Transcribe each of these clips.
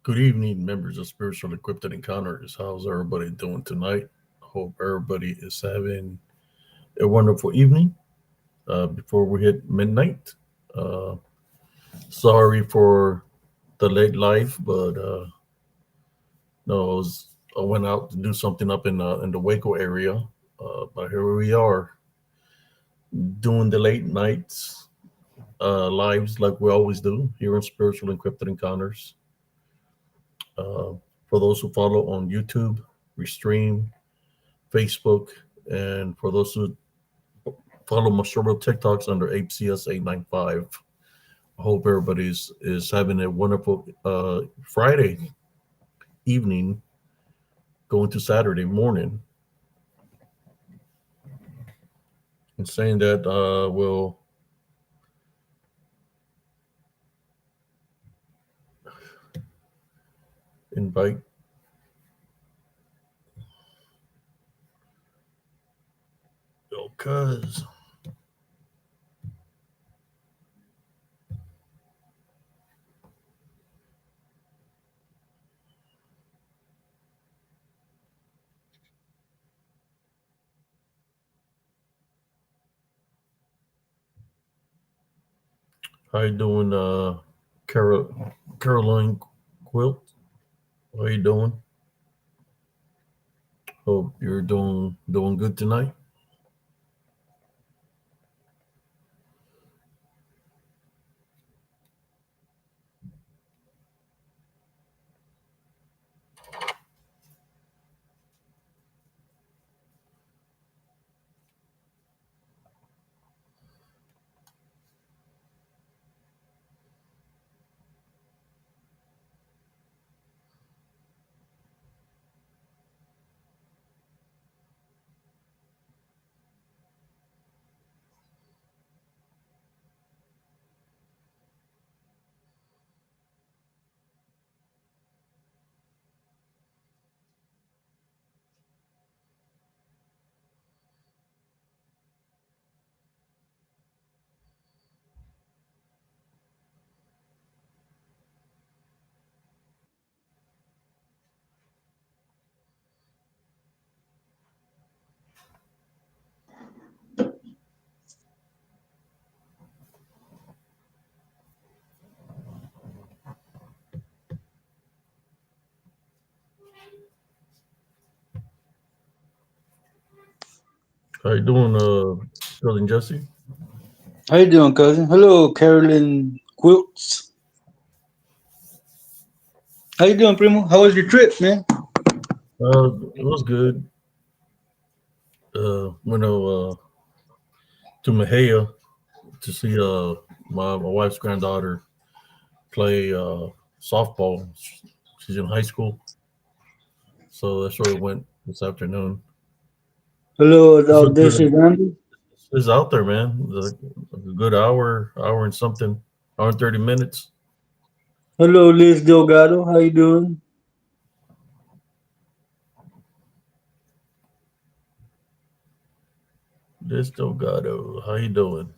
Good evening, members of Spiritual Equipped Encounters. How's everybody doing tonight? Hope everybody is having a wonderful evening before we hit midnight. Uh, Sorry for the late life, but no, I went out to do something up in the Waco area. But here we are doing the late nights lives like we always do here in Spiritual Encrypted Encounters. Uh, for those who follow on YouTube, we stream Facebook, and for those who follow my several TikToks under APCS895. I hope everybody's is having a wonderful Friday evening, going to Saturday morning. And saying that, we'll invite. Cuz how you doing, Caroline Quilt? How you doing? Hope you're doing good tonight. How you doing, cousin Jesse? How you doing, cousin? Hello, Carolyn Quilts. How you doing, Primo? How was your trip, man? It was good. Went to Mahia to see my wife's granddaughter play softball. She's in high school, so that's where we went this afternoon. Hello, It's a this good. is Andy. It's out there, man. A good hour and something, hour and 30 minutes. Hello, Liz Delgado. How you doing? This Delgado, how you doing?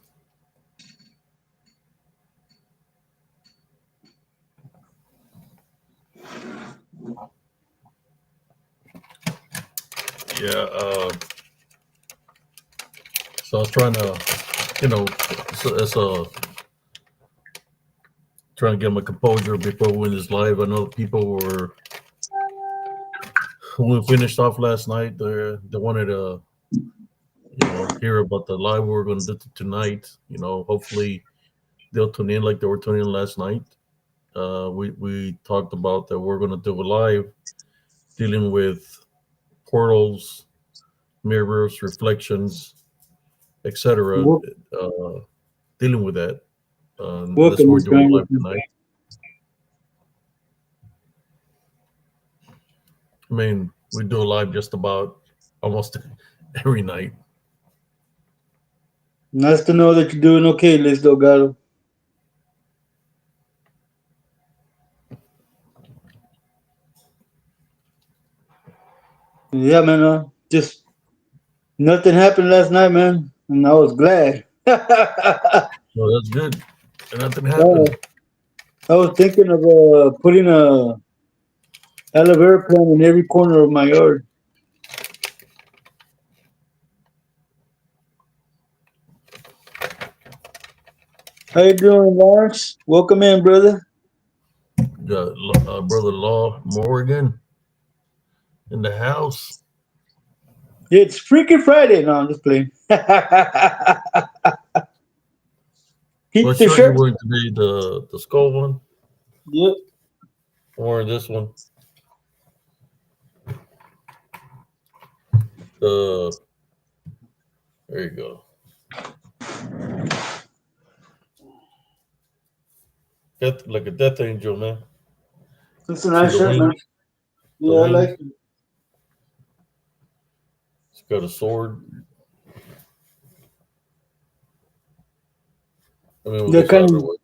Yeah. So I was trying to, it's trying to get my composure before we went this live. I know people were when we finished off last night. They wanted to, hear about the live we're going to do tonight. Hopefully they'll tune in like they were tuning in last night. We talked about that we're going to do a live dealing with portals, mirrors, reflections, etc. Wel- Uh, Dealing with that. That's Welcome, what we're Miss doing Brandon. live tonight. I mean, we do a live just about almost every night. Nice to know that you're doing okay, Liz Delgado. Yeah, man. Just nothing happened last night, man, and I was glad. So that's good. And nothing Uh, happened. I was thinking of putting a I love airplane in every corner of my yard. How you doing, Lawrence? Welcome in, brother. Got brother Law Morgan in the house. It's Freaky Friday. No, I'm just playing. What Keep the shirt you shirt. wearing today? The skull one Yep. or this one? The There you go. Death like a death angel, man. That's a See nice the shirt, man. wings, the Yeah, I like wings. it. It's got a sword. Let me move That this kind out of the of way.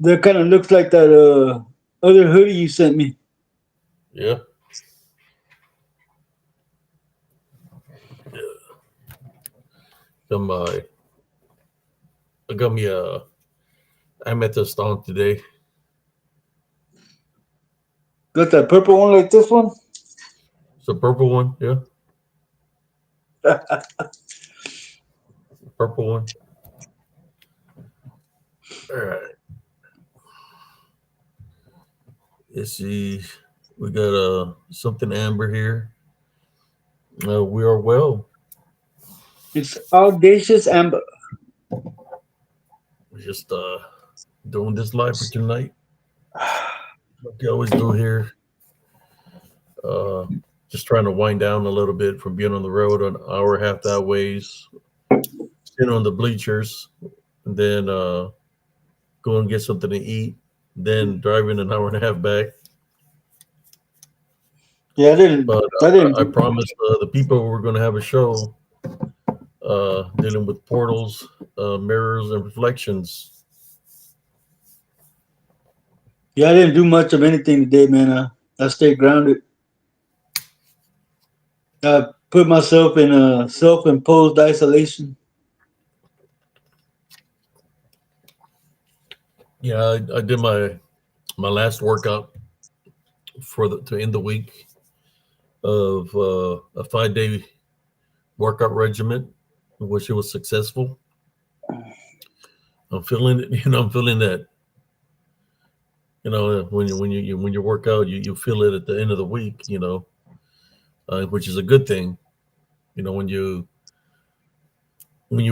that kind of looks like that other hoodie you sent me. Yeah, yeah. Got my I got me a amethyst on today. Got that purple one like this one. It's a purple one. Yeah, purple one. All right. Let's see. We got something amber here. We are well. It's audacious amber. We're just doing this live for tonight. Like you always do here. Uh, just trying to wind down a little bit from being on the road an hour and a half that ways, sitting on the bleachers, and then go and get something to eat, then driving an hour and a half back. Yeah, I didn't. But I didn't. I promised the people we're going to have a show dealing with portals, mirrors, and reflections. Yeah, I didn't do much of anything today, man. I stayed grounded. I put myself in a self-imposed isolation. Yeah, I did my last workout for the to end the week of a 5 day workout regimen, which it was successful. I'm feeling it. I'm feeling that. When you work out, you feel it at the end of the week. Which is a good thing. You know, when you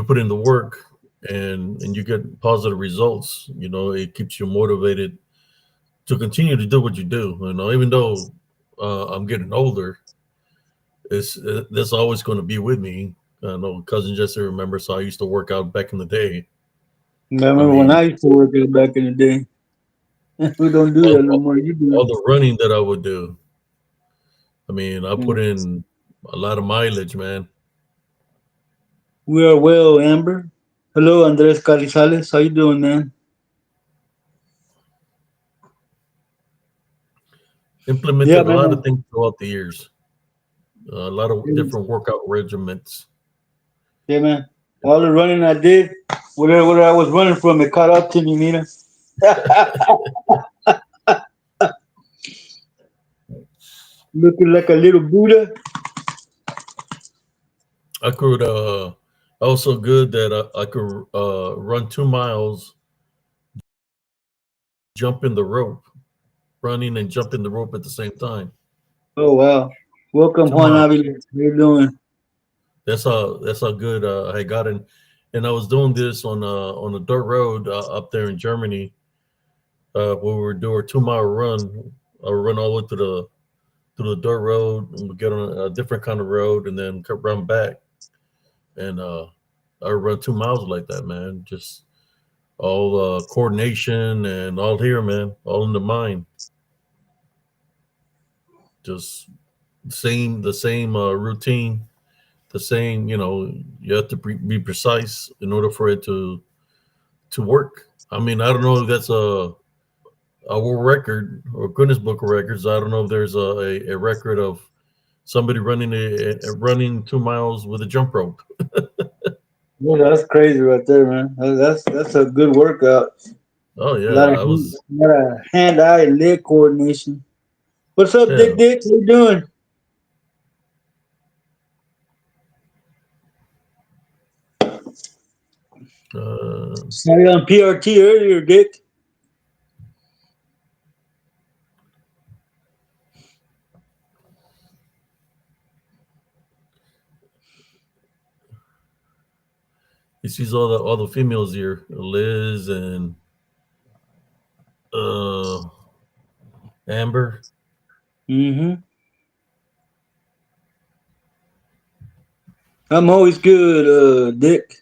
put in the work and you get positive results, it keeps you motivated to continue to do what you do. Even though I'm getting older, it's that's always going to be with me. I know cousin Jesse remembers how I used to work out back in the day. I I remember when mean, I used to work out back in the day. We don't do all, that no more. You do all it. the running that I would do. I mean, I Yeah. put in a lot of mileage, man. We are well, Amber. Hello, Andres Carrizales. How you doing, man? Yeah, Implemented a lot of man. things throughout the years, a lot of different workout regiments. Yeah, man. All the running I did, whatever I was running from, it caught up to me, Nina. Looking like a little Buddha. I could also good that I could run 2 miles, jump in the rope, running and jumping the rope at the same time. Oh wow. Welcome, Two Juan miles. Avila. How you doing? That's how good I got in. And I was doing this on a dirt road up there in Germany, where we were doing a 2 mile run. I would run all the way to the dirt road, and we get on a different kind of road, and then run back. And I would run 2 miles like that, man. Just all coordination and all here, man. All in the mind. Just the same routine, the same. You have to be precise in order for it to work. I mean, I don't know if that's a world record or Guinness Book of Records. I don't know if there's a record of somebody running 2 miles with a jump rope. Yeah, that's crazy right there, man. That's a good workout. Oh A lot yeah, of I was hand, eye, and leg coordination. What's up, Yeah. Dick? Dick, how you doing? Uh, Saw you on PRT earlier, Dick. he sees all the females here, Liz and uh, Amber. Mm-hmm. I'm always good, Dick.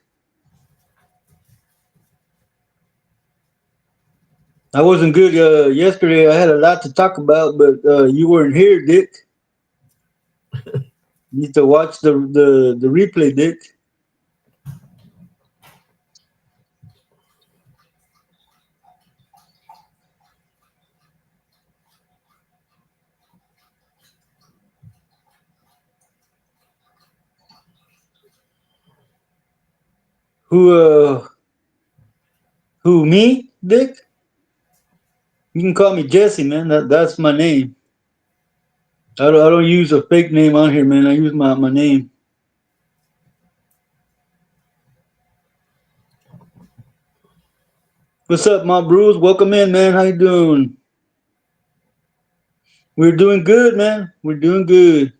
I wasn't good yesterday. I had a lot to talk about, but you weren't here, Dick. You need to watch the replay, Dick. Who who me, Dick? You can call me Jesse, man. That's my name. I don't use a fake name on here, man. I use my name. What's up, my bros? Welcome in, man. How you doing? We're doing good, man. We're doing good.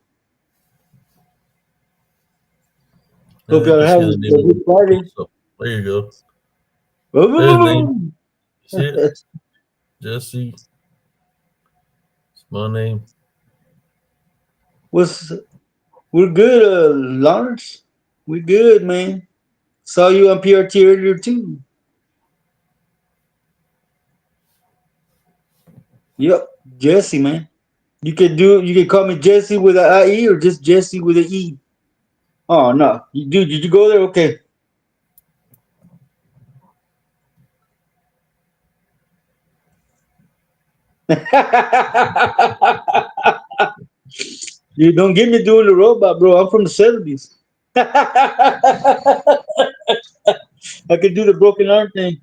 Hope I y'all are can see the having name a of the good Friday. close up. There you go. There's his name. You see it? Jesse. It's my name. What's We're good, Lawrence. We good, man. Saw you on PRT earlier too. Yep, Jesse, man. You can call me Jesse with an IE or just Jesse with an E. Oh no, dude, did you go there? Okay. You don't get me doing the robot, bro. I'm from the 70s. I can do the broken arm thing.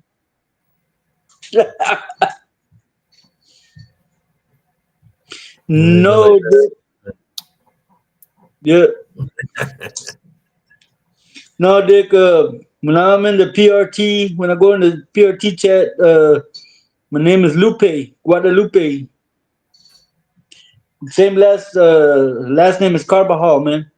Yeah, you like No, dude. that. Yeah. No, Dick. When I'm in the PRT, when I go in the PRT chat, my name is Lupe Guadalupe. Same last name is Carbajal, man.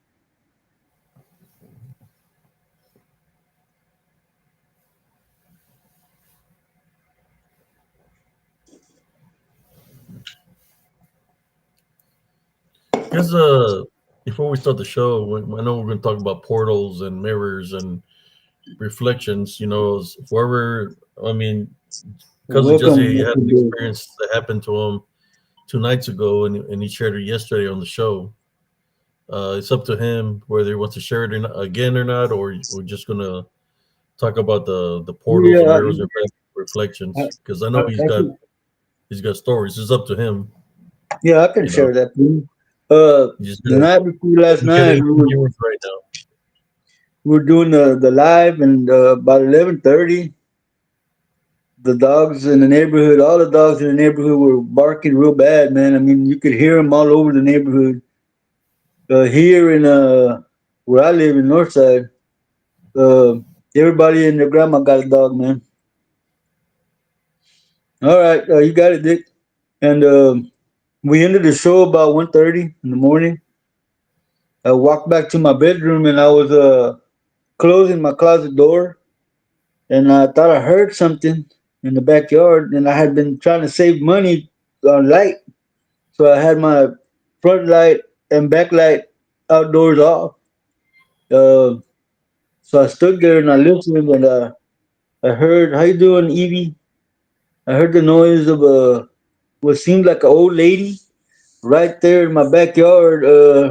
Because before we start the show, I know we're going to talk about portals and mirrors and reflections. You know, whoever, I mean, cousin Welcome, Jesse had Mr. an Dick. experience that happened to him 2 nights ago, and he shared it yesterday on the show. It's up to him whether he wants to share it again or not, or we're just gonna talk about the portals, the Yeah, mirrors, and I, reflections. Because I I, know I can, he's got stories. It's up to him. yeah, I can You know, share that. you just The gotta night before last you gotta night, open yours right now. we were doing the live, and about 11:30, the dogs in the neighborhood, all the dogs in the neighborhood were barking real bad, man. I mean, you could hear them all over the neighborhood. Here in where I live in Northside, uh, everybody and their grandma got a dog, man. All right, you got it, Dick. And we ended the show about 1:30 in the morning. I walked back to my bedroom and I was closing my closet door, and I thought I heard something in the backyard, and I had been trying to save money on light, so I had my front light and back light outdoors off. Uh, so I stood there and I listened, and I heard, "How you doing, Evie?" I heard the noise of what seemed like an old lady right there in my backyard,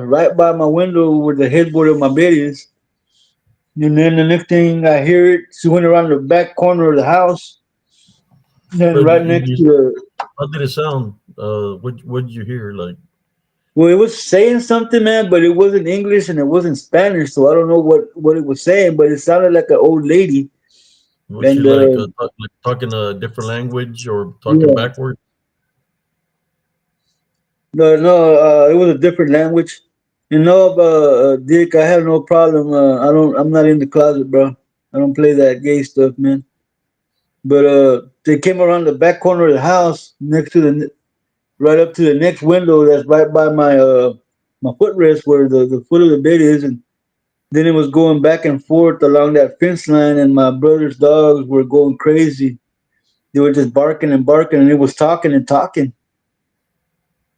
right by my window where the headboard of my bed is. And then the next thing I hear it, she went around the back corner of the house, and But right next to her. how did it sound? What did you hear? Like, Well, it was saying something, man, but it wasn't English and it wasn't Spanish, so I don't know what it was saying, but it sounded like an old lady. was she And like, like talking a different language or talking yeah, backwards? No, no, it was a different language. You know, Dick, I have no problem. I'm not in the closet, bro. I don't play that gay stuff, man. But they came around the back corner of the house, next to the, right up to the next window that's right by my footrest where the foot of the bed is, and then it was going back and forth along that fence line, and my brother's dogs were going crazy. They were just barking and barking, and it was talking and talking.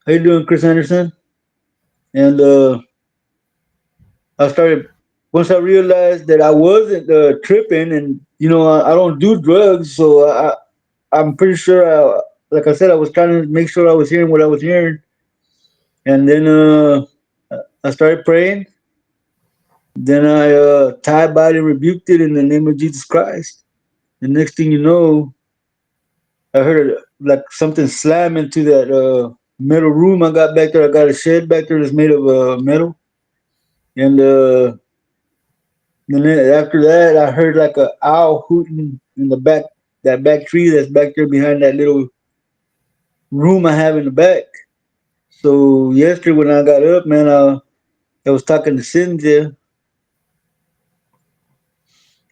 How you doing, Chris Anderson? And I started once I realized that I wasn't tripping, and I don't do drugs, so I'm pretty sure. Like I said, I was trying to make sure I was hearing what I was hearing, and then I started praying. Then I tied by and rebuked it in the name of Jesus Christ. The next thing you know, I heard like something slam into that metal room I got back there. I got a shed back there that's made of metal, and then after that, I heard like a owl hooting in the back, that back tree that's back there behind that little room I have in the back. So yesterday when I got up, man, I was talking to Cynthia,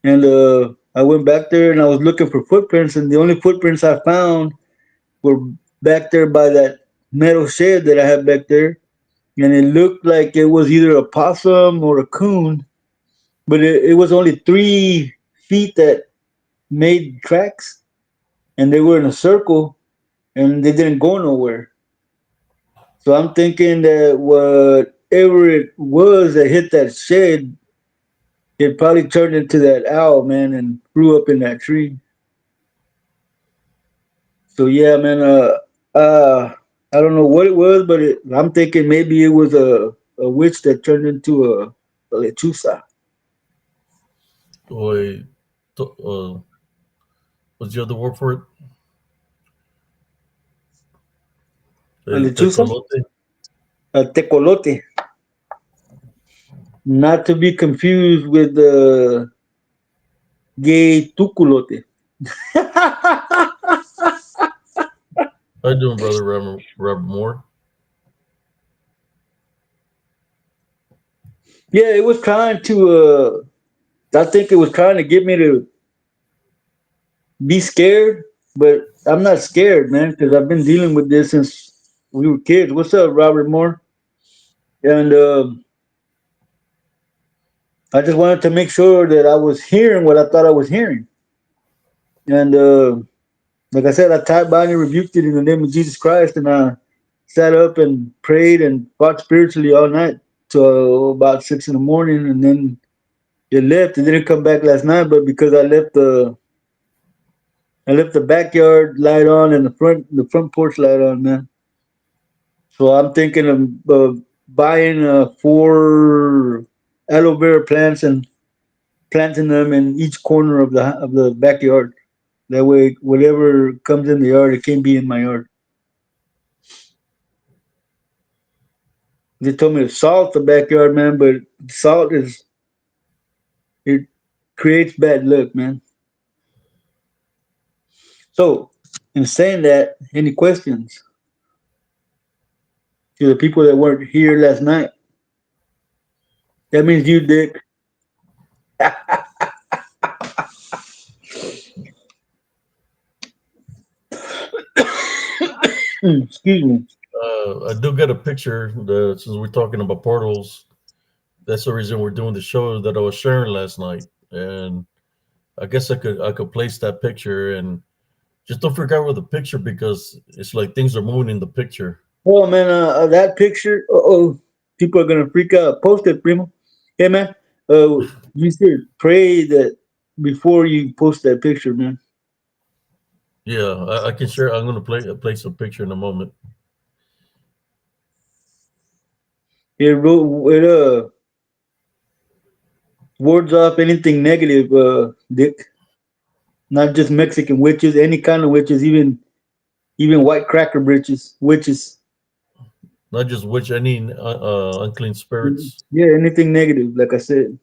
and I went back there and I was looking for footprints, and the only footprints I found were back there by that metal shed that I have back there, and it looked like it was either a possum or a coon, but it was only 3 feet that made tracks, and they were in a circle, and they didn't go nowhere. So I'm thinking that whatever it was that hit that shed, it probably turned into that owl, man, and grew up in that tree. So yeah, man, I don't know what it was, but I'm thinking maybe it was a witch that turned into a lechuza. Boy, what's the other word for it? A A lechuza? tecolote. A tecolote. Not to be confused with the gay tuculote. How you doing, brother Robert Moore? Yeah, it was trying to, I think it was trying to get me to be scared, but I'm not scared, man, because I've been dealing with this since we were kids. What's up, Robert Moore? And I just wanted to make sure that I was hearing what I thought I was hearing. And like I said, I tied by and rebuked it in the name of Jesus Christ, and I sat up and prayed and fought spiritually all night till about 6 in the morning, and then it left. It didn't come back last night, but because I left the backyard light on and the front porch light on, man. So I'm thinking of buying 4 aloe vera plants and planting them in each corner of the backyard. That way, whatever comes in the yard, it can't be in my yard. They told me to salt the backyard, man, but salt it creates bad luck, man. So, in saying that, any questions to the people that weren't here last night? That means you, Dick. Excuse me. I do get a picture. Since we're talking about portals, that's the reason we're doing the show that I was sharing last night, and I guess I could place that picture and just don't forget with the picture because it's like things are moving in the picture. Oh man, that picture. Oh, people are gonna freak out. Post it, primo. Hey man, you should pray that before you post that picture, man. Yeah, I can share. I'm gonna place a picture in a moment. It wards off anything negative, Dick. Not just Mexican witches, any kind of witches, even white cracker witches. Not just which any unclean spirits, Yeah, anything negative, like I said.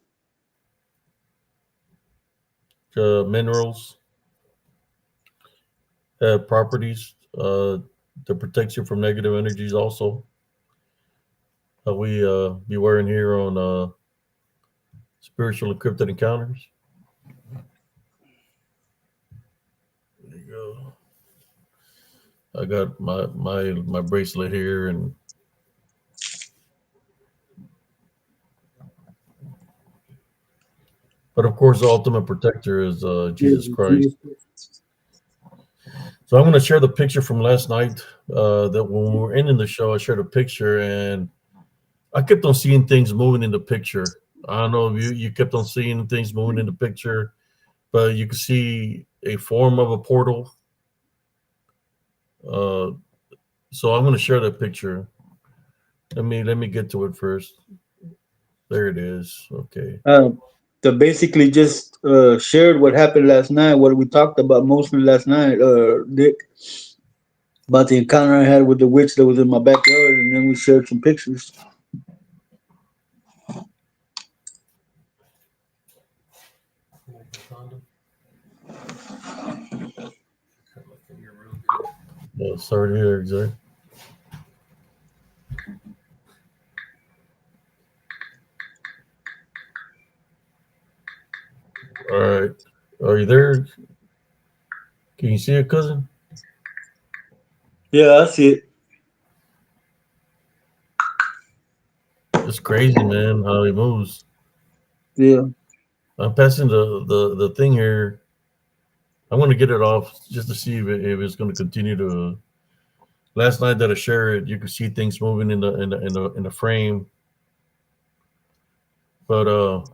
minerals, properties that protects you from negative energies. Also, we be wearing here on spiritual encrypted encounters. There you go. I got my bracelet here, and but of course, the ultimate protector is Yeah, Jesus Christ. So I'm going to share the picture from last night. That when we were ending the show, I shared a picture, and I kept on seeing things moving in the picture. I don't know if you kept on seeing things moving in the picture, but you could see a form of a portal. Uh, so I'm going to share that picture. Let me get to it first. There it is. Okay. uh, that basically just shared what happened last night, what we talked about mostly last night, Dick, about the encounter I had with the witch that was in my backyard, and then we shared some pictures. Sorry to hear, Xavier. All right. Are you there? Can you see it, cousin? Yeah, I see it. It's crazy, man, how he moves. Yeah, I'm passing the thing here. I'm going to get it off just to see if it's going to continue to. Last night that I shared it, you could see things moving in the frame. But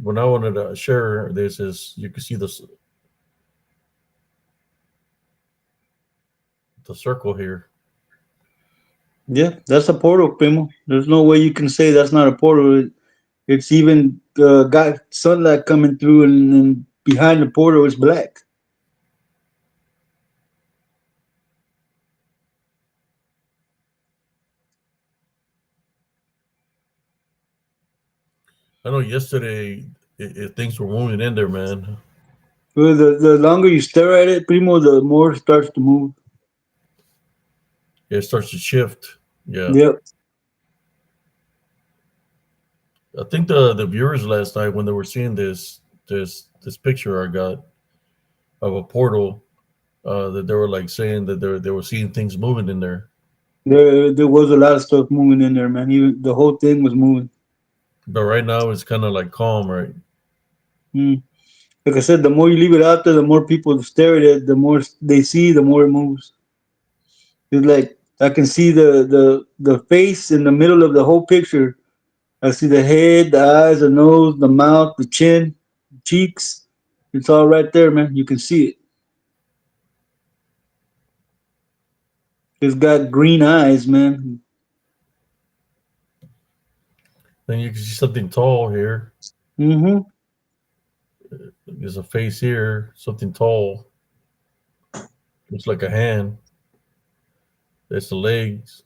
when I wanted to share this, is you could see the circle here. yeah, that's a portal, Primo. There's no way you can say that's not a portal. It's even got sunlight coming through, and behind the portal is black. I know yesterday things were moving in there, man. Well, the longer you stare at it, Primo, the more it starts to move. It starts to shift. Yeah, Yep. I think the viewers last night when they were seeing this picture I got of a portal, that they were like saying that they were seeing things moving in there. There was a lot of stuff moving in there, man. The whole thing was moving. But right now it's kind of like calm, right? Mm. Like I said, the more you leave it out there, the more people stare at it, the more they see, the more it moves. It's like I can see the face in the middle of the whole picture. I see the head, the eyes, the nose, the mouth, the chin, cheeks. It's all right there, man. You can see it. It's got green eyes, man. Then you can see something tall here. Mm-hmm. There's a face here, something tall. Looks like a hand. There's the legs,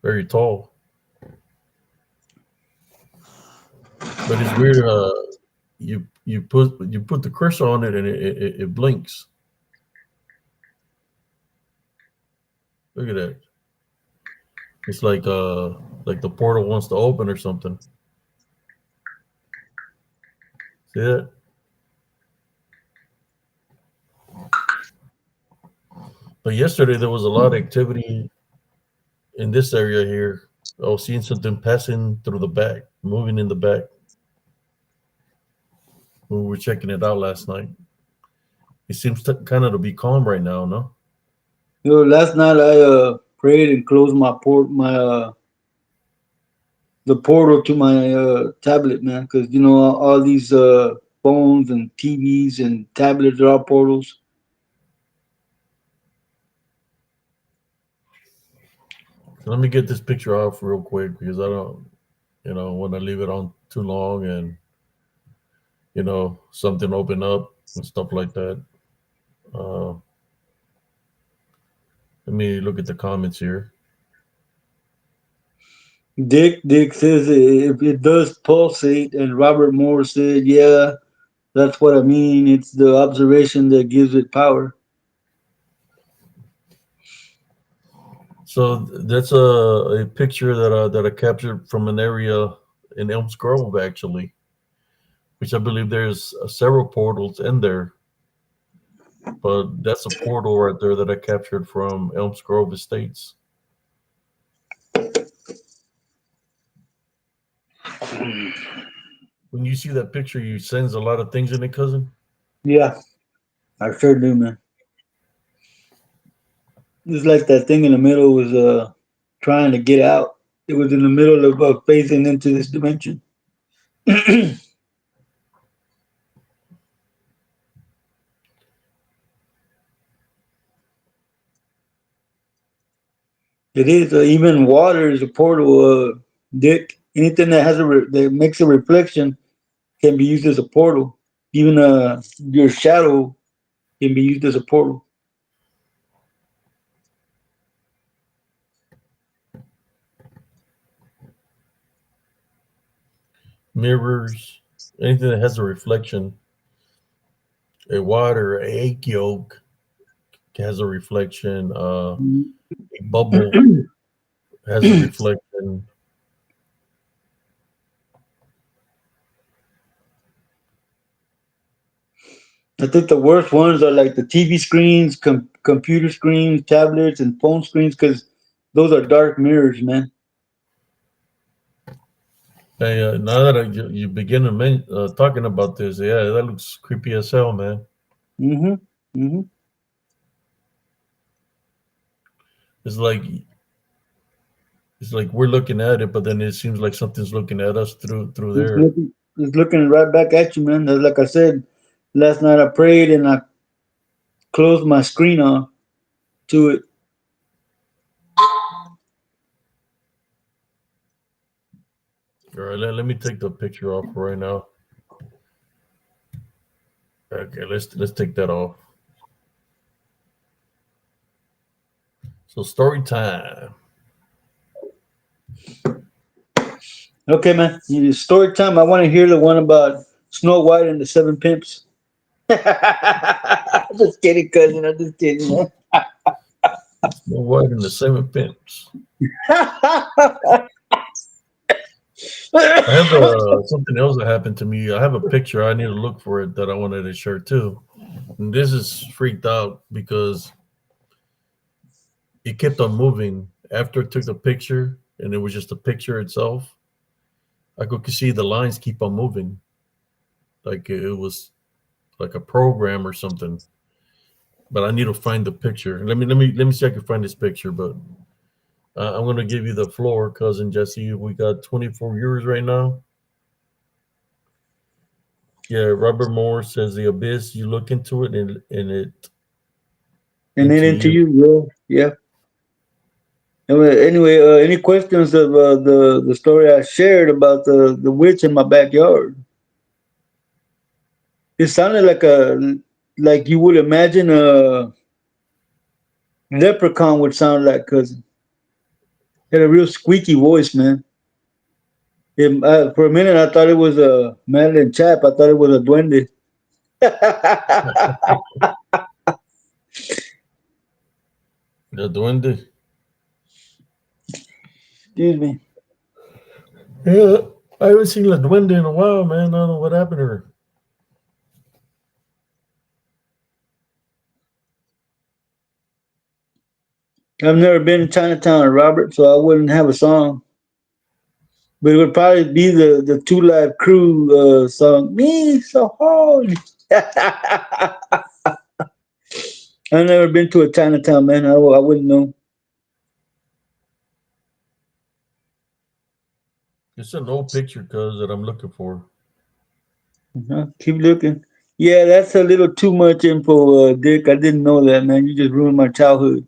very tall. But it's weird. You put the cursor on it and it blinks. Look at that. It's like the portal wants to open or something. See that? But yesterday there was a lot of activity in this area here. I was seeing something passing through the back, moving in the back. When we were checking it out last night. It seems to kind of to be calm right now, no? Last night I prayed and closed my the portal to my tablet, man, because all these phones and TVs and tablets are all portals. So let me get this picture off real quick because I don't, want to leave it on too long and something open up and stuff like that. Uh, Let me look at the comments here. Dick says it does pulsate, and Robert Moore said, "Yeah, that's what I mean. It's the observation that gives it power." So that's a picture that I captured from an area in Elms Grove, actually, which I believe there's several portals in there. But that's a portal right there that I captured from Elms Grove Estates. When you see that picture, you sense a lot of things in it, cousin. Yeah, I sure do, man. It's like that thing in the middle was trying to get out. It was in the middle of phasing into this dimension. It is even water is a portal. Dick, anything that has that makes a reflection can be used as a portal. Even your shadow can be used as a portal. Mirrors, anything that has a reflection, a water, a egg yolk has a reflection. A bubble has a reflection. I think the worst ones are like the TV screens, computer screens, tablets, and phone screens because those are dark mirrors, man. Hey, now that you begin to talking about this, yeah, that looks creepy as hell, man. Mm-hmm. Mm-hmm. It's like it's like we're looking at it, but then it seems like something's looking at us through there. It's looking right back at you, man. Like I said, last night I prayed and I closed my screen off to it. All right, let me take the picture off right now. Okay, let's take that off. So story time. Okay, man. Story time. I want to hear the one about Snow White and the Seven Pimps. Just kidding, cousin. I'm just kidding, man. Snow White and the Seven Pimps. I have something else that happened to me. I have a picture. I need to look for it that I wanted to share too. And this is freaked out because it kept on moving after I took the picture, and it was just a picture itself. I could see the lines keep on moving, like it was like a program or something. But I need to find the picture. Let me see if I can find this picture. But I'm gonna give you the floor, cousin Jesse. We got 24 viewers right now. Yeah, Robert Moore says the abyss. You look into it, and it And then into into you. you, yeah. Yeah. Anyway, any questions of the story I shared about the witch in my backyard? It sounded like you would imagine a leprechaun would sound like, cause it had a real squeaky voice, man. For a minute, I thought it was a Madeline Chap. I thought it was a duende. The duende. Excuse me. Yeah, I haven't seen La Duende in a while, man. I don't know what happened to her. I've never been to Chinatown, Robert, so I wouldn't have a song. But it would probably be the Two Live Crew song, Me So Hard. I've never been to a Chinatown, man. I wouldn't know. It's an old picture, cuz that I'm looking for. Keep looking. Yeah, that's a little too much info, Dick. I didn't know that, man. You just ruined my childhood.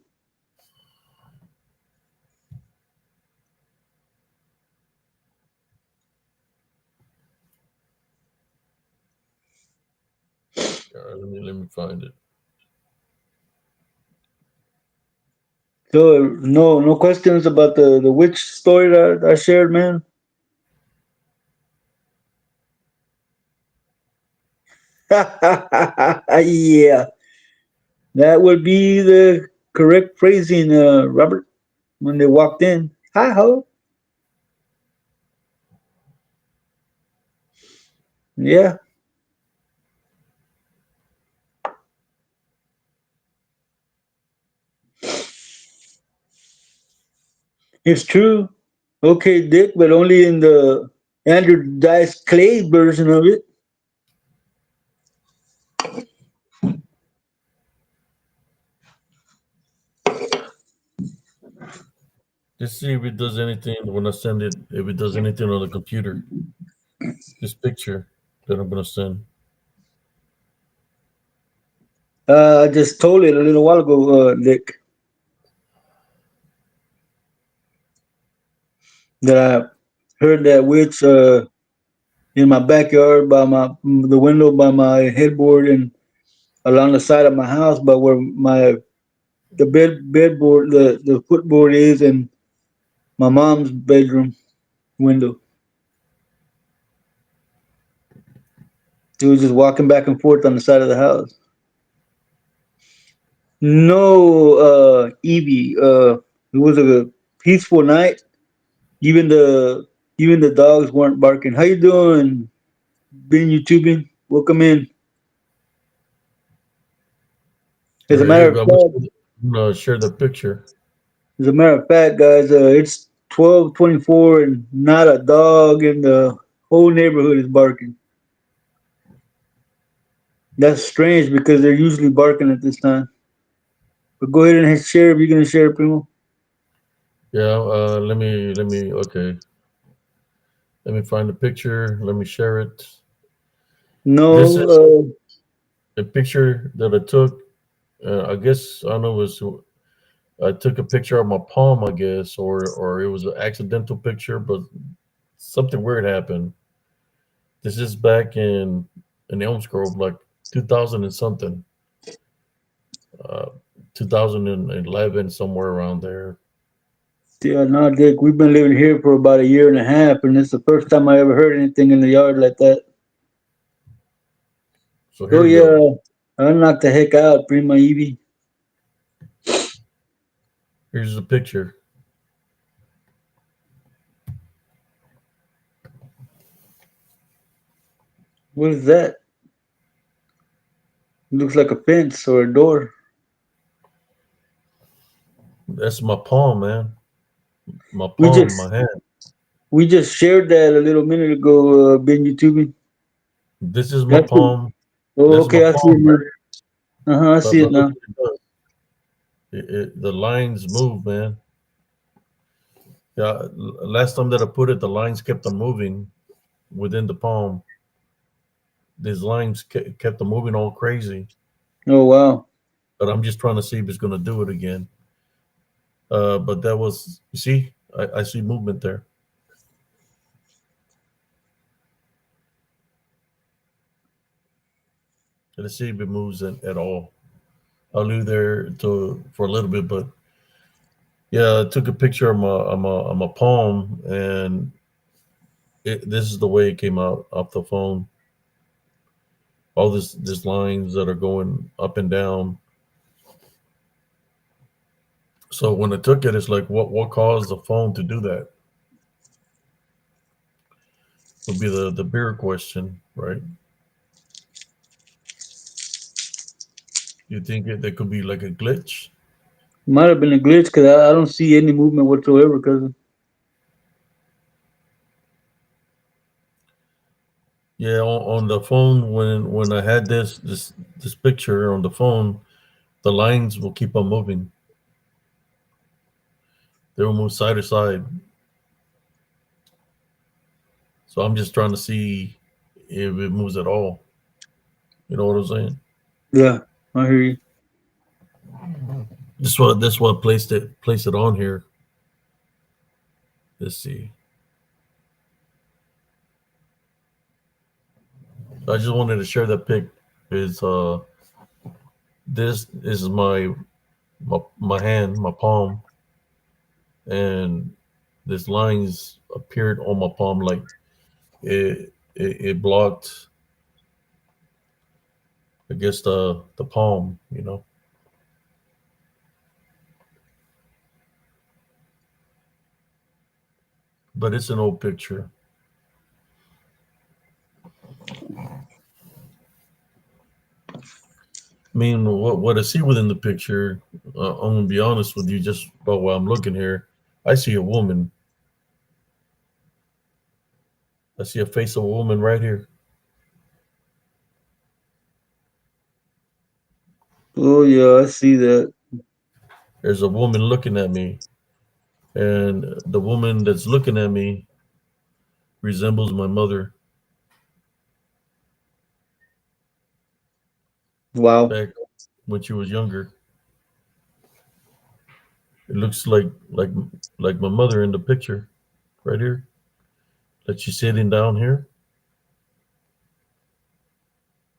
All right, let me find it. So no questions about the witch story that I shared, man. Yeah, that would be the correct phrasing, Robert. when they walked in. Hi ho. Yeah, it's true. Okay, Dick, but only in the Andrew Dice Clay version of it. Just see if it does anything when I send it. If it does anything on the computer, this picture that I'm gonna send. I just told it a little while ago, Dick, that I heard that witch in my backyard by the window by my headboard and along the side of my house, by where my the bedboard the footboard is, and my mom's bedroom window. She was just walking back and forth on the side of the house. No, Evie. It was a peaceful night. Even the dogs weren't barking. How you doing? Been YouTubing? Welcome in. All As a right, matter here of I'm fact, gonna share the picture. guys, it's 12:24 and not a dog in the whole neighborhood is barking. That's strange because they're usually barking at this time. But go ahead and hit share if you're gonna share, Primo. Yeah, let me. Okay, let me find the picture. Let me share it. No, This is a picture that I took. I guess I don't know. It was I took a picture of my palm, I guess, or it was an accidental picture, but something weird happened. This is back in Elms Grove, like 2000 and something, uh, 2011, somewhere around there. yeah, no, Dick. We've been living here for about a year and a half, and it's the first time I ever heard anything in the yard like that. So Oh here we go. yeah, I knocked the heck out, Prima Evie. Here's the picture. What is that? It looks like a fence or a door. That's my palm, man. My We palm, just my hand. we just shared that a little minute ago. Been YouTubing. This is my That's it. palm. Oh, That's my okay, I see it palm, now. man. I see it But look now. what it does. The lines move, man. Yeah, last time that I put it, the lines kept on moving within the palm. These lines kept on moving all crazy. Oh wow. But I'm just trying to see if it's going to do it again. But that was, you see, I see movement there. Let's see if it moves at all. I'll leave there to for a little bit, but yeah, I took a picture of my palm, and this is the way it came out off the phone. All this lines that are going up and down. So when I took it, it's like, what caused the phone to do that? Would be the bigger question, right? You think there could be like a glitch? Might have been a glitch because I don't see any movement whatsoever. Cause Yeah, on the phone when I had this picture on the phone, the lines will keep on moving. They will move side to side. So I'm just trying to see if it moves at all. You know what I'm saying? yeah, I hear you. This what placed it on here. Let's see. I just wanted to share that pic. Is this is my hand, my palm, and this lines appeared on my palm like it blocked, I guess, the palm. but it's an old picture. I mean, what I see within the picture, I'm gonna be honest with you, just about while I'm looking here, I see a woman. I see a face of a woman right here. Oh yeah, I see that. There's a woman looking at me, and the woman that's looking at me resembles my mother Wow. back when she was younger. It looks like my mother in the picture right here. Like she's sitting down here.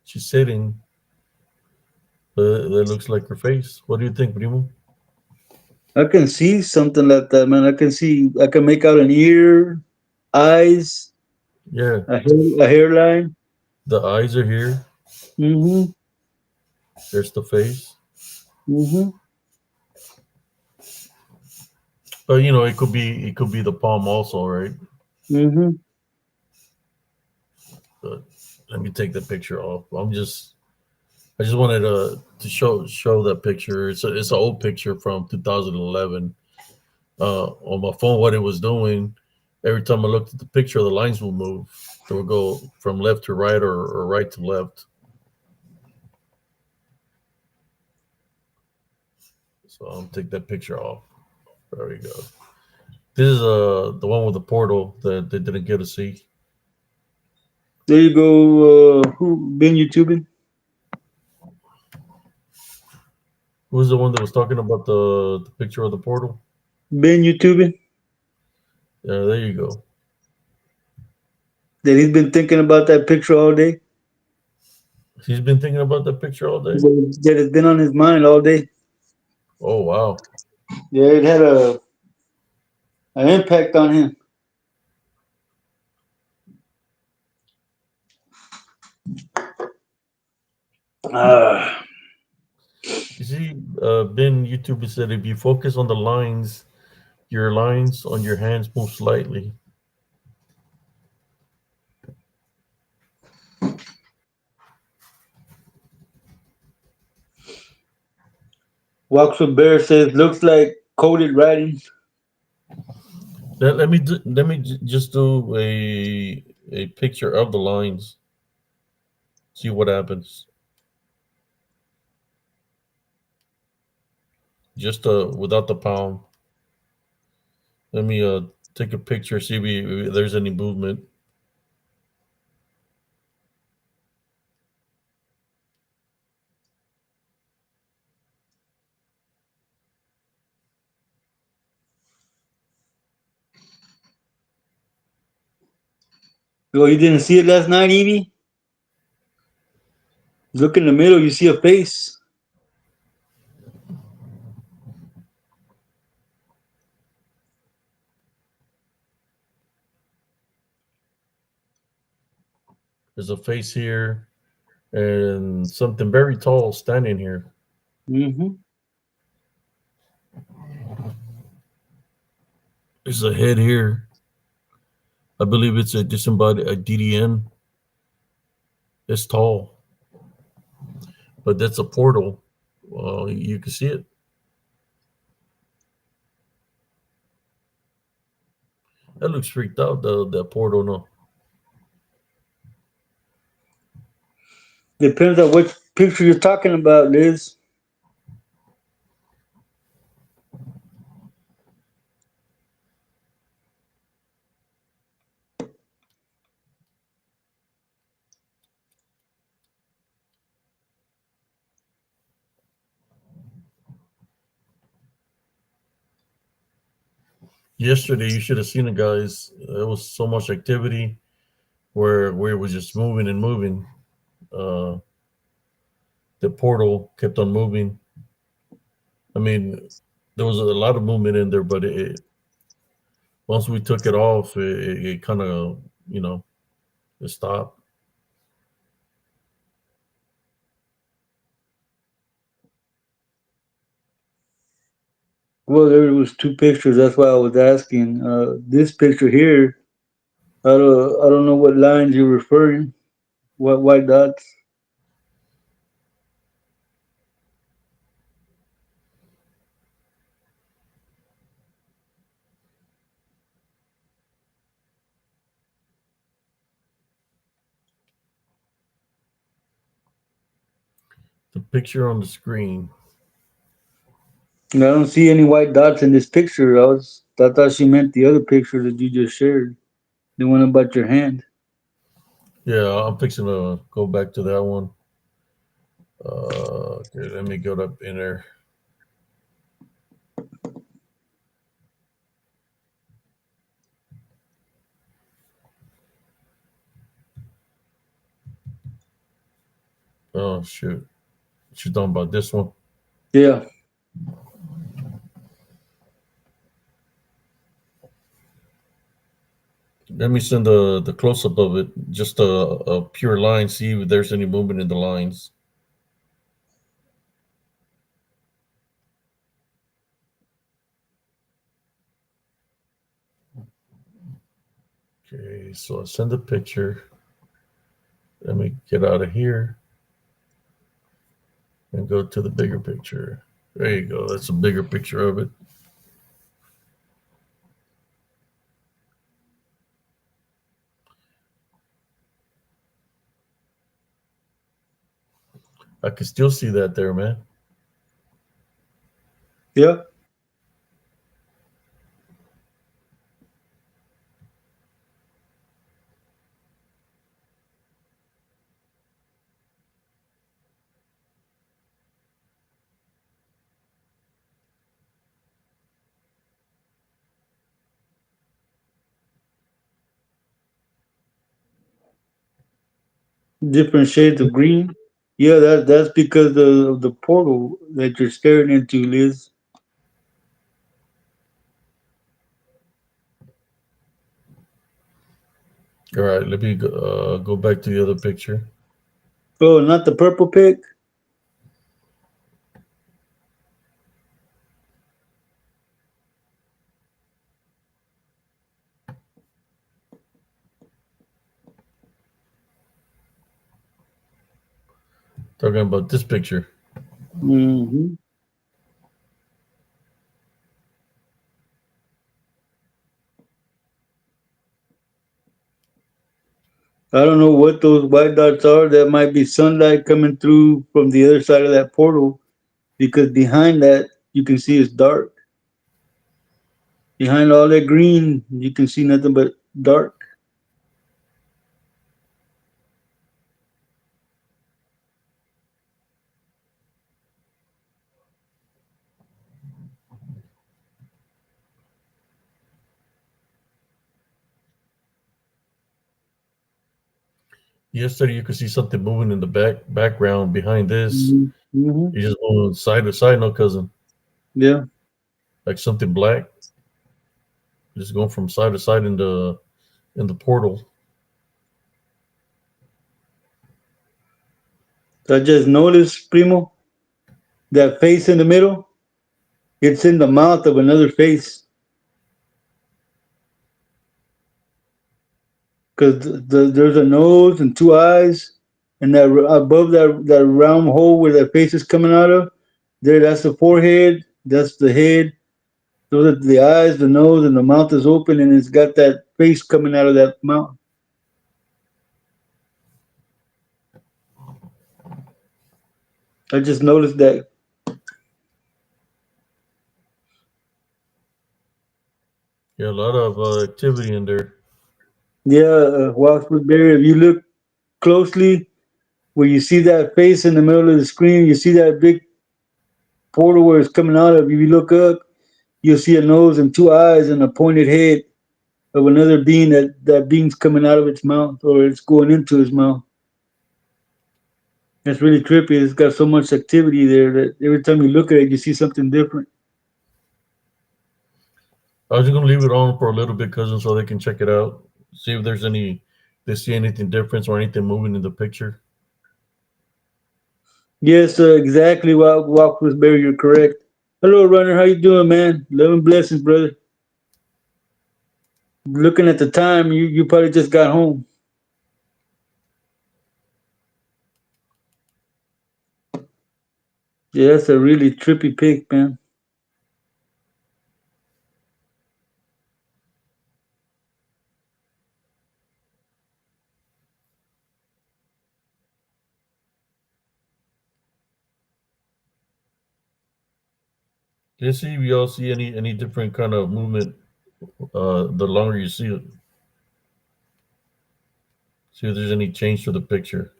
She's sitting. That looks like her face. What do you think, Primo? I can see something like that, man. I can make out an ear, eyes, Yeah, a hairline. the eyes are here. Mm-hmm. There's the face. Mm-hmm. But it could be the palm also, right? Mm-hmm. But let me take the picture off. I just wanted to show that picture. It's an old picture from 2011. On my phone, what it was doing, every time I looked at the picture, the lines would move. They would go from left to right or right to left. So I'll take that picture off. There we go. This is the one with the portal that they didn't get to see. There you go. Who been YouTubing? Who's the one that was talking about the picture of the portal? Been YouTubing? Yeah, there you go. That he's been thinking about that picture all day. He's been thinking about that picture all day. That has been on his mind all day. Oh wow. Yeah, it had an impact on him. Ah, You see, Ben YouTube said if you focus on the lines, your lines on your hands move slightly. Walks with Bear says looks like coded writing. Let me just do a picture of the lines. See what happens. Just without the pound. Let me take a picture. See if there's any movement. Oh, you didn't see it last night, Evie? Look in the middle, you see a face. There's a face here and something very tall standing here. Mm-hmm. There's a head here. I believe it's a disembodied a DDN. It's tall, but that's a portal. You can see it. That looks freaked out. The portal. No, Depends on which picture you're talking about, Liz. yesterday you should have seen it, guys. There was so much activity where it was just moving and moving. Uh, the portal kept on moving. I mean, there was a lot of movement in there, but once we took it off, it kind of it stopped. Well, there was two pictures. That's why I was asking. This picture here, I don't know what lines you're referring. What white dots? The picture on the screen. I don't see any white dots in this picture. I thought she meant the other picture that you just shared, the one about your hand. Yeah, I'm fixing to go back to that one. Okay, let me go up in there. Oh shoot, she's talking about this one. Yeah, Let me send the close up of it, just a pure line. See if there's any movement in the lines. Okay, so I send a picture. Let me get out of here and go to the bigger picture. There you go. That's a bigger picture of it. I can still see that there, man. yeah. Different shades of green. Yeah, that's because of the portal that you're staring into, Liz. All right, let me go back to the other picture. Oh, not the purple pick. Talking about this picture. Hmm. I don't know what those white dots are. That might be sunlight coming through from the other side of that portal because behind that you can see it's dark. Behind all that green, you can see nothing but dark. Yesterday, you could see something moving in the background behind this. Hmm. Hmm. You just going side to side, no cousin. Yeah, Like something black, just going from side to side in the portal. so I just noticed, Primo, that face in the middle. It's in the mouth of another face because there's a nose and two eyes, and that above that round hole where that face is coming out of, there that's the forehead, that's the head. Those are the eyes, the nose, and the mouth is open, and it's got that face coming out of that mouth. I just noticed that. Yeah, a lot of activity in there. Yeah, Washwood Berry. If you look closely, where you see that face in the middle of the screen, you see that big portal where it's coming out of. If you look up, you'll see a nose and two eyes and a pointed head of another being that being's coming out of its mouth or it's going into his mouth. That's really trippy. It's got so much activity there that every time you look at it, you see something different. I was just gonna leave it on for a little bit, cousin, so they can check it out, see if there's any, they see anything different or anything moving in the picture. Yes, exactly. Walk with Barry, you're correct. Hello, runner. How you doing, man? Love and blessings, brother. Looking at the time, you probably just got home. Yeah, that's a really trippy pic, man. Let's see if y'all see any different kind of movement. The longer you see it, see if there's any change to the picture.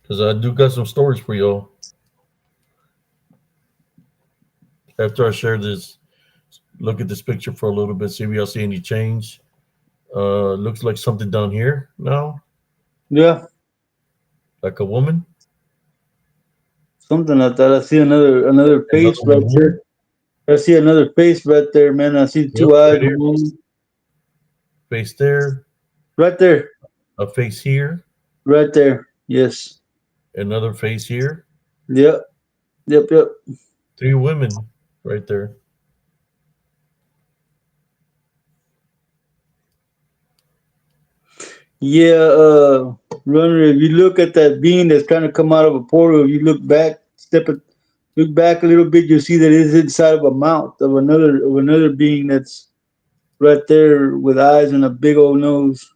Because I do got some stories for y'all. After I share this, look at this picture for a little bit. See if y'all see any change. Looks like something down here now, Yeah, like a woman. something like that. I see another Another face right one there. here. I see another face right there, man. I see Yep, two eyes. right here. Face there. Right there. A face here. Right there. Yes. Another face here. Yep. Yep. Yep. Three women right there. Yeah. Runner. If you look at that being that's kind of come out of a portal, if you look back, look back a little bit, you'll see that it's inside of a mouth of another being that's right there with eyes and a big old nose.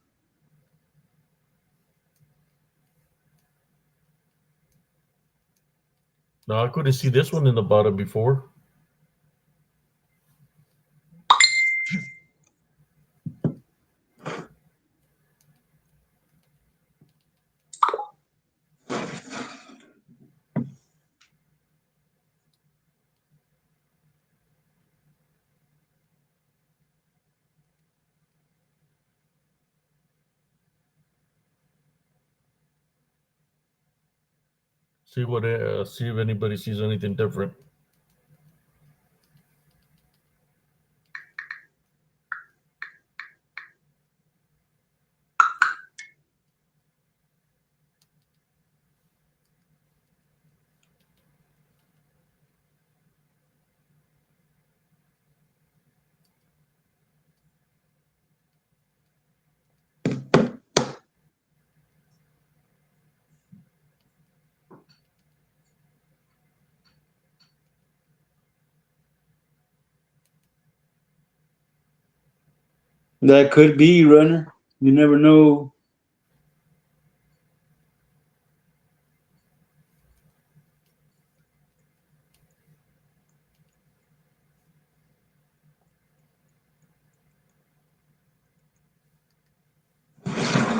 Now I couldn't see this one in the bottom before. See if anybody sees anything different. That could be runner. You never know.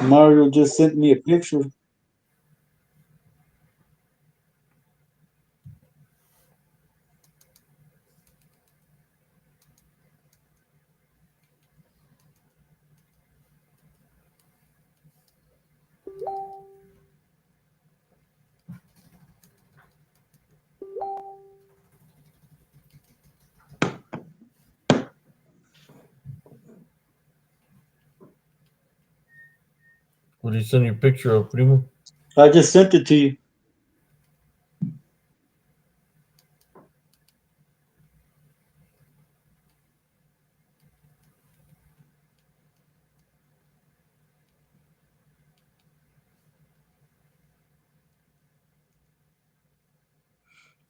Mario just sent me a picture. What did you send you a picture of, Primo? I just sent it to you.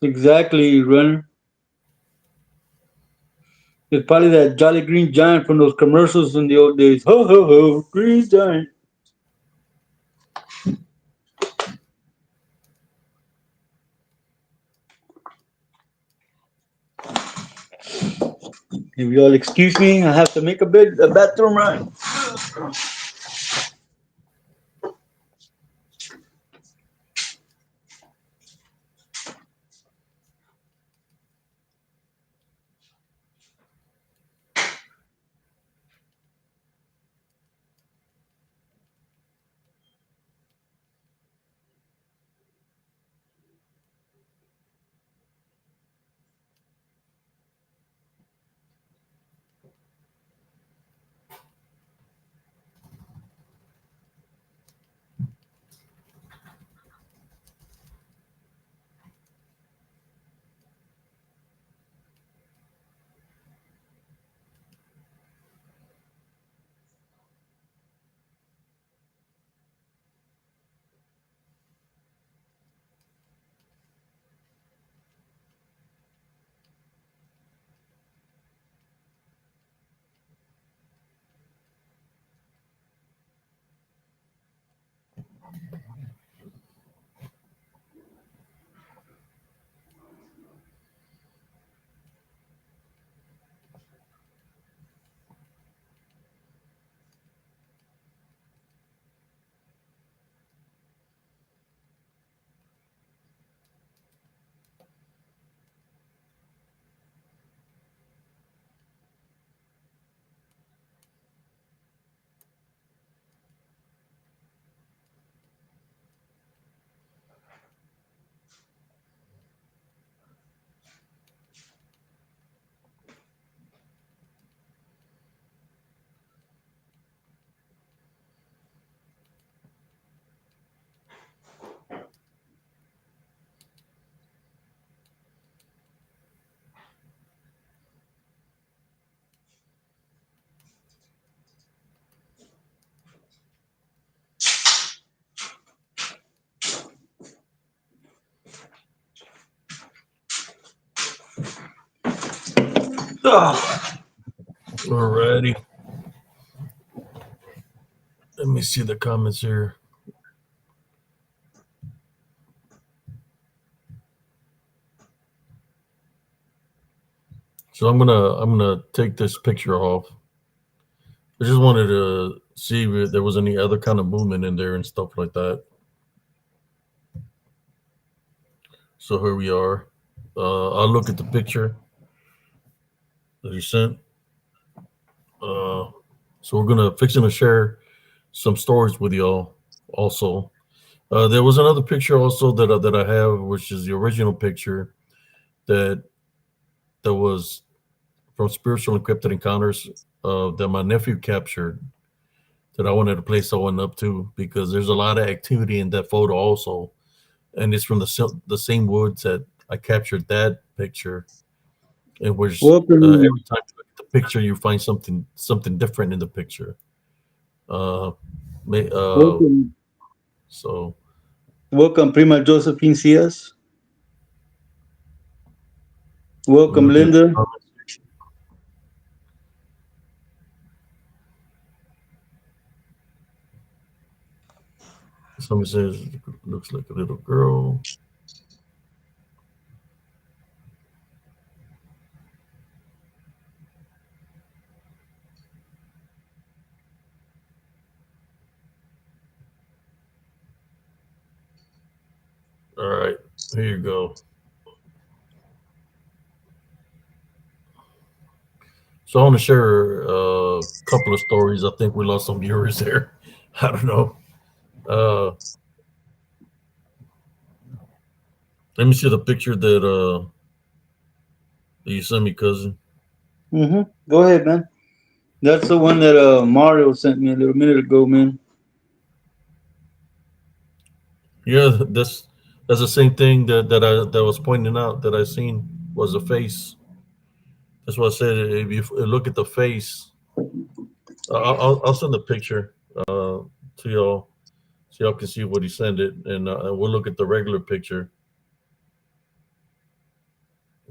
Exactly, runner. It's probably that Jolly Green Giant from those commercials in the old days. Ho ho ho, Green Giant. If y'all excuse me, I have to make a bathroom run. Oh, Alrighty. Let me see the comments here. So I'm gonna take this picture off. I just wanted to see if there was any other kind of movement in there and stuff like that. So here we are. I'll look at the picture that he sent. Uh, so we're gonna fixing to share some stories with y'all. Also, there was another picture also that I have, which is the original picture that was from Spiritual Encrypted Encounters that my nephew captured. That I wanted to place that one up to because there's a lot of activity in that photo also, and it's from the same woods that I captured that picture. In which welcome, every time you look at the picture, you find something different in the picture. Uh, may, uh, welcome, so welcome, Prima Josephine Cias. I'm Welcome, looking at the Linda. comments. Somebody says looks like a little girl. All right, here you go. So I want to share a couple of stories. I think we lost some viewers there. I don't know. Uh, Let me see the picture that you sent me, cousin. Go ahead, man. That's the one that Mario sent me a little minute ago, man. Yeah, that's the same thing that was pointing out that I seen was a face. That's what I said. If you look at the face, I'll send the picture to y'all so y'all can see what he sent it, and we'll look at the regular picture.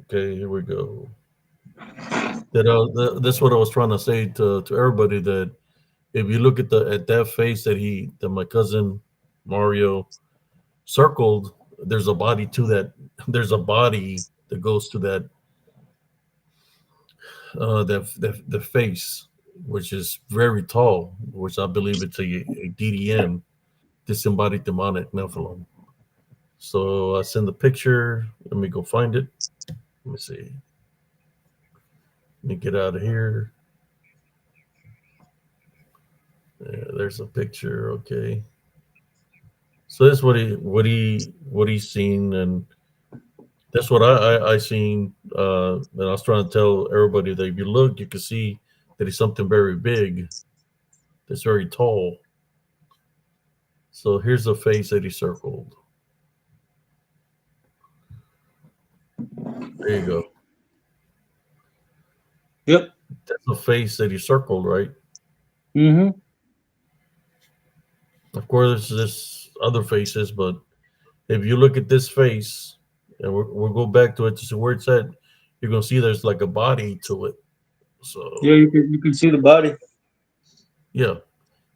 Okay, here we go. That's what I was trying to say to everybody that if you look at that face that my cousin Mario circled, there's a body to that. There's a body that goes to that the face, which is very tall, which I believe it's a DDN, disembodied demonic Nephilim. So I send the picture. Let me go find it. Let me see. Let me get out of here. Yeah, there's a picture. Okay. So that's what he's seen, and that's what I seen. And I was trying to tell everybody that if you look, you can see that he's something very big. That's very tall. So here's the face that he circled. There you go. Yep. That's the face that he circled, right? Mm-hmm. Of course, there's other faces, but if you look at this face, and we'll go back to it to see where it's at, you're gonna see there's like a body to it. Yeah, So you can see the body. yeah,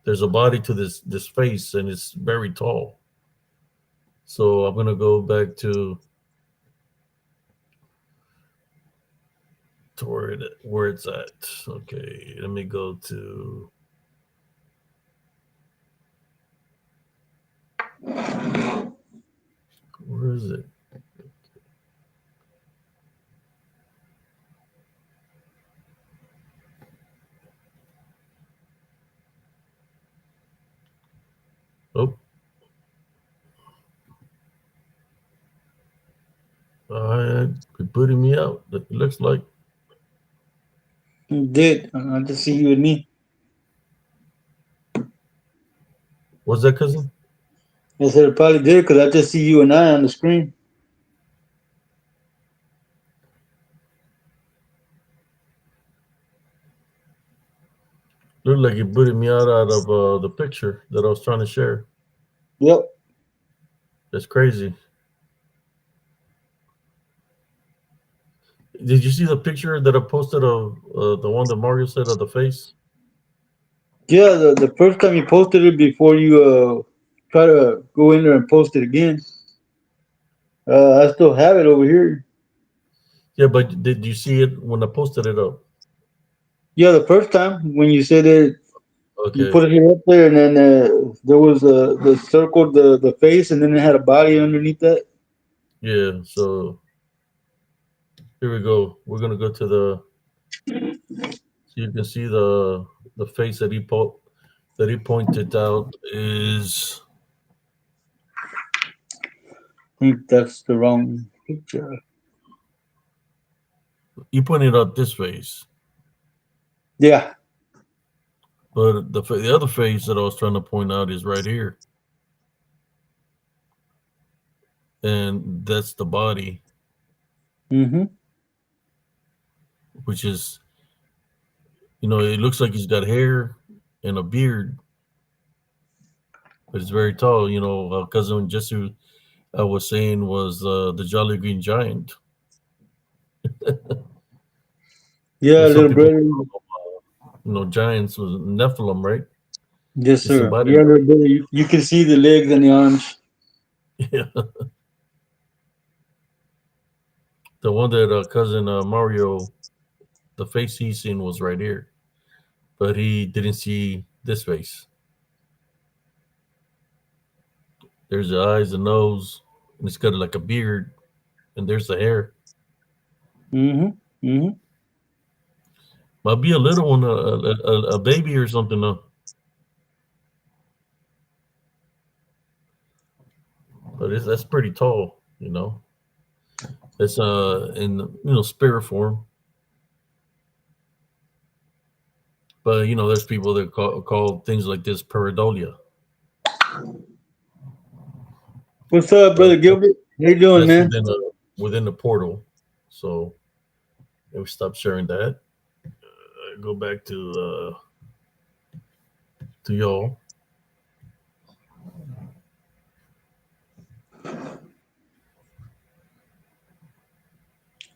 there's a body to this face, and it's very tall. So I'm gonna go back to where it's at. Okay, let me go to where is it? Oh, be putting me out. It looks like You did. I just see you and me. what's that, cousin? I said it probably did because I just see you and I on the screen. Looked like you booted me out of the picture that I was trying to share. Yep. That's crazy. Did you see the picture that I posted of the one that Mario said of the face? Yeah, the first time you posted it before you try to go in there and post it again, I still have it over here. Yeah, but did you see it when I posted it up? Yeah, the first time when you said it, you Okay. put it here up there, and then there was the circle, the face, and then it had a body underneath that. Yeah. So here we go. We're gonna go to the so you can see the face that he pointed out is I think that's the wrong picture. he pointed out this face, Yeah. but the other face that I was trying to point out is right here, and that's the body, Mm-hmm. which is it looks like he's got hair and a beard, but it's very tall. Cousin Jesse I was saying was the Jolly Green Giant, Yeah, and some little people brother. giants was Nephilim, right? Yes, sir. Yeah, Disembodiment. little brother. You can see the legs and the arms. Yeah, the one that cousin Mario, the face he seen was right here, but he didn't see this face. There's the eyes, the nose, and it's got like a beard, and there's the hair. Mm-hmm. Mm-hmm. Might be a little one, a baby or something, though. But that's pretty tall. It's in spirit form, but there's people that call things like this pareidolia, What's up, but brother Gilbert? How you doing, that's man? within the portal. So we stop sharing that. Go back to y'all.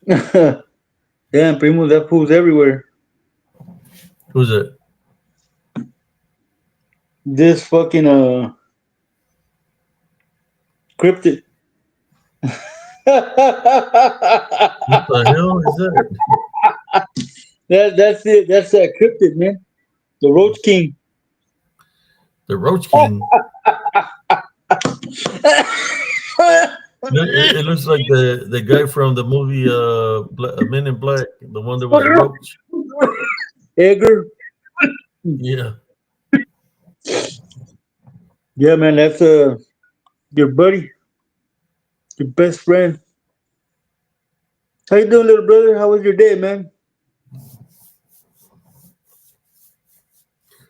Damn, Primo, that fool's everywhere. Who's it? This fucking cryptid. What the hell is that? That's it. That's that cryptid, man. The Roach King. The Roach King. It looks like the guy from the movie Men in Black, the one that was a roach. Edgar. Yeah. Yeah, man, that's your buddy, your best friend. How you doing, little brother? How was your day, man?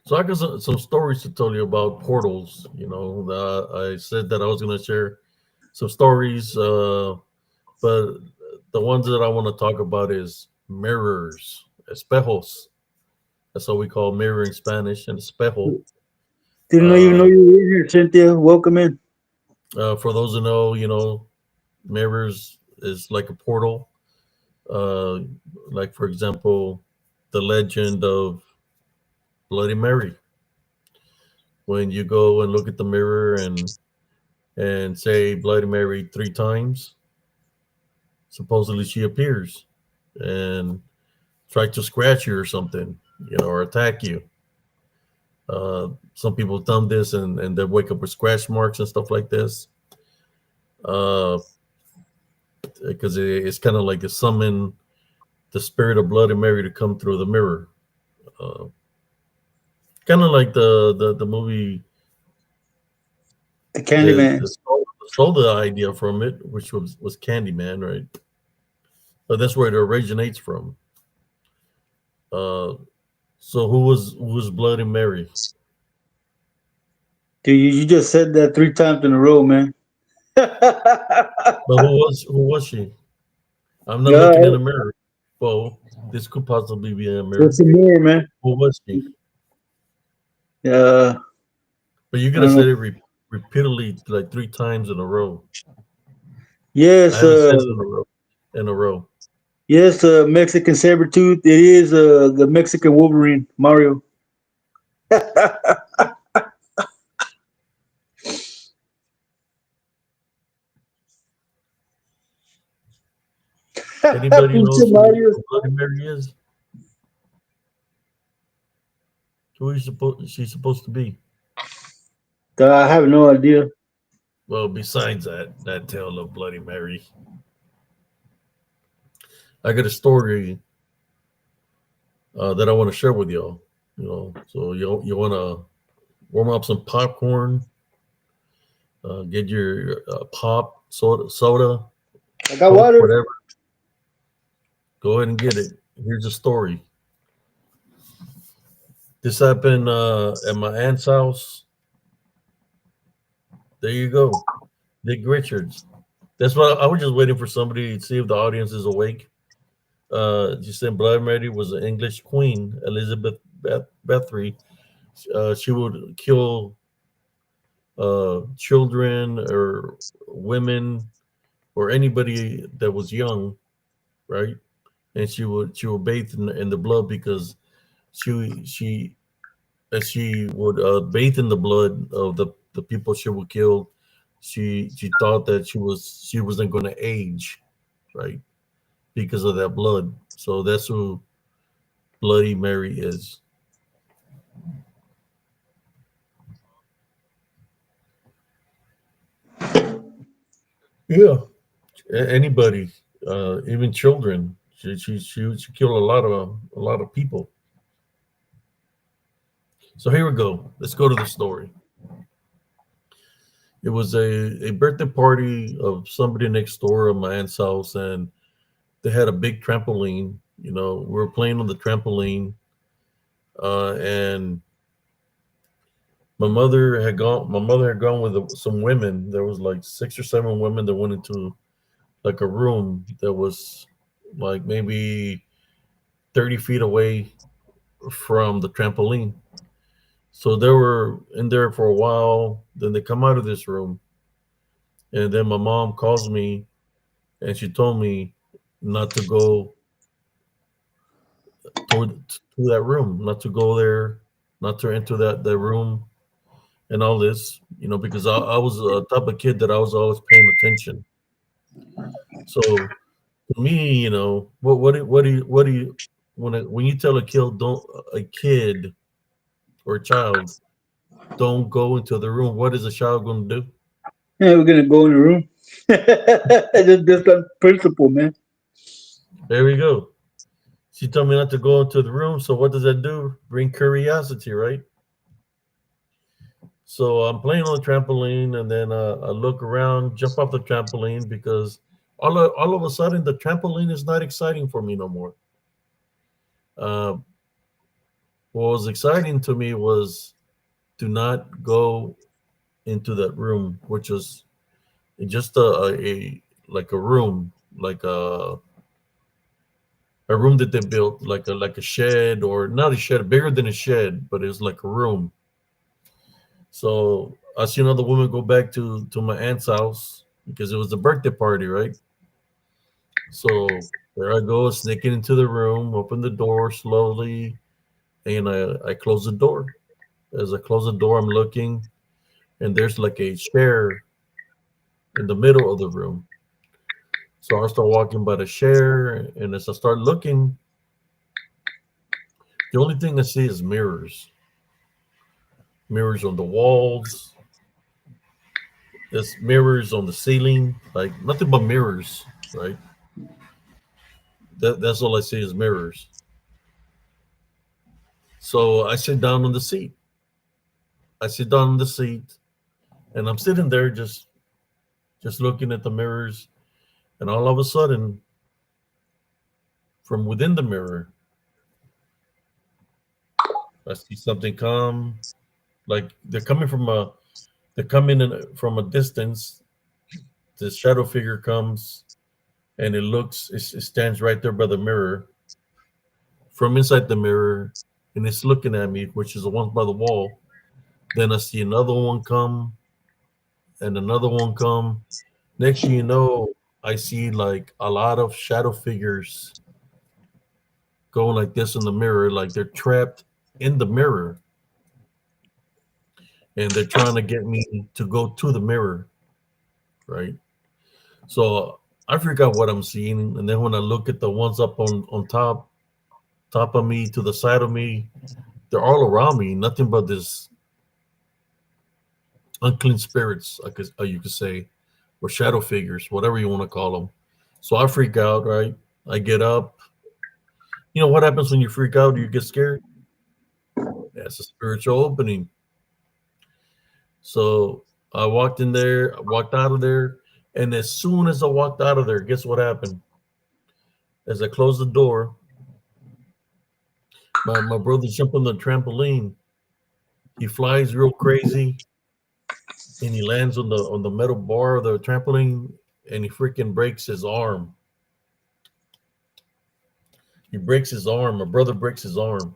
So I got some stories to tell you about portals. I said that I was going to share some stories, but the ones that I want to talk about is mirrors, espejos. That's what we call mirror in Spanish, and espejo. Didn't know even know Uh, you were here, Cynthia. Welcome in. for those who know, mirrors is like a portal. Uh, like for example, the legend of Bloody Mary. when you go and look at the mirror and say Bloody Mary 3 times, supposedly she appears and try to scratch you or something, or attack you. Some people have done this and they wake up with scratch marks and stuff like this. Uh, because it's kind of like a summon the spirit of Bloody Mary to come through the mirror. Uh, Kind of like the movie The that Candyman. stole the idea from it, which was Candyman, right? But that's where it originates from. Uh, so who was Bloody Mary? Dude, you just said that 3 times in a row, man. But who was she? I'm not looking in Yeah, the mirror. Well, this could possibly be in a mirror. it's a mirror, man. Who was she? Uh, But you I gotta don't say know. it repeatedly, like 3 times in a row. I Yes, haven't said it in a row. In a row. yes, Mexican saber tooth. It is the Mexican Wolverine, Mario. Anybody Pinche knows who, Mario. who Bloody Mary is? Who is she's supposed to be? I have no idea. Well, besides that tale of Bloody Mary, I got a story that I want to share with y'all. So you want to warm up some popcorn, get your pop soda, I got Coke, water. whatever. Go ahead and get it. Here's a story. This happened at my aunt's house. There you go, Dick Richards. That's why I was just waiting for somebody to see if the audience is awake. Just saying, Bloody Mary was an English queen, Elizabeth Bathory. She would kill children or women or anybody that was young, right? And she would bathe in the blood because she as she would bathe in the blood of the people she would kill. She thought that she wasn't going to age, right? Because of that blood. So that's who Bloody Mary is. Yeah, anybody, even children. She killed a lot of people. So here we go. Let's go to the story. It was a birthday party of somebody next door at my aunt's house, and they had a big trampoline. We were playing on the trampoline, and My mother had gone with some women. There was like 6 or 7 women that went into like a room that was like maybe 30 feet away from the trampoline. So they were in there for a while. Then they come out of this room, and then my mom calls me, and she told me not to go to that room, not to go there, not to enter that room, and all this. Because I was a type of kid that I was always paying attention. So to me, what do you when you tell a kid or a child don't go into the room, what is the child going to do? Yeah, we're gonna go in the room. Just on principle, man. There we go. She told me not to go into the room. So what does that do? Bring curiosity, right? So I'm playing on the trampoline, and then I look around, jump off the trampoline because all of a sudden the trampoline is not exciting for me no more. Uh, what was exciting to me was to not go into that room, which was just a like a room, like a room that they built, like a shed, or not a shed, bigger than a shed, but it's like a room. So I see another woman go back to my aunt's house because it was a birthday party, right? So there I go, sneaking into the room, open the door slowly, and I close the door. As I close the door, I'm looking, and there's like a chair in the middle of the room. So I start walking by the chair, and as I start looking, the only thing I see is mirrors. Mirrors on the walls. There's mirrors on the ceiling. Like nothing but mirrors, right? That's all I see is mirrors. So I sit down on the seat. I sit down on the seat, and I'm sitting there just looking at the mirrors, and all of a sudden, from within the mirror, I see something come. Like they're coming in from a distance. The shadow figure comes, and it stands right there by the mirror. From inside the mirror, and it's looking at me, which is the one by the wall. Then I see another one come, and another one come. Next thing you know, I see like a lot of shadow figures going like this in the mirror, like they're trapped in the mirror, and they're trying to get me to go to the mirror, right? So I forgot what I'm seeing, and then when I look at the ones up on top of me, to the side of me, they're all around me. Nothing but this unclean spirits, you could say, or shadow figures, whatever you want to call them. So I freak out, right? I get up. You know what happens when you freak out? You get scared. That's a spiritual opening. So I walked in there, I walked out of there, and as soon as I walked out of there, guess what happened? As I closed the door, my brother jumped on the trampoline. He flies real crazy, and he lands on the metal bar of the trampoline, and he freaking breaks his arm. He breaks his arm. My brother breaks his arm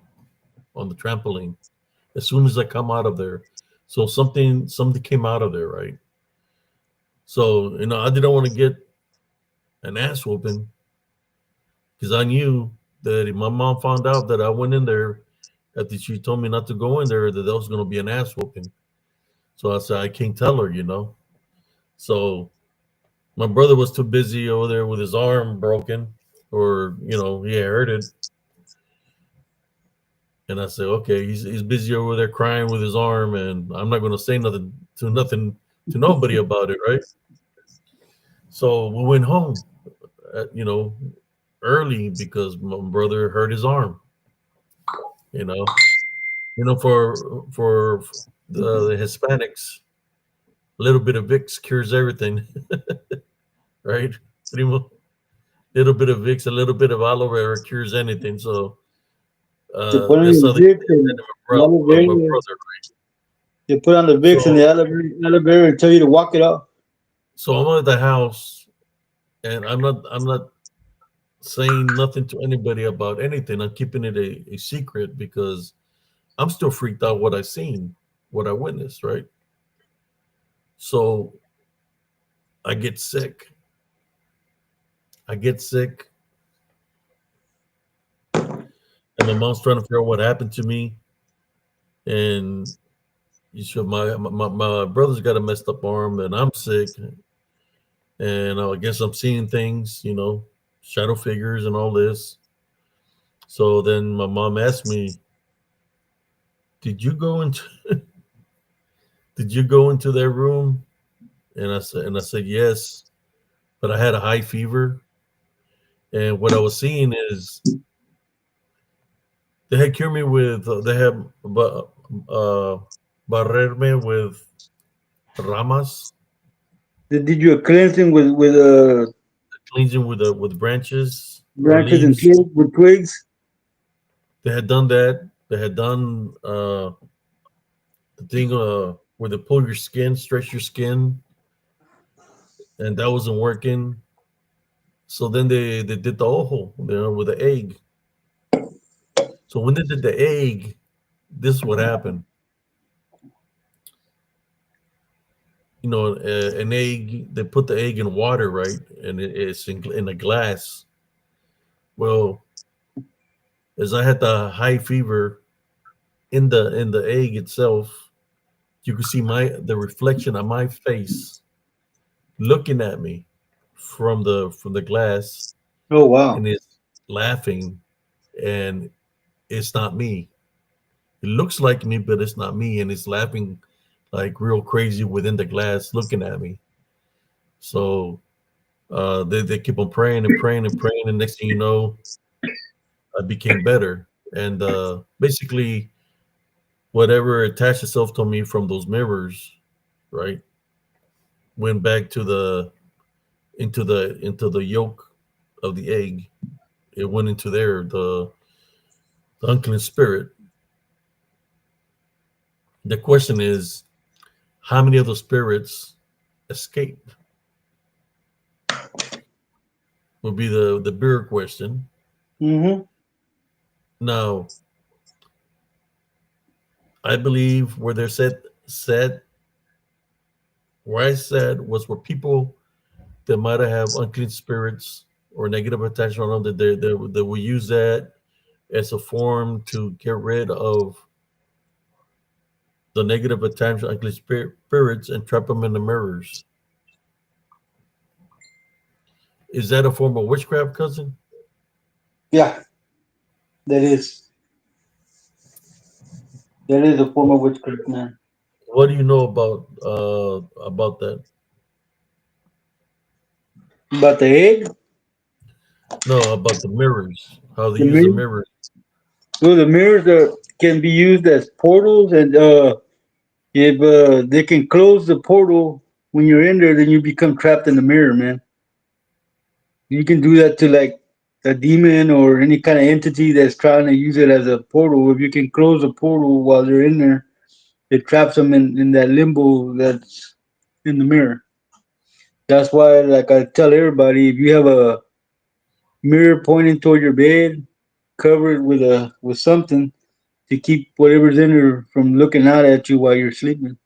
on the trampoline as soon as I come out of there. So something came out of there, right? So I didn't want to get an ass whooping because I knew that if my mom found out that I went in there after she told me not to go in there, that there was going to be an ass whooping. So I said I can't tell her. So my brother was too busy over there with his arm broken, or he hurt it. And I said, okay, he's busy over there crying with his arm, and I'm not going to say nothing to nobody about it, right? So we went home, you know, early because my brother hurt his arm. You know, for the Hispanics, a little bit of Vicks cures everything, right? Pretty much, little bit of Vicks, a little bit of aloe vera cures anything. So They put on that's the how they Vicks did and the aloe my vera. brother. They put on the Vicks and So the aloe vera and tell you to walk it off. I'm at the house, and I'm not saying nothing to anybody about anything. I'm keeping it a secret because I'm still freaked out what I seen, what I witnessed, right? So I get sick. I get sick, and my mom's trying to figure out what happened to me. And my brother's got a messed up arm, and I'm sick, and I guess I'm seeing things, shadow figures and all this. So then my mom asked me, "Did you go into Did you go into their room?" And I said yes, but I had a high fever, and what I was seeing is they had cured me with they had uh, barrerme with ramas, They did you a cleansing with cleansing with branches or branches and leaves. twigs with twigs? They had done that. They had done the thing where they pull your skin, stretch your skin, and that wasn't working. So then they did the ojo, with the egg. So when they did the egg, this is what happened. An egg. They put the egg in water, right, and it's in a glass. Well, as I had the high fever, in the egg itself, you can see my the reflection of my face looking at me from the glass, Oh wow. and it's laughing, and it's not me. It looks like me, but it's not me, and it's laughing like real crazy within the glass, looking at me. So they keep on praying and praying and praying, and next thing you know, I became better. And basically, whatever attached itself to me from those mirrors, right, went back to the into the yolk of the egg. It went into there. The unclean spirit. The question is, how many of those spirits escaped? Would be the bigger question. Mm-hmm. Now, I believe where they're said where I said was where people that might have unclean spirits or negative attachment on them, that will use that as a form to get rid of the negative attachment, unclean spirits, and trap them in the mirrors. Is that a form of witchcraft, cousin? Yeah, that is that is a form of witchcraft, man. What do you know about that? But the egg, No, about the mirrors. How they the use the mirror, mirrors. well, the mirrors can be used as portals, and if they can close the portal when you're in there, then you become trapped in the mirror, man. You can do that to like a demon or any kind of entity that's trying to use it as a portal. If you can close the portal while they're in there, it traps them in that limbo that's in the mirror. That's why, like I tell everybody, if you have a mirror pointing toward your bed, cover it with something to keep whatever's in there from looking out at you while you're sleeping.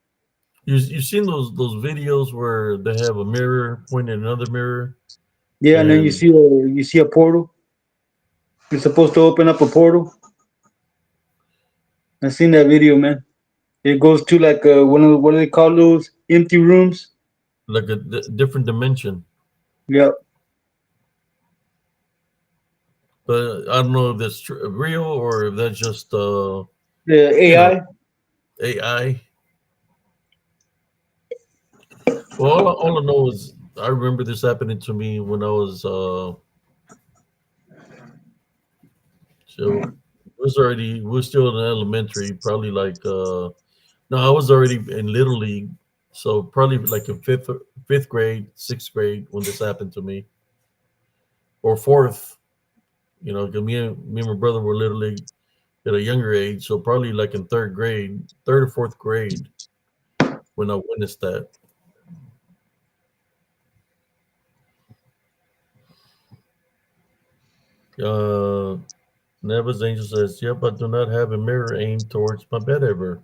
You've seen those videos where they have a mirror pointing at another mirror, Yeah, and then and you see a portal. You're supposed to open up a portal. I seen that video, man. It goes to like one of what do they call those empty rooms? like a different dimension. Yep. But I don't know if that's real or if that's just The you know AI. AI. Well, all I know is I remember this happening to me when I was so we was still in elementary, probably like no, I was already in little league, so probably like in fifth grade, sixth grade when this happened to me, or fourth. 'Cause me and my brother were literally at a younger age, so probably like in third grade, third or fourth grade when I witnessed that. Uh, Neva's angel says, "Yep, I do not have a mirror aimed towards my bed ever."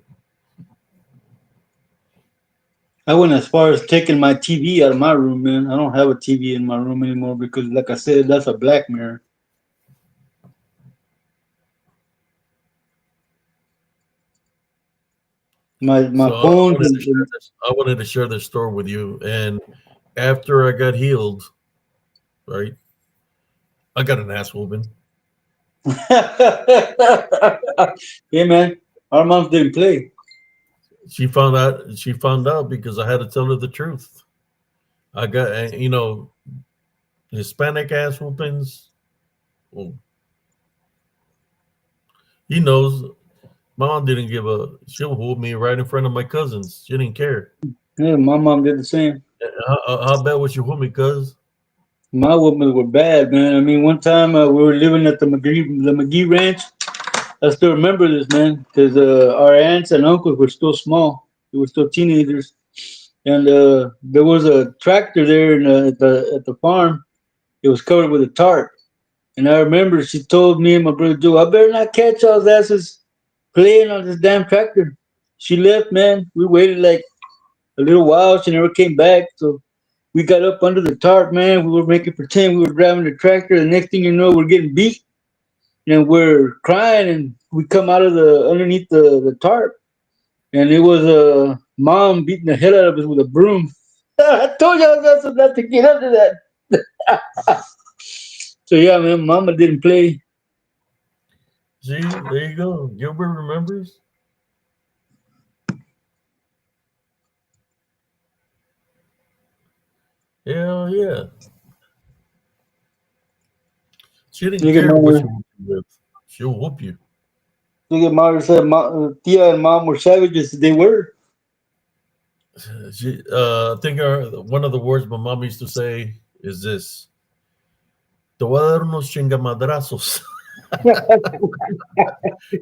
I went as far as taking my TV out of my room, man. I don't have a TV in my room anymore because, like I said, that's a black mirror. My So phone and I wanted to share this story with you. And after I got healed, right, I got an ass whooping. yeah, man. Our moms didn't play. She found out. She found out because I had to tell her the truth. I got, Hispanic ass whoopings. Well, he knows. My mom didn't give a. She'll whoop me right in front of my cousins. She didn't care. Yeah, my mom did the same. How bad was you whoop me, cuz? My women were bad, man. I mean, one time we were living at the McGee Ranch. I still remember this, man, because our aunts and uncles were still small. They were still teenagers, and there was a tractor there at the farm. It was covered with a tarp, and I remember she told me and my brother Joe, "I better not catch y'all's asses playing on this damn tractor." She left, man. We waited like a little while. She never came back, so we got up under the tarp, man. We were making pretend we were driving the tractor. The next thing you know, we're getting beat. and we're crying, and we come out of the underneath the tarp, and it was a mom beating the hell out of us with a broom. I told you I was not to get under that. So yeah, man, Mama didn't play. See, there you go. Gilbert remembers. Hell yeah. She didn't Look at care what she Mama. whooped you with. She'll whoop you. Look at Mama said, Tia and Mom were savages. They were. I think one of the words my mom used to say is this: "Te voy a dar unos chingamadrazos."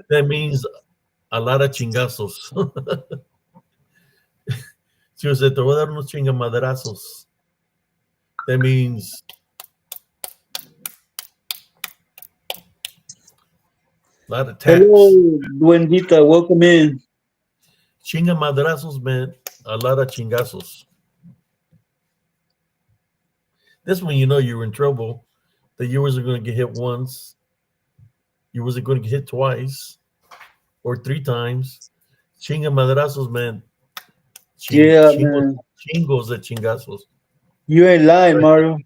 That means a lot of chingazos. She would say, "Te voy a dar unos chingamadrazos." That means a lot of taps. Hello, Duendita. Welcome in. Chingamadrazos meant a lot of chingazos. That's when you know you're in trouble. That you wasn't going to get hit once. You wasn't going to get hit twice or three times. Chingamadrazos meant Yeah, chingos, man. chingos de chingazos. You ain't lying, Mario.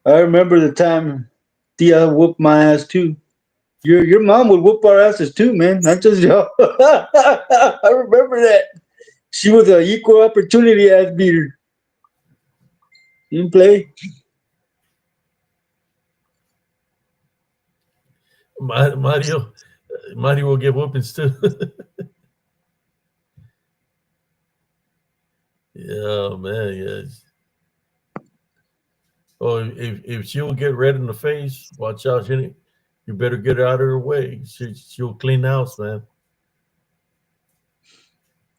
I remember the time Tia whooped my ass too. Your mom would whoop our asses too, man. Not just y'all. I remember that. She was an equal opportunity ass beater. You didn't play. Mario, Mario will get whoopings too. Yeah, man. Yeah. Oh, if she'll get red in the face, watch out. You better get out of her way. She'll clean the house, man.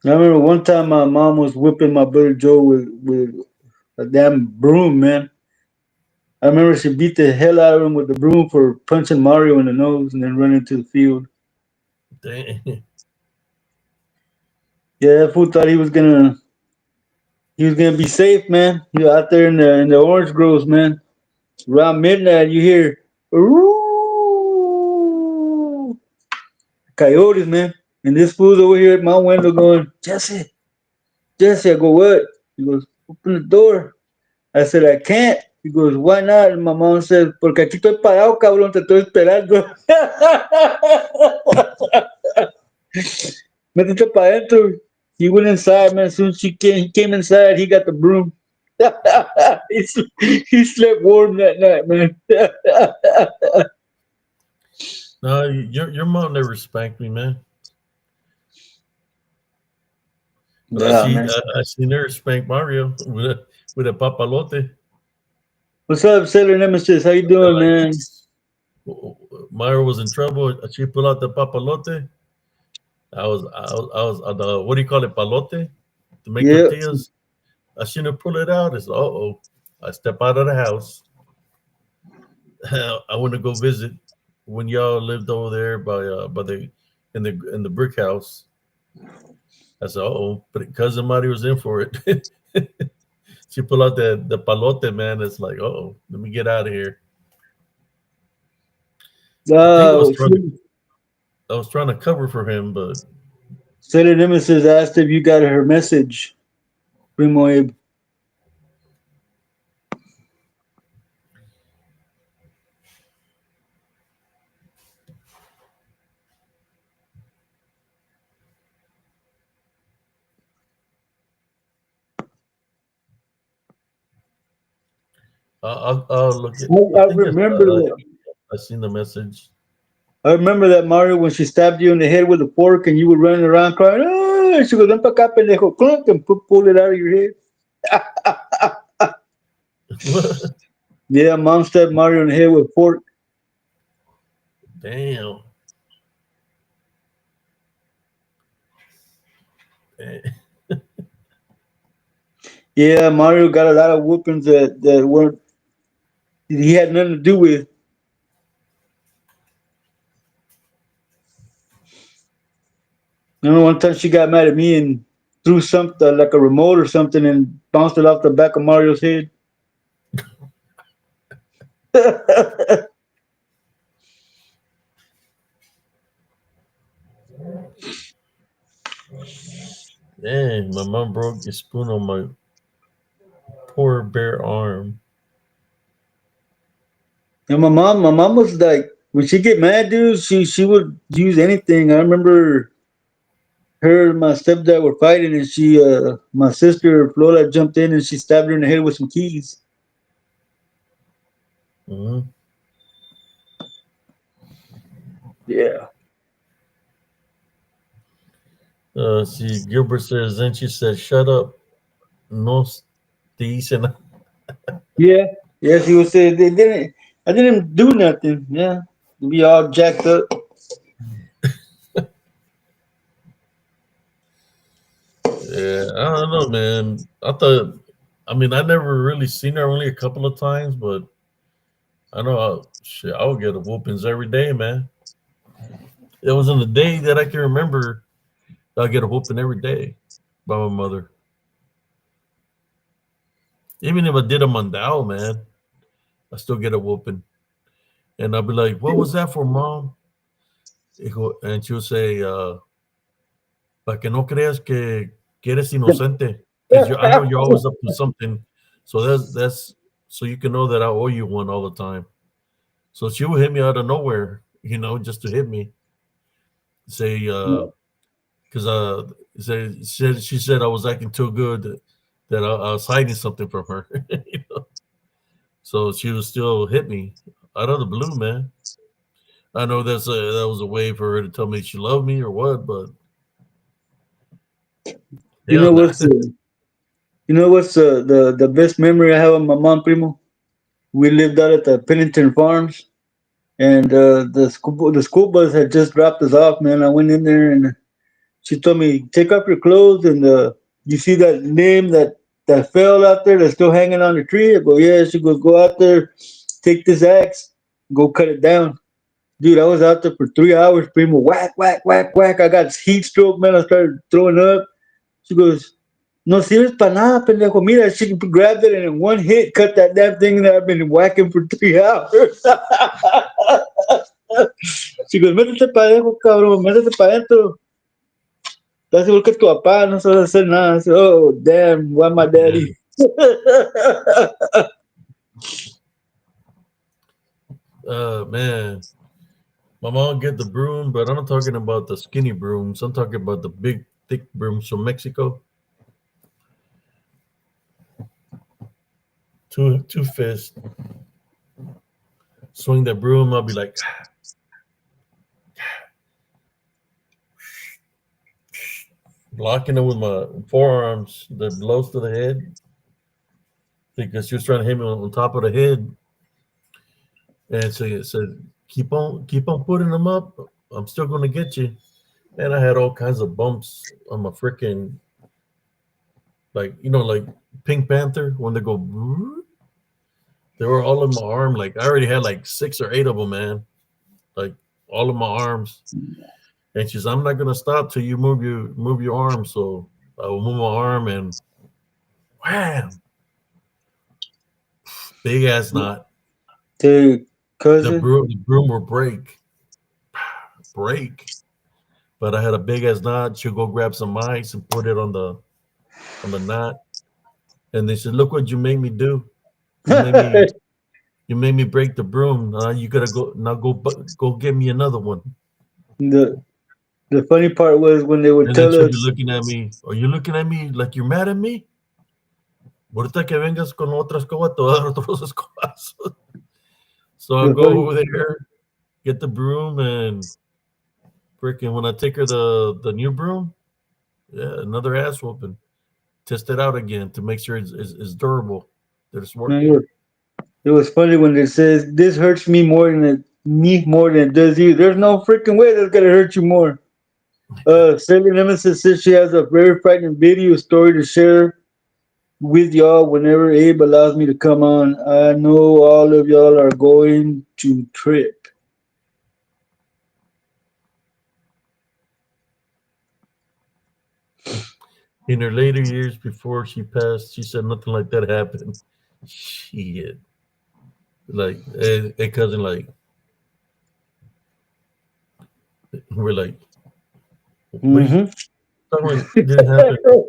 I remember one time my mom was whipping my brother Joe with a damn broom, man. I remember she beat the hell out of him with the broom for punching Mario in the nose and then running to the field. Dang. Yeah, that fool thought he was gonna be safe, man. He was out there in the orange groves, man. Around midnight, you hear "Ooh," coyotes, man. And this fool's over here at my window going, Jesse, Jesse. I go, what? He goes, open the door. I said, I can't. He goes, why not? And my mom said, porque aquí estoy parado, cabrón, te estoy esperando. Métete para adentro. He went inside, man. As soon as he came inside, he got the broom. He slept warm that night, man. No, your mom never spanked me, man. But Yeah, man. I seen her spank Mario with a papalote. What's up, Sailor Nemesis? How you doing, Like man? Mario was in trouble. She pulled out the papalote. I was on the, what do you call it, palote, to make Yeah. tortillas. I seen her pull it out. It's oh. I step out of the house. I want to go visit when y'all lived over there by the in the brick house. I said, oh, but cousin Marty was in for it. She pulled out the palote, man. It's like, oh, let me get out of here. I think Uh, I was trying to cover for him, but Sailor Nemesis asked if you got her message, Primo Abe. I'll look at. I I think remember that. I seen the message. I remember that Mario when she stabbed you in the head with a fork and you were running around crying. Ah! She goes, "Ven pa acá, pendejo!" Clunk and pull it out of your head. Yeah, mom stabbed Mario in the head with a fork. Damn. Damn. Yeah, Mario got a lot of whoopings that weren't he had nothing to do with. Remember one time she got mad at me and threw something like a remote or something and bounced it off the back of Mario's head. Dang, my mom broke a spoon on my poor bare arm. And my mom was like, when she get mad, dude, she would use anything. I remember her and my stepdad were fighting, and my sister Flora jumped in and she stabbed her in the head with some keys. Hmm. Yeah. See, Gilbert says, then she said, shut up. No, decent. Yeah. Yeah, she was saying they didn't. I didn't do nothing. Yeah, be all jacked up. Yeah, I don't know, man. I mean, I never really seen her only a couple of times, but I know, shit, I would get a whoopings every day, man. It was in the day that I can remember I get a whooping every day by my mother. Even if I did a mandao, man, I still get a whooping. And I'll be like, what was that for, mom? And she'll say, para que no creas que eres inocente. Because I know you're always up to something. So that's so you can know that I owe you one all the time. So she would hit me out of nowhere, just to hit me. Say, because she said I was acting too good that I was hiding something from her. So she would still hit me out of the blue, man. I know that was a way for her to tell me she loved me or what, but You hell know nah. what's the, you know what's the best memory I have of my mom, primo? We lived out at the Pennington Farms, and the school bus had just dropped us off. Man, I went in there and she told me, take off your clothes, and you see that limb that fell out there that's still hanging on the tree. I go, yeah. She goes, go out there, take this axe, go cut it down. Dude, I was out there for 3 hours, primo. Whack, whack, whack, whack. I got heat stroke, man. I started throwing up. She goes, no sirves para nada, pendejo. Mira, she grabbed it and in one hit cut that damn thing that I've been whacking for 3 hours. She goes, métete para adentro, cabrón, métete para adentro. Estás igual que tu papá, no sabes hacer nada. I said, oh, damn, why my Yeah. daddy? Man, my mom get the broom, but I'm not talking about the skinny brooms. I'm talking about the big, thick brooms from Mexico. Two fists. Swing that broom. I'll be like blocking it with my forearms that blows to the head because she was trying to hit me on top of the head. And so it said, keep on putting them up. I'm still gonna get you. And I had all kinds of bumps on my freaking like Pink Panther when they go. They were all in my arm. Like I already had like 6 or 8 of them, man. Like all of my arms. And she's, I'm not gonna stop till you move your arm. So I will move my arm and wham, big ass knot. To The cousin. broom, the broom will break. But I had a big ass knot. She'll go grab some ice and put it on the knot. And they said, "Look what you made me do. You made me you made me break the broom. You gotta go now. Go get me another one." the the funny part was when they would And then tell she'll be us looking at me. Are you looking at me like you're mad at me? Ahorita que vengas con otra escoba, te voy a dar otros escobazos. So I'll the go funny over there, get the broom, and freaking when I take her the new broom, yeah, another ass whooping. Test it out again to make sure it's durable, that it's man, working. it was funny when it says this hurts me more than it does you. There's no freaking way that's gonna hurt you more. Sailor Nemesis says she has a very frightening video story to share with y'all whenever Abe allows me to come on. I know all of y'all are going to trip. In her later years before she passed, she said nothing like that happened. Shit. Like, hey, cousin, like, we're like, what do you, Mm-hmm. talking about didn't happen. All the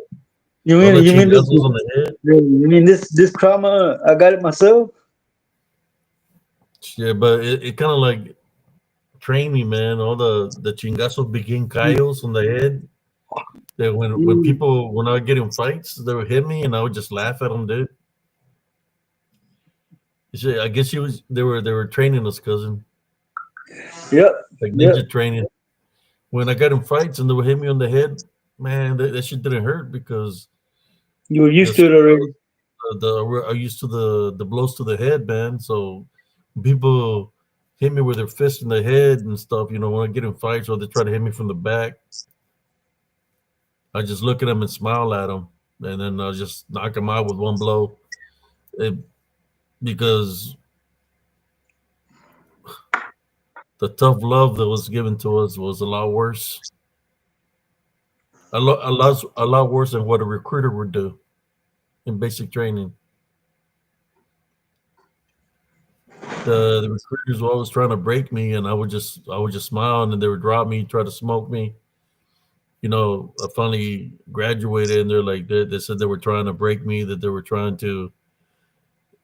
You mean this? chingazos on the head. You mean this trauma? I got it myself. Yeah, but it kind of like trained me, man. All the chingazos became callos on the head. That when Mm. people when I would get in fights, they would hit me, and I would just laugh at them, dude. You see, I guess they were training us, cousin, Yep, like yep. ninja training. When I got in fights and they would hit me on the head, man, that shit didn't hurt because You were the used to it already. the I used to the blows to the head, man. So people hit me with their fist in the head and stuff. When I get in fights or they try to hit me from the back, I just look at them and smile at them, and then I just knock them out with one blow. It, because the tough love that was given to us was a lot worse, a lot worse than what a recruiter would do in basic training. The recruiters were always trying to break me, and I would just smile, and then they would drop me, try to smoke me. I finally graduated, and they're like they said they were trying to break me, that they were trying to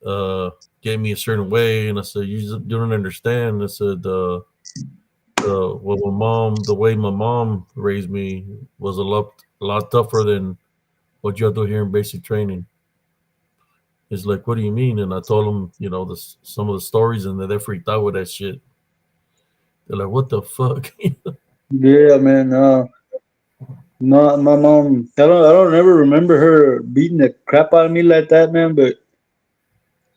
uh, get me a certain way, and I said you don't understand. I said well, the way my mom raised me was a lot tougher than what you have to hear in basic training. It's like, what do you mean? And I told them, some of the stories, and they freaked out with that shit. They're like, what the fuck? Yeah, man. My mom. I don't ever remember her beating the crap out of me like that, man. But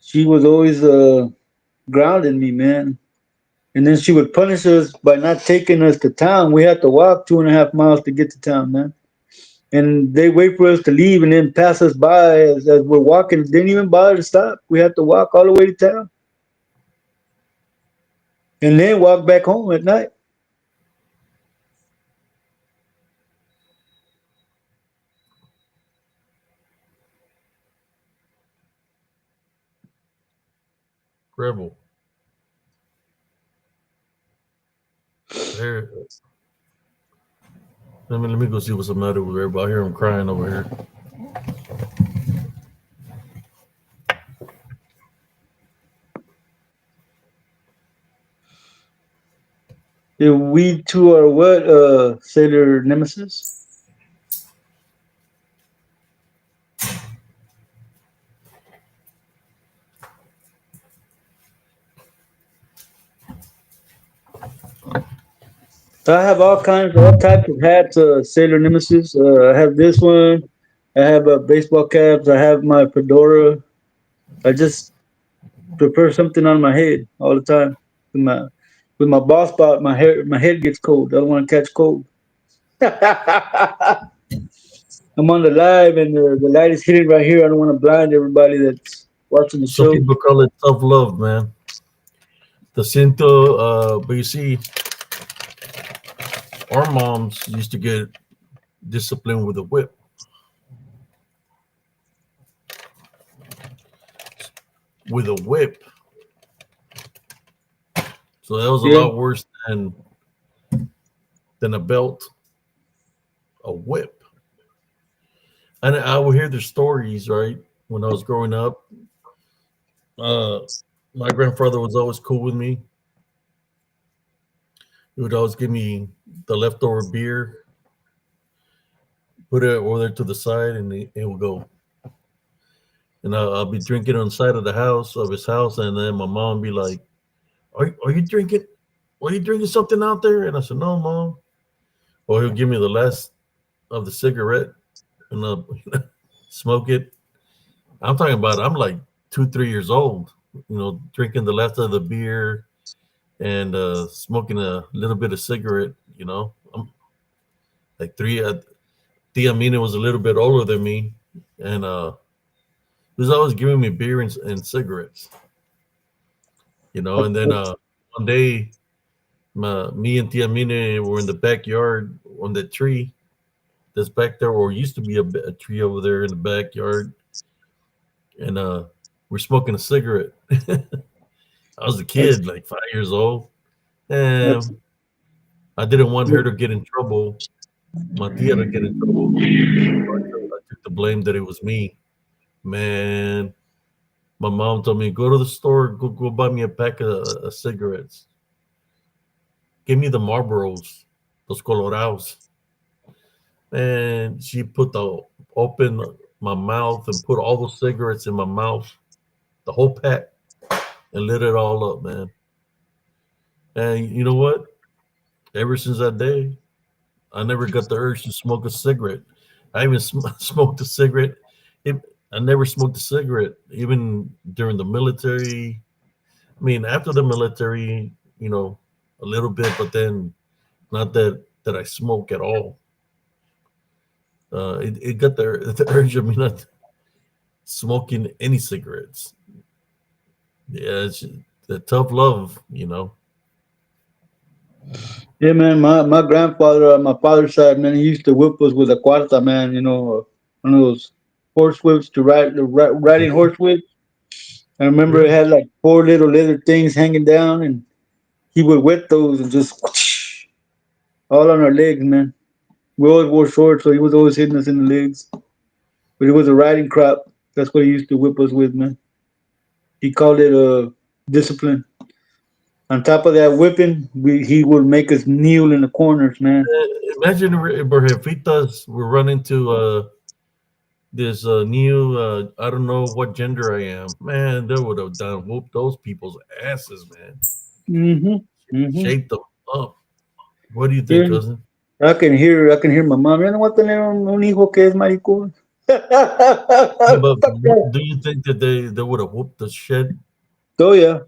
she was always grounding me, man. And then she would punish us by not taking us to town. We had to walk 2.5 miles to get to town, man. And they wait for us to leave and then pass us by as we're walking. Didn't even bother to stop. We had to walk all the way to town and then walk back home at night. Rebel. Here, let me go see what's the matter with everybody. I hear him crying over here. If we two are what, Sailor Nemesis? I have all types of hats, Sailor Nemesis. I have this one. I have baseball caps. I have my fedora. I just prepare something on my head all the time. With my ball spot, my head gets cold. I don't want to catch cold. I'm on the live and the light is hitting right here. I don't want to blind everybody that's watching the Some show. people call it tough love, man. The cinto, but you see, our moms used to get disciplined with a whip. With a whip. So that was a Yeah, lot worse than a belt, a whip. And I would hear the stories, right? When I was growing up, uh, my grandfather was always cool with me. He would always give me the leftover beer, put it over there to the side, and it would go. And I'll be drinking on the side of his house, and then my mom be like, "Are you drinking? Are you drinking something out there?" And I said, "No, mom." Or he'll give me the last of the cigarette and smoke it. I'm talking about I'm like 2, 3 years old, drinking the last of the beer and smoking a little bit of cigarette. I'm like three. Tia Mina was a little bit older than me, and he was always giving me beer and cigarettes. And then one day, me and Tia Mina were in the backyard on that tree that's back there, or used to be a tree over there in the backyard, and we're smoking a cigarette. I was a that's kid, like 5 years old, that's and I didn't want her to get in trouble, my tia to get in trouble. I took the blame that it was me. Man, my mom told me go to the store, go buy me a pack of cigarettes. Give me the Marlboros, those Colorados. And she put the open my mouth and put all those cigarettes in my mouth, the whole pack, and lit it all up, man. And you know what? Ever since that day, I never got the urge to smoke a cigarette. I even smoked a cigarette. It, I never smoked a cigarette, even during the military. I mean, after the military, a little bit, but then not that I smoke at all. It got the urge of me not smoking any cigarettes. Yeah, it's the tough love. Yeah, man. My grandfather on my father's side, man, he used to whip us with a cuarta, man. One of those horse whips to ride, riding horse whip. I remember it Really? had like four little leather things hanging down, and he would whip those and just all on our legs, man. We always wore shorts, so he was always hitting us in the legs. But it was a riding crop. That's what he used to whip us with, man. He called it discipline. On top of that whipping, he would make us kneel in the corners, man. Imagine if Jefitas were running to this new I don't know what gender I am. Man, they would have done whooped those people's asses, man. Mm-hmm. Mm-hmm. Shaped them up. What do you think, Yeah, cousin? I can hear my mom. You know what tener un hijo que es maricón. Yeah, but Fuck that. do you think that they would have whooped the shit Oh yeah.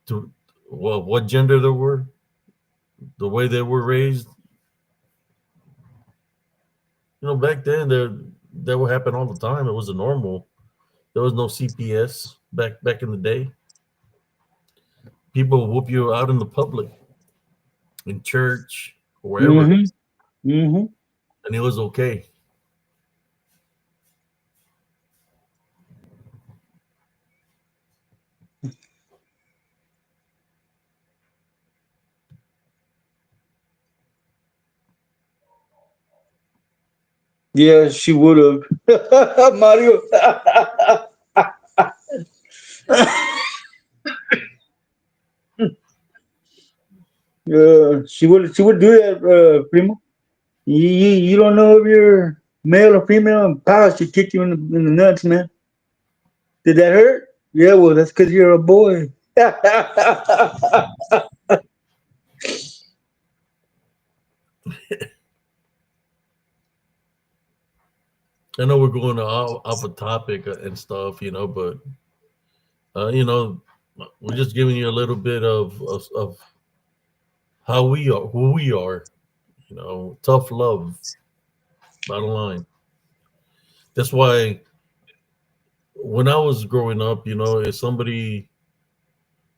to well what gender they were, the way they were raised? Back then that would happen all the time. It was a normal. There was no CPS back in the day. People would whoop you out in the public, in church, wherever, Mm-hmm. Mm-hmm. and it was okay. Yeah, she would have. Mario. She would do that, primo. You don't know if you're male or female, and pow, she kick you in the nuts, man. Did that hurt? Yeah, well, that's because you're a boy. I know we're going off a topic and stuff, but uh, you know, we're just giving you a little bit of how we are, who we are. Tough love, bottom line. That's why when I was growing up, if somebody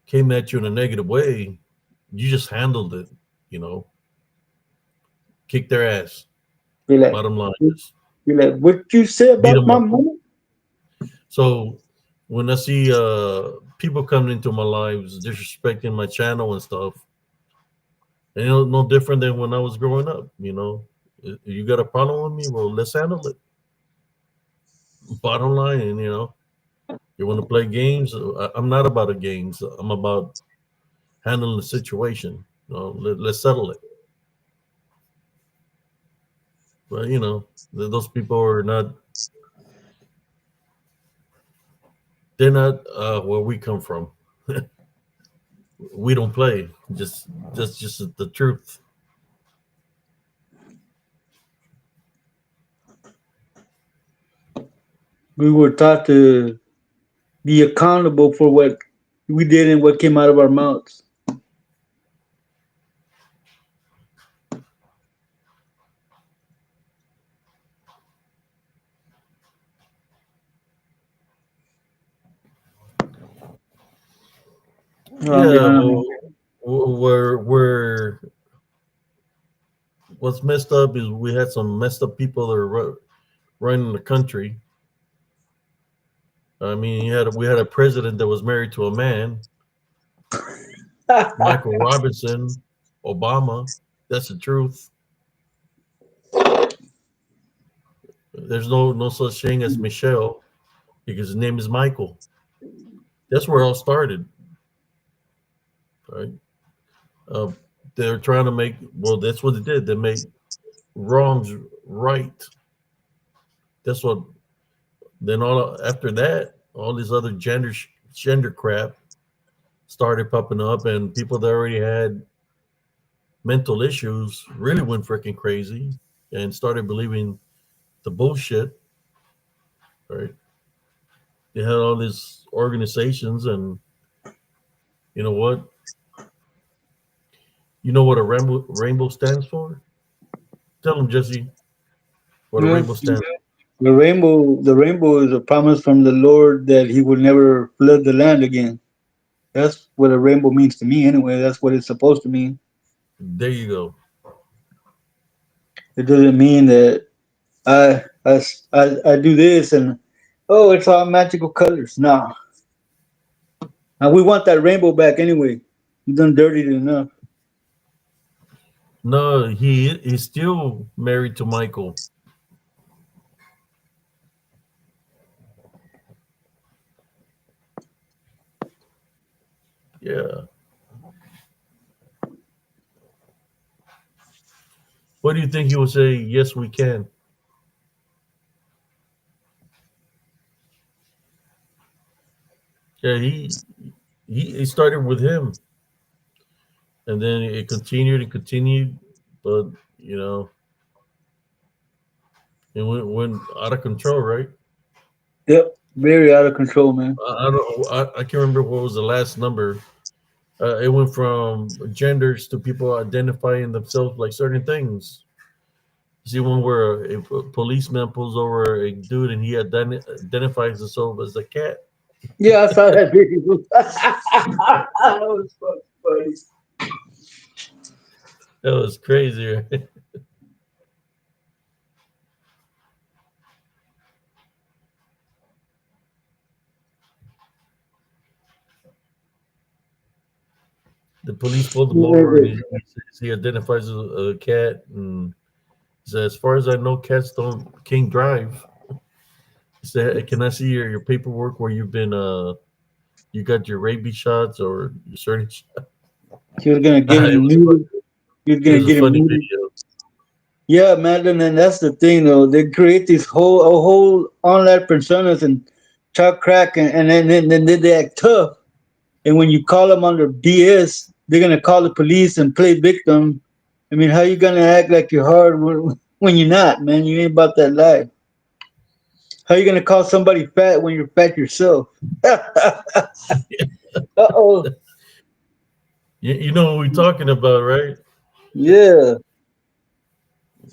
came at you in a negative way, you just handled it. You know, kick their ass. Be like, Bottom line, just be like, what you say beat about them my up. mama? So when I see people coming into my lives disrespecting my channel and stuff, and no different than when I was growing up. You got a problem with me? Well, let's handle it. Bottom line, and you want to play games. I'm not about the games. I'm about handling the situation. Let's settle it. But those people are not. They're not where we come from. We don't play. Just the truth. We were taught to be accountable for what we did and what came out of our mouths. Yeah. Yeah. Well, we're what's messed up is we had some messed up people that are running the country. I mean, we had a president that was married to a man, Michael Robinson, Obama. That's the truth. There's no such thing as Michelle because his name is Michael. That's where it all started, right? Uh, they're trying to make well. That's what they did. They made wrongs right. That's what. Then all after that, all this other gender crap started popping up, and people that already had mental issues really went freaking crazy and started believing the bullshit. Right? They had all these organizations, and you know what? You know what a rainbow stands for? Tell them, Jesse, what a Yeah. rainbow stands. The rainbow is a promise from the Lord that He will never flood the land again. That's what a rainbow means to me, anyway. That's what it's supposed to mean. There you go. It doesn't mean that I do this and oh, it's all magical colors. No, and we want that rainbow back anyway. You done dirtied it enough. No, he's still married to Michael. Yeah. What do you think he would say? Yes, we can. Yeah, he started with him, and then it continued and continued, but you know, it went out of control, right? Yep, very out of control, man. I don't. I can't remember what was the last number. It went from genders to people identifying themselves like certain things. You see one where a policeman pulls over a dude and he identifies himself as a cat. Yeah, I saw that video. That was fucking funny. That was crazy, right? The police pulled him over and he says he identifies as a cat and he said, as far as I know, cats don't can't drive. He said, "Hey, can I see your paperwork where you've been you got your rabies shots or your certain He was gonna get it him was muted. He was it gonna was a get him funny muted. video. Yeah, man, and that's the thing though. They create these whole online personas and talk crack, and then they act tough. And when you call them under BS, they're gonna call the police and play victim. I mean, how you gonna act like you're hard when you're not, man? You ain't about that life. How you gonna call somebody fat when you're fat yourself? Uh-oh. You know what we're talking about, right? Yeah.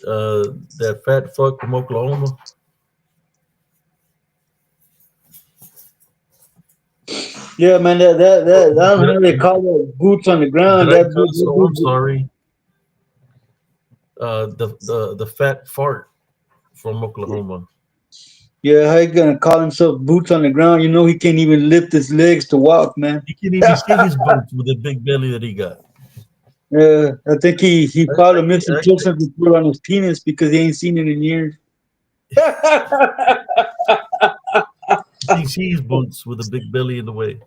That fat fuck from Oklahoma. Yeah, man. Oh, I don't know how they call that boots on the did ground. I That cuss? Oh, I'm boot. sorry. The fat fart from Oklahoma. Yeah, how you gonna call himself boots on the ground? You know he can't even lift his legs to walk, man. He can't even see his boots with the big belly that he got. I think he I, filed I, a can't- missing I, persons report on his penis because he ain't seen it in years. he can't see his boots with a big belly in the way.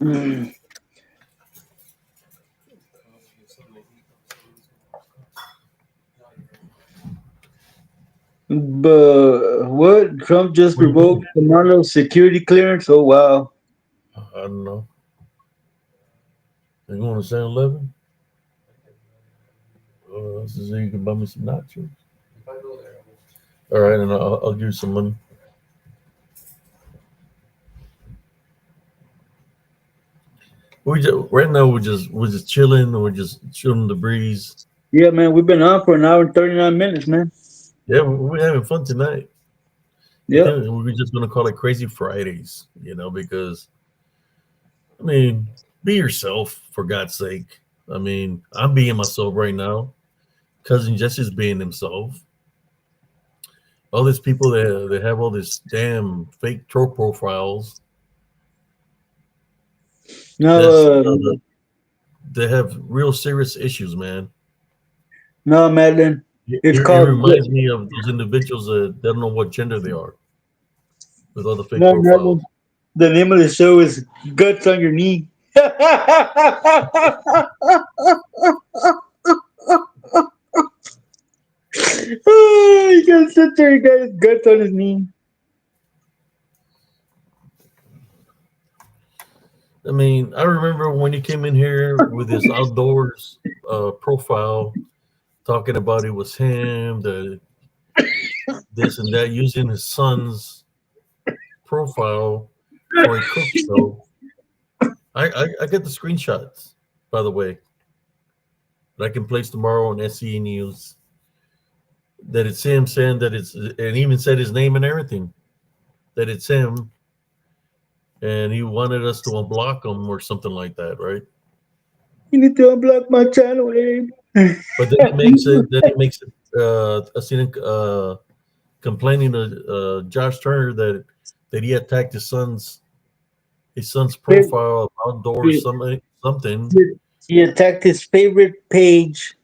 Mm. But what? Trump just Where you revoked going? Kamala's security clearance? Oh wow. I don't know. You going to 7-Eleven? So you can buy me some nachos. All right, and I'll give you some money. Right now we're just chilling. We're just chilling the breeze. Yeah, man, we've been on for an hour and 39 minutes, man. Yeah, we're having fun tonight. I Yep. think we're just gonna call it Crazy Fridays, because I mean, be yourself for God's sake. I mean, I'm being myself right now. Cousin Jesse's being himself. All these people that have all this damn fake troll profiles, No, That's they have real serious issues, man. no, Madeline. It's It called reminds me of those individuals that don't know what gender they are with all the fake no, Madeline. profiles. The name of the show is Guts on Your Knee. Oh, he got sit there, he got his guts on his knee. I mean, I remember when he came in here with his outdoors profile, talking about it was him, the this and that, using his son's profile for a cook show. I get the screenshots, by the way, that I can place tomorrow on SCE News. That it's him saying that it's, and even said his name and everything. That it's him, and he wanted us to unblock him or something like that, right? You need to unblock my channel, Abe. But then he makes it. Then he makes it. I seen him complaining to Josh Turner that he attacked his son's profile of outdoors He, something he attacked his favorite page.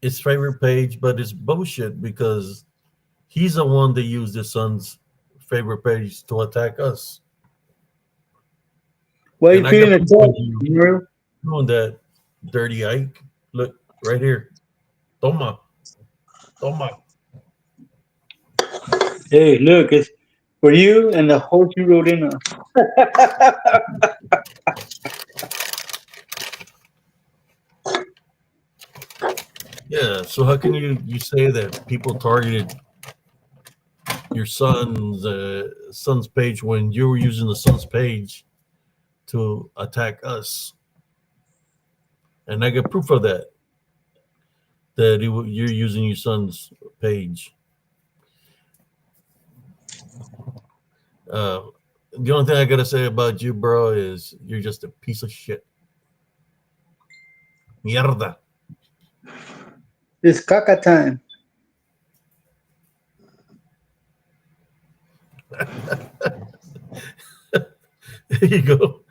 his favorite page, but it's bullshit because he's the one that used his son's favorite page to attack us. Why are you And I feeling got proof of attacked? you Bro? doing that, dirty Ike. Look right here. Toma, toma. Hey, look, it's for you and the horse you rode in on. Yeah. So how can you say that people targeted your son's page when you were using the son's page to attack us? And I get proof of that. You're using your son's page. Uh, the only thing I gotta say about you, bro, is you're just a piece of shit. Mierda. It's caca time. There you go.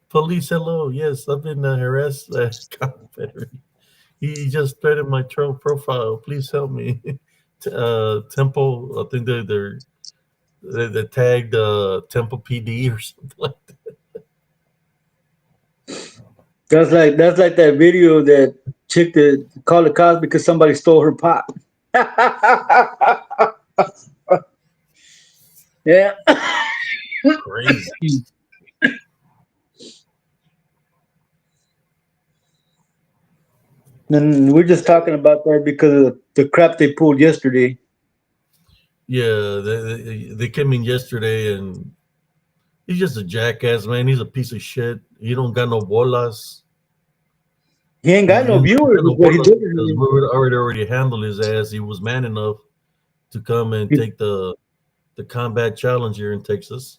Police, hello. Yes, I've been harassed. Confederate. He just threatened my troll profile. Please help me. Temple, I think they tagged Temple PD or something like that. That's like that video that chick that called the cops because somebody stole her pot. Yeah. Crazy. And we're just talking about that because of the crap they pulled yesterday. Yeah, they came in yesterday and he's just a jackass, man. He's a piece of shit. He don't got no bolas. He ain't got He no don't viewers, got is no what he bolas did. because we already handled his ass. He was man enough to come and take the combat challenge here in Texas.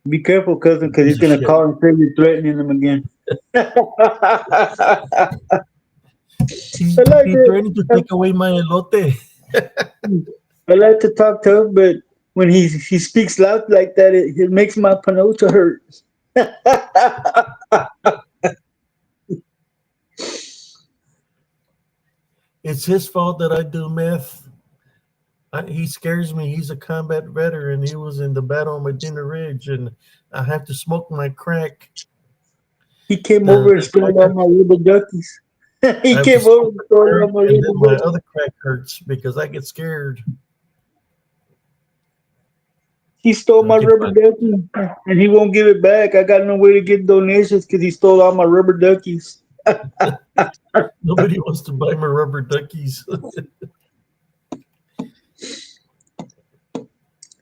Be careful, cousin, because he's Piece of gonna shit. call and say you're threatening him again. I like He it. threatened to take away my elote. I like to talk to him, but when he speaks loud like that, it makes my panocha hurt. It's his fault that I do meth. He scares me. He's a combat veteran. He was in the battle on Medina Ridge, and I have to smoke my crack. He came over and If I stole all got, my rubber duckies. I He have to came over smoke and my stole all crack, my and then rubber my duckies. other crack hurts because I get scared. He stole my I can rubber find ducky, and he won't give it back. I got no way to get donations because he stole all my rubber duckies. nobody wants to buy my rubber duckies.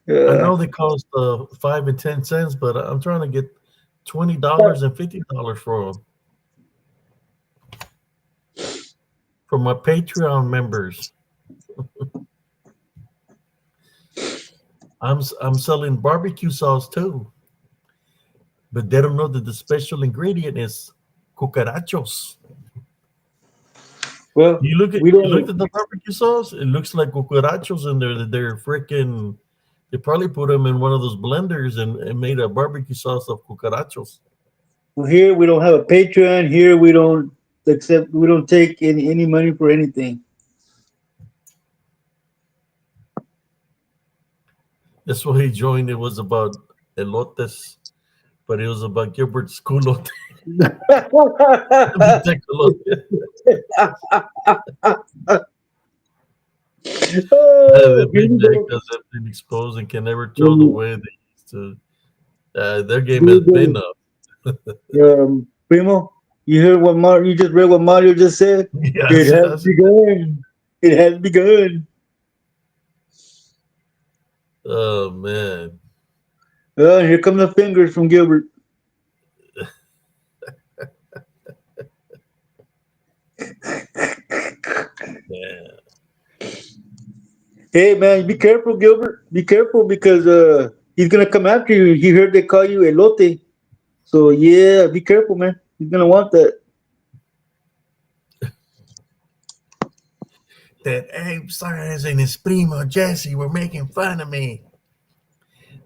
I Uh, know they cost 5 and 10 cents, but I'm trying to get $20 and $50 for them for my Patreon members. I'm selling barbecue sauce too, but they don't know that the special ingredient is cucarachos. well, we You looked don't. at the barbecue sauce. It looks like cucarachos in there. They're freaking. They probably put them in one of those blenders and made a barbecue sauce of cucarachos. Here we don't have a Patreon. Here we don't accept. We don't take any money for anything. That's why he joined. It was about elotes, but it was about Gilbert's culote. Bistecolote. Oh, The here big we neck go. doesn't been exposed and can never throw the Um, way they used to. Their game here has we been go. up. Primo, you heard what Mario? You just read what Mario just said. It Yes, has yes. begun. It has begun. Oh man, Here come the fingers from Gilbert. man. Hey man, be careful, Gilbert. Be careful because he's gonna come after you. He heard they call you elote. So yeah, be careful, man. He's gonna want that. That Abe Science and his primo Jesse were making fun of me.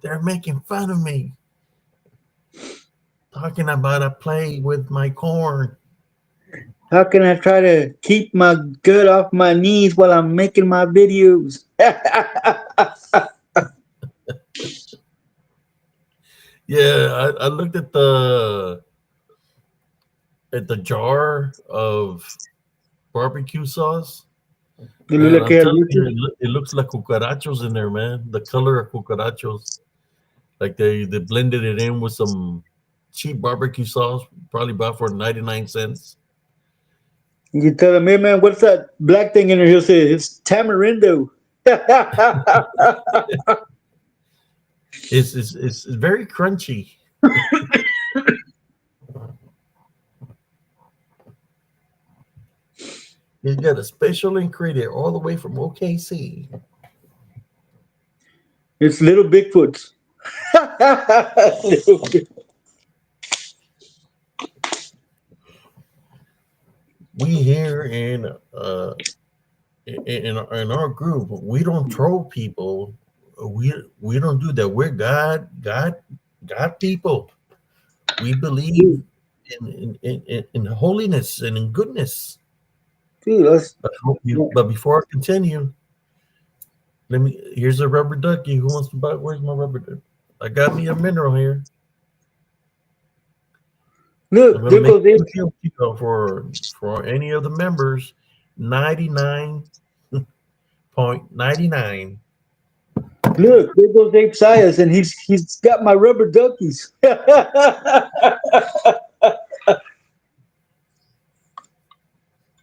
They're making fun of me, talking about I play with my corn. How can I try to keep my gut off my knees while I'm making my videos? Yeah, I looked at the jar of barbecue sauce, You look and like I'm you had telling you, lupus. it looks like cucarachos in there, man. The color of cucarachos, like they blended it in with some cheap barbecue sauce, probably about for 99 cents. You tell him, hey man, what's that black thing in there? He'll say, it's tamarindo. It's very crunchy. It's got a special ingredient all the way from OKC. It's little Bigfoots. Little Big- We here in our group, we don't troll people. We don't do that. We're God people. We believe in holiness and in goodness. Dude, that's, But before I continue, let me. Here's a rubber ducky. Who wants to buy? Where's my rubber duck? I got me a mineral here. I'm look, gonna there make goes Abe. a deal for any of the members. 99.99. Look, there goes Abe Sias, and he's got my rubber duckies.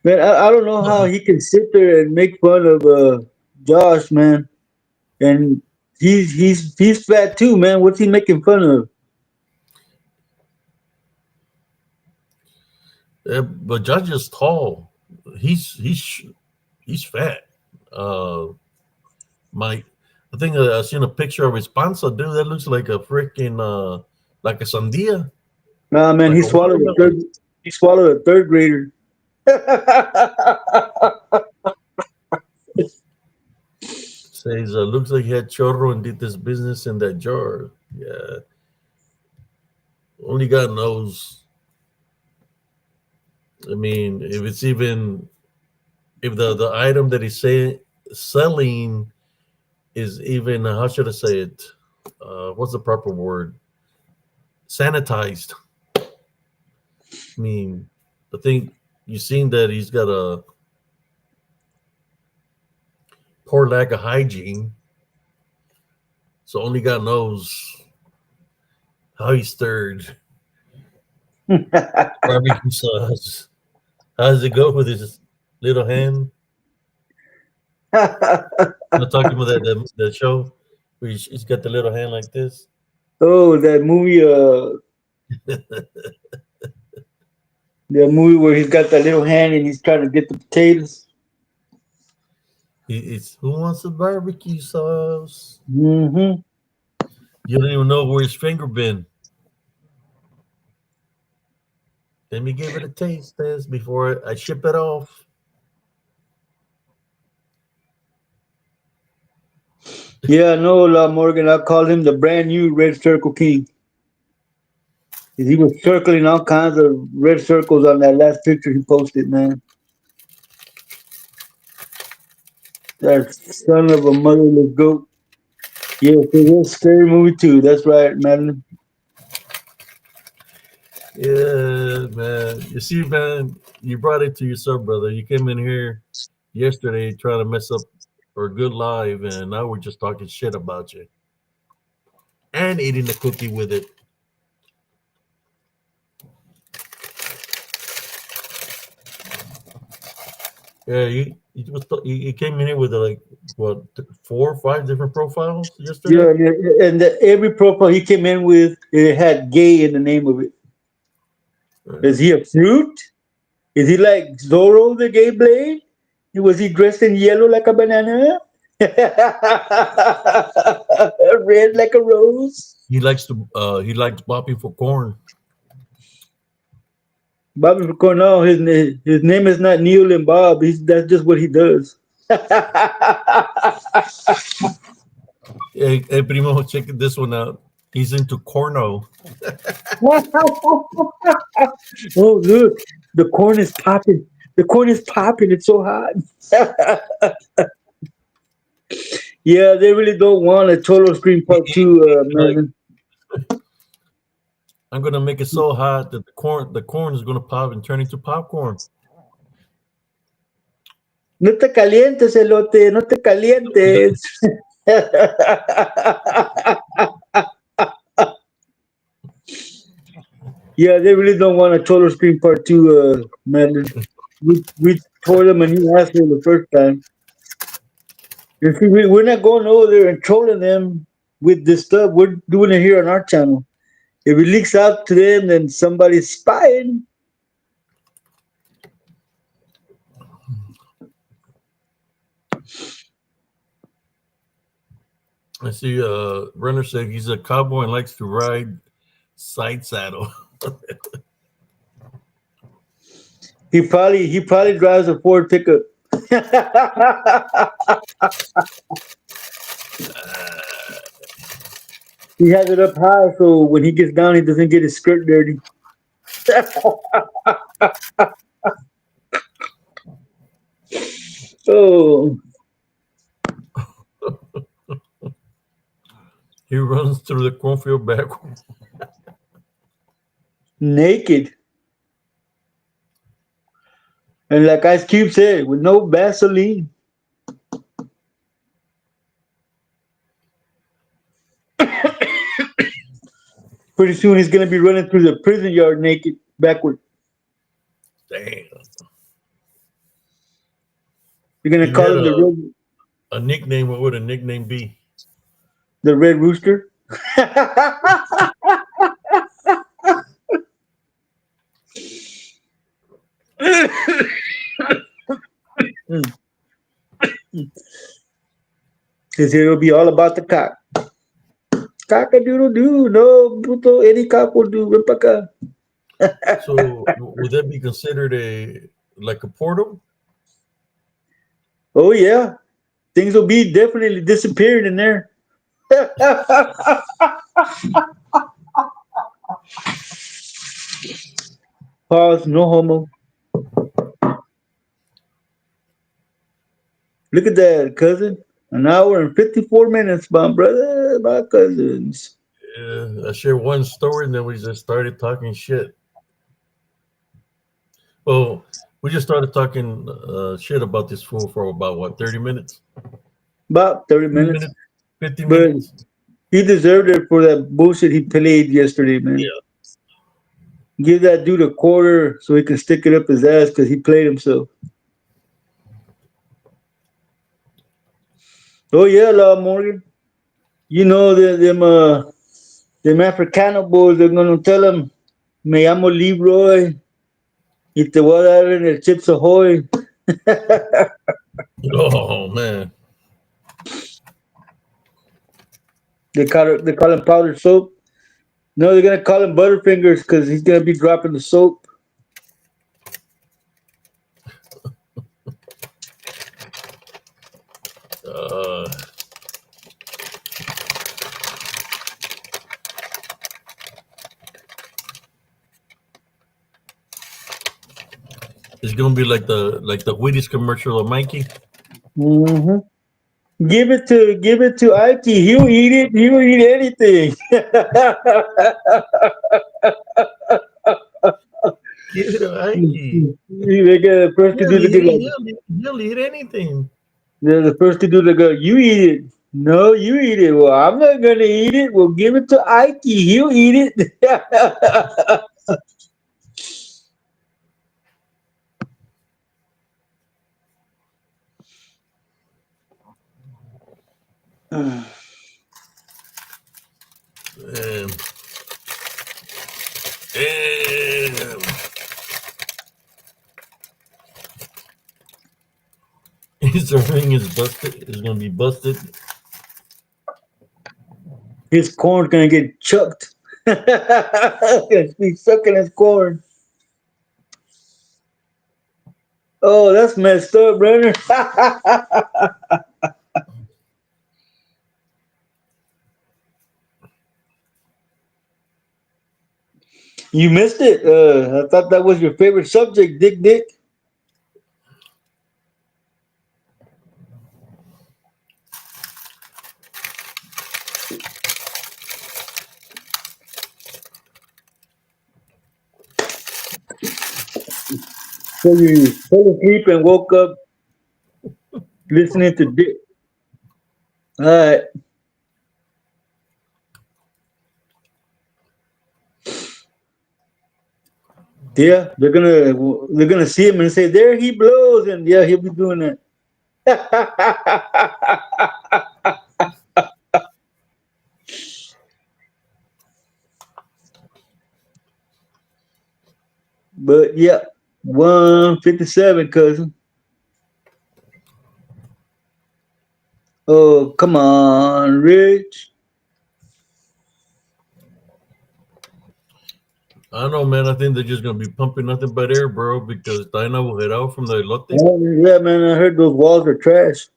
Man, I don't know how he can sit there and make fun of Josh, man. And he's fat too, man. What's he making fun of? But Judge is tall. He's he's he's fat. Uh, my I think I seen a picture of his panza, dude. That looks like a freaking like a sandia, Nah, man, like a watermelon. he swallowed a third grader. Says looks like he had chorro and did this business in that jar. Yeah, only God knows. I mean, if it's even if the item that he's selling is even how should I say it? What's the proper word? Sanitized. I mean, I think you've seen that he's got a poor lack of hygiene. So only God knows how he stirred barbecue sauce. How does it go with his little hand? I'm talking about that show where he's got the little hand like this. Oh, that movie where he's got that little hand and he's trying to get the potatoes. It's who wants the barbecue sauce? Hmm. You don't even know where his finger been. Let me give it a taste test before I ship it off. Yeah, no, La Morgan. I call him the brand new Red Circle King. He was circling all kinds of red circles on that last picture he posted, man. That son of a motherless goat. Yeah, so that's a scary movie too. That's right, Madeline. Yeah, man. You see, man, you brought it to yourself, brother. You came in here yesterday trying to mess up our good live, and now we're just talking shit about you and eating the cookie with it. Yeah, you came in here with like what 4 or 5 different profiles Yeah, yesterday. every profile he came in with, it had gay in the name of it. Is Uh, he a fruit? Is he like Zorro the gay blade? Was he dressed in yellow like a banana? Red like a rose? he likes bopping for corn. Bobby Cornell, his name is not Neil and Bob. That's just what he does. Hey, primo, check this one out. He's into corno. Oh, look, the corn is popping. The corn is popping. It's so hot. Yeah, they really don't want a Cholo Screen Part 2, Like, man. I'm gonna make it so hot that the corn is gonna pop and turn into popcorn. No te calientes, elote, no te calientes. Yeah, they really don't want a Cholo Screen Part 2, man. We tore them a new asshole the first time. You see, we're not going over there and trolling them with this stuff. We're doing it here on our channel. If it leaks out to them, then somebody's spying. I see. Runner said he's a cowboy and likes to ride side saddle. He probably drives a Ford pickup. He has it up high so when he gets down, he doesn't get his skirt dirty. Oh, He runs through the cornfield backwards. naked. And like Ice Cube said, with no Vaseline. Pretty soon he's gonna be running through the prison yard naked, backward. Damn. You're gonna If you call had him a nickname, what would a nickname be? the red rooster. Cause it'll be all about the cock. Cock a doodle doo. No, puto, any cock will do. Ven pa' acá. So would that be considered a like a portal? Oh yeah, things will be definitely disappearing in there. Pause. No homo. Look at that, cousin. An hour and 54 minutes, my brother, my cousins. Yeah, I shared one story and then we just started talking shit. Well, we just started talking shit about this fool for about what 30 minutes, About 30 30 minutes. minutes, 50 But minutes. he deserved it for that bullshit he played yesterday, man. Yeah. Give that dude a quarter so he can stick it up his ass because he played himself. Oh yeah, Law Morgan. You know them Africano boys. They're gonna tell him, "Me llamo Leroy y te voy a dar en el Chips Ahoy." Oh man. They call him powdered soap. No, they're gonna call him Butterfingers because he's gonna be dropping the soap. Uh, It's gonna be like the Wheaties commercial of Mikey. Hmm. Give it to Ike. He'll eat it. He'll eat anything. Give it to Mikey. They get the first to do the good like He'll eat anything. they're the first to do the go. You eat it. No, you eat it. Well, I'm not gonna eat it. Well, give it to Ike. He'll eat it. And, and his ring is busted. Is gonna be busted. His corn's gonna get chucked. He's sucking his corn. Oh, that's messed up, brother. You missed it. I thought that was your favorite subject, Dick Dick. So you fell asleep and woke up listening to Dick. All right. Yeah, they're gonna see him and say, "There he blows," and yeah, he'll be doing that. But yeah, 157, cousin. Oh, come on, Rich. I don't know, man. I think they're just gonna be pumping nothing but air, bro, because Dinah will head out from the elote. Oh, yeah, man, I heard those walls are trash.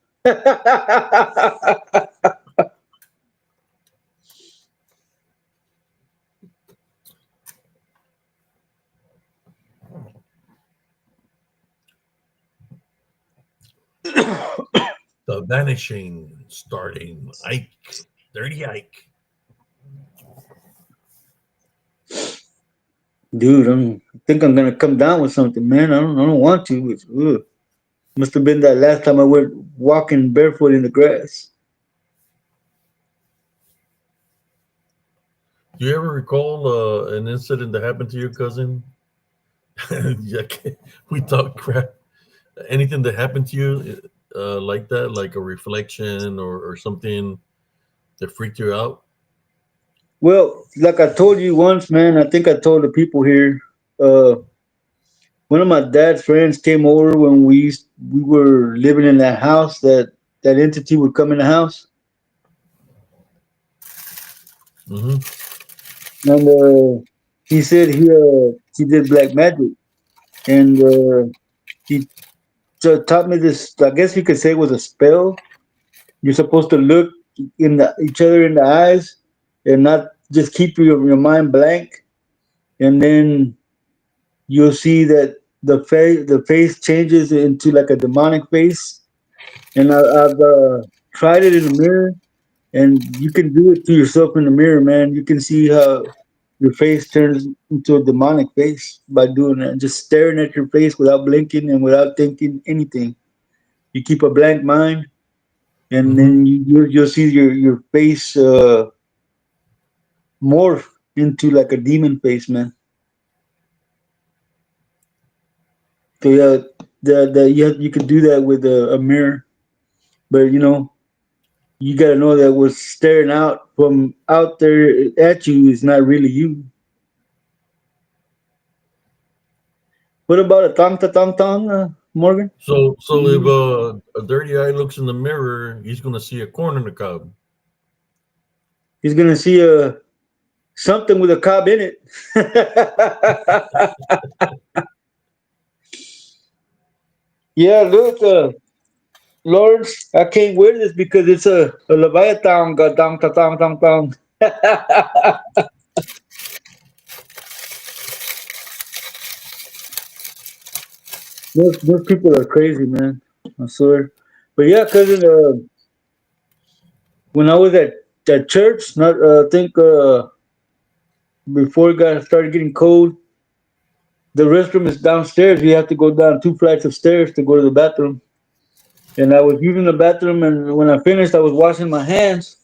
The vanishing starting Ike. Dirty Ike. Dude, I think I'm gonna come down with something, man. I don't want to. Ugh. Must have been that last time I went walking barefoot in the grass. Do you ever recall an incident that happened to your cousin? Yeah, we talk crap. Anything that happened to you like that, like a reflection or something that freaked you out? Well, like I told you once, man. I think I told the people here. Uh, One of my dad's friends came over when we were living in that house. That entity would come in the house, Hmm. and he said he did black magic, and he taught me this. I guess you could say it was a spell. You're supposed to look each other in the eyes, and not just keep your mind blank, and then you'll see that the face changes into like a demonic face. And I've tried it in the mirror, and you can do it to yourself in the mirror, man. You can see how your face turns into a demonic face by doing that. Just staring at your face without blinking and without thinking anything. You keep a blank mind, and Hmm. then you'll see your face morph into like a demon face, man. So yeah, you could do that with a mirror, but you got to know that what's staring out from out there at you is not really you. What about a tong, Morgan? So if a dirty eye looks in the mirror, he's gonna see a corn in the cob. He's gonna see a something with a cob in it. Yeah, look, Lawrence, I can't wear this because it's a Leviathan. Ga dong ta tong tong tong. those people are crazy, man. I swear. But yeah, cousin, when I was at church, not I think before it got started getting cold, the restroom is downstairs. You have to go down 2 flights of stairs to go to the bathroom. And I was using the bathroom, and when I finished, I was washing my hands.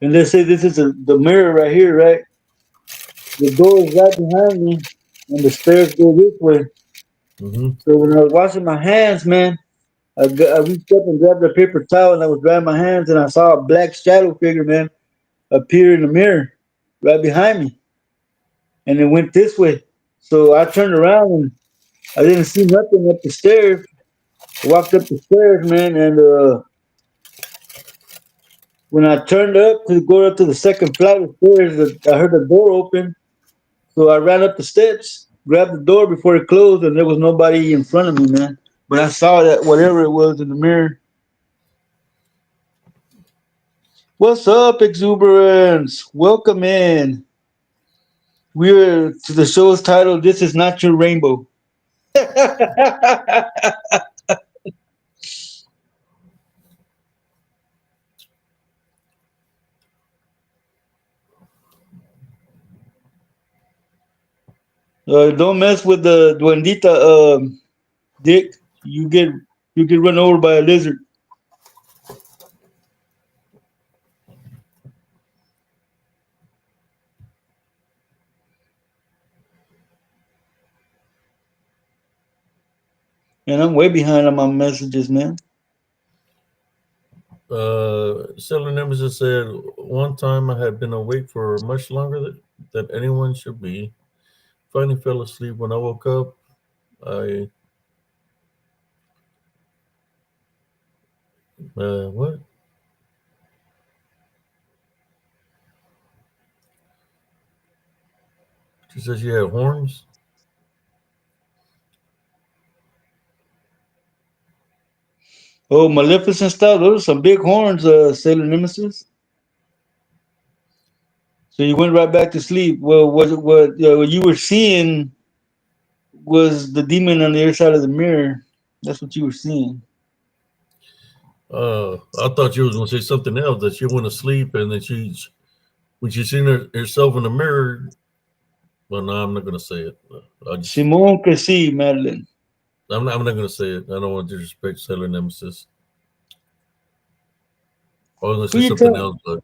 And let's say this is the mirror right here, right? The door is right behind me, and the stairs go this way. Mm-hmm. So when I was washing my hands, man, I reached up and grabbed a paper towel, and I was drying my hands, and I saw a black shadow figure, man, appear in the mirror right behind me, and it went this way. So I turned around and I didn't see nothing up the stairs. I walked up the stairs, man, and when I turned up to go up to the second flight of stairs, I heard the door open. So I ran up the steps, grabbed the door before it closed, and there was nobody in front of me, man. But I saw that whatever it was in the mirror. What's up, exuberance? Welcome in. We're to the show's title. This is not your rainbow. Don't mess with the duendita, Dick. You get run over by a lizard. And I'm way behind on my messages, man. Sailor Nemesis said, one time I had been awake for much longer than anyone should be. Finally fell asleep. When I woke up, I, what? She said she had horns. Oh, Maleficent style. Those are some big horns, Sailor Nemesis. So you went right back to sleep. Well, what you were seeing was the demon on the other side of the mirror. That's what you were seeing. I thought you was gonna say something else that she went to sleep and then when she seen herself in the mirror. Well, no, I'm not gonna say it. I just Simone que sí, Madeline. I'm not gonna say it. I don't want to disrespect Sailor Nemesis. I was gonna Who say you something trying? else, but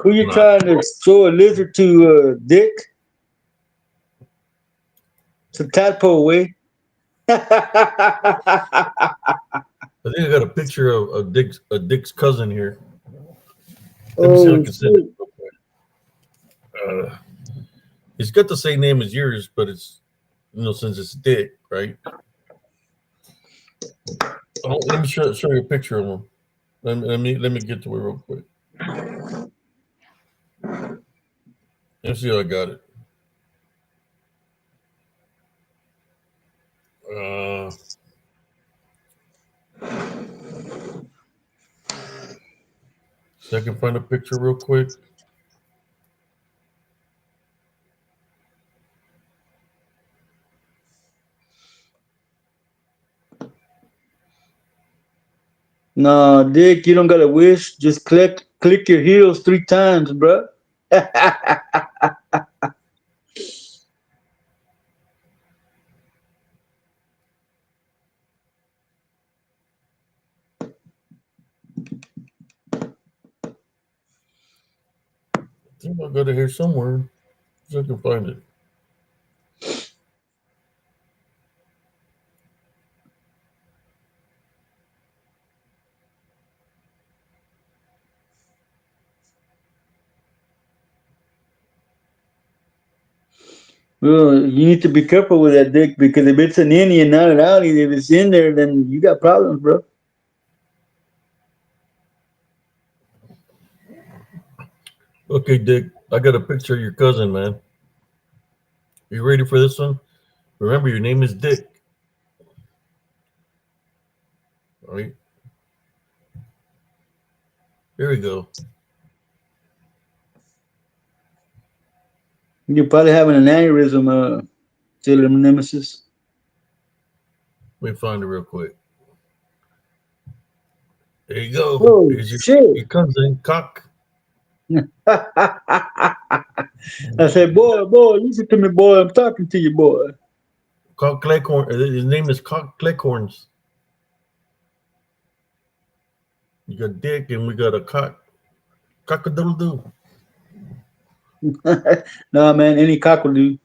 Who you not. trying to show a lizard to, Dick? To tadpole way. I think I got a picture of Dick's cousin here. Let me see if I Oh can send it shit! real quick. He's got the same name as yours, but it's since it's Dick, right? Oh, let me show you a picture of him. Let me get to it real quick. Let's see how I got it. Uh, so I can find a picture real quick. Nah, Dick, you don't got a wish. Just click your heels 3 times, bruh. I think I got it here somewhere. So I can find it. Well, you need to be careful with that, Dick, because if it's an Indian, not an outie, if it's in there, then you got problems, bro. Okay, Dick, I got a picture of your cousin, man. You ready for this one? Remember, your name is Dick. All right, here we go. You're probably having an aneurysm, Sailor Nemesis. Let me find it real quick. There you go. Oh Here's your. shit! Here comes in cock. I said, boy, listen to me, boy. I'm talking to you, boy. Cock Cleghorn. His name is Cock Cleghorns. You got dick and we got a cock. Cock a doodle doo. Nah, man, any cock will do.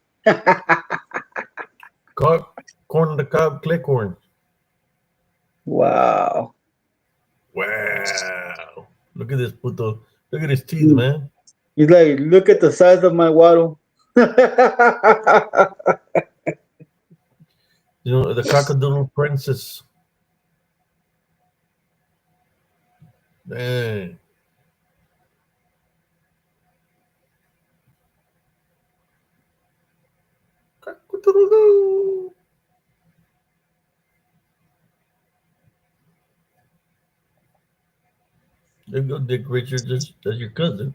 Cock corn on the cob Cleghorn. Wow. Wow. Look at this puto. Look at his teeth, man. He's like, look at the size of my waddle. You know, the cockadoodle princess. Dang. Cockadoodle-doo. There you go, Dick Richard. That's your cousin.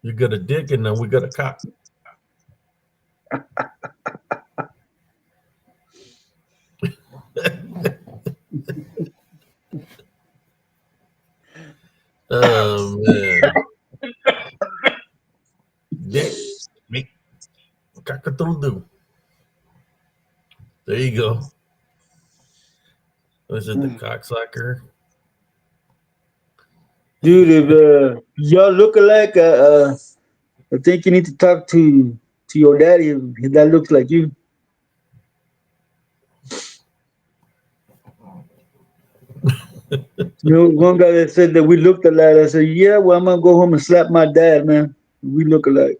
You got a dick and then we got a cock. Oh man. Dick. Me. Cockadoodle-doo. There you go. This is the cocksucker. Dude, if y'all look alike, I think you need to talk to your daddy if that looks like you. You know, one guy that said that we looked alike. I said, yeah, well, I'm gonna go home and slap my dad, man. We look alike.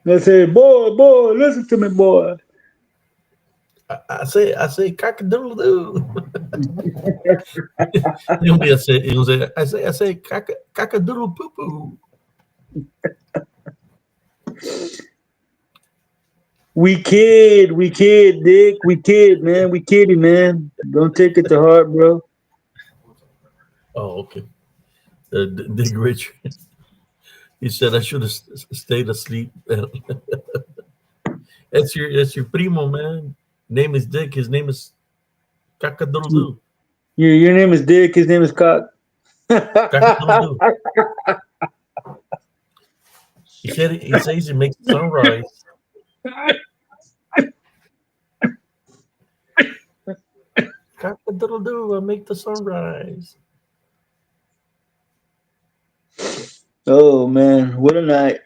I said, boy, listen to me, boy. I say cockadoodle-doo. I say cockadoodle poo poo. We kid, Dick. We kid, man. We kiddie, man. Don't take it to heart, bro. Oh, okay. Dick Richard. He said I should have stayed asleep. That's your primo, man. Name is Dick. His name is Cockadoodle-doo. Your name is Dick. His name is Cock. Cockadoodle-doo. He says he makes the sunrise. Cockadoodle-doo. I make the sunrise. Oh man, what a night!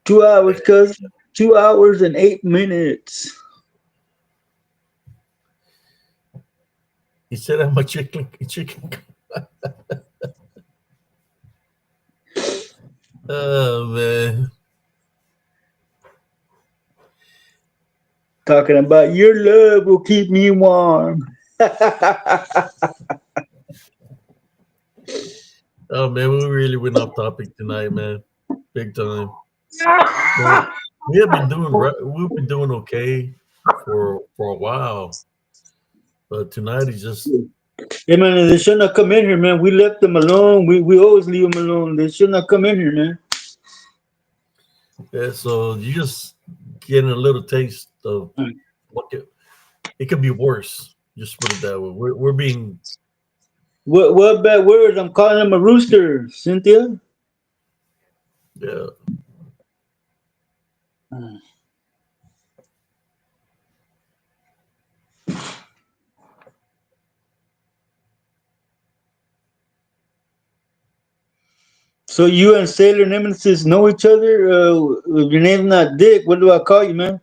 2 hours, cuz 2 hours and 8 minutes. He said I'm a chicken. Oh man. Talking about your love will keep me warm. Oh man, we really went off topic tonight, man. Big time. Well, we've been doing okay for a while, but tonight is just Hey man, they should not come in here, man. We left them alone. We always leave them alone. They should not come in here, man. yeah. So you just getting a little taste of what it could be worse. Just put it that way. We're being What bad words? I'm calling him a rooster, Cynthia. yeah. So you and Sailor Nemesis know each other? If your name's not Dick, what do I call you, man?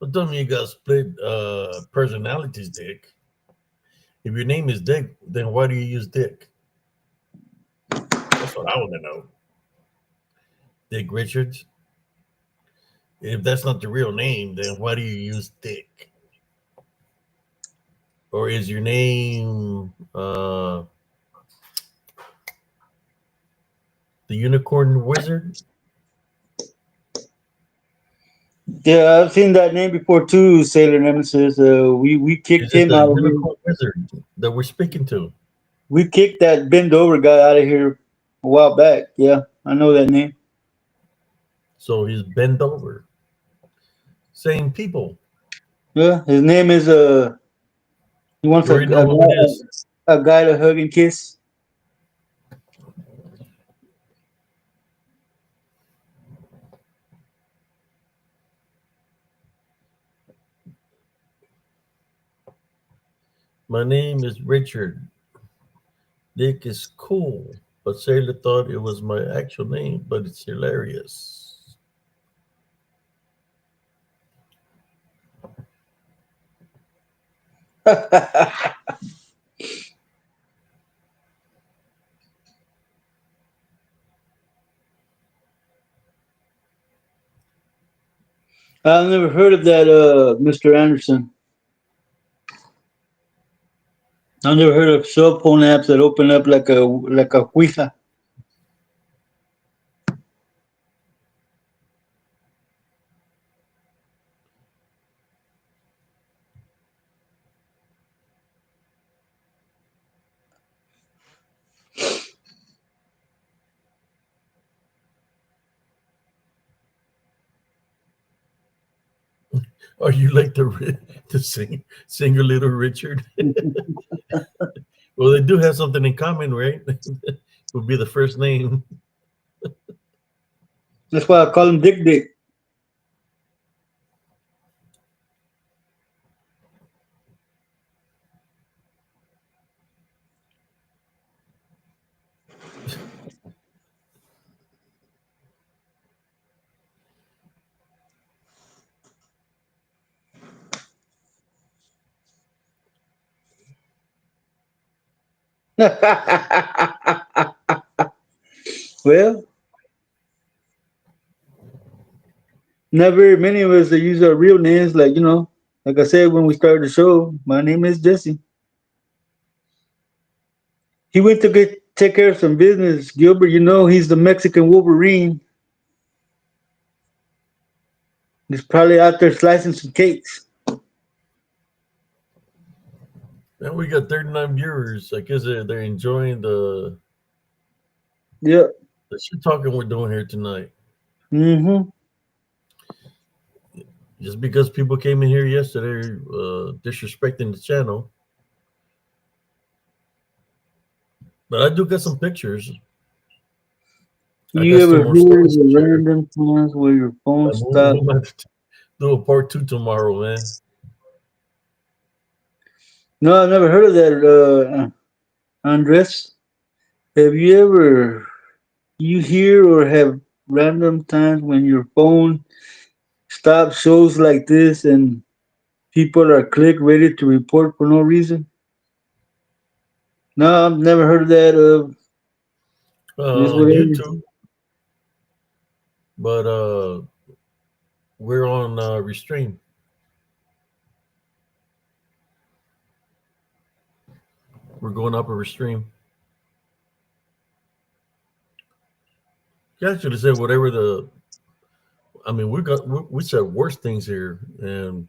But tell me you got split personalities, Dick. If your name is Dick, then why do you use Dick? That's what I want to know. Dick Richards. If that's not the real name, then why do you use Dick? Or is your name the Unicorn Wizard? Yeah, I've seen that name before too, Sailor Nemesis. We Is kicked it him the out of here. Unicorn Wizard that we're speaking to? We kicked that bend over guy out of here a while back. Yeah, I know that name. So he's bent over. Same people. Yeah, his name is he wants You already know who it is. a guy to hug and kiss. My name is Richard. Dick is cool, but Sailor thought it was my actual name, but it's hilarious. I've never heard of that, Mr. Anderson. I've never heard of cell phone apps that open up like a Ouija. Are you like the singer Little Richard? Well, they do have something in common, right? Would be the first name. That's why I call him Dick Dick. Well, never many of us that use our real names. Like I said when we started the show, my name is Jesse. He went to get take care of some business. Gilbert, he's the Mexican Wolverine. He's probably out there slicing some cakes. And we got 39 viewers. I guess they're enjoying Yep. the shit talking we're doing here tonight. Mm-hmm. Just because people came in here yesterday disrespecting the channel. But I do get some pictures. I You got ever some heard more of stories to the share. random times where your phone And we stopped? might have to do a part two tomorrow, man. No, I've never heard of that, Andres. Have you ever you hear or have random times when your phone stops shows like this and people are click ready to report for no reason? No, I've never heard of that. This On way. YouTube, but we're on Restream. We're going up a Restream. You actually said whatever the. I mean, we said worse things here, and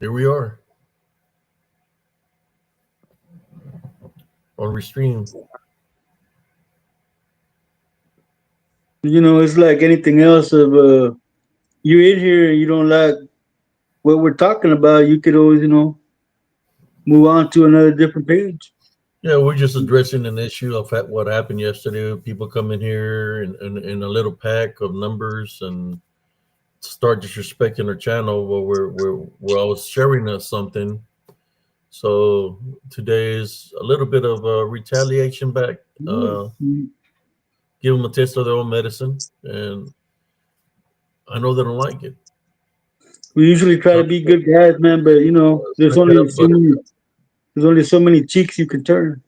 here we are on Restream. It's like anything else. Of you're in here and you don't like what we're talking about, you could always move on to another different page. Yeah, we're just addressing an issue of what happened yesterday. People come in here in a little pack of numbers and start disrespecting our channel while we're always sharing us something. So today is a little bit of a retaliation back. Mm. Give them a taste of their own medicine, and I know they don't like it. We usually try to be good guys, man, but Suck it up, there's only so many cheeks you can turn.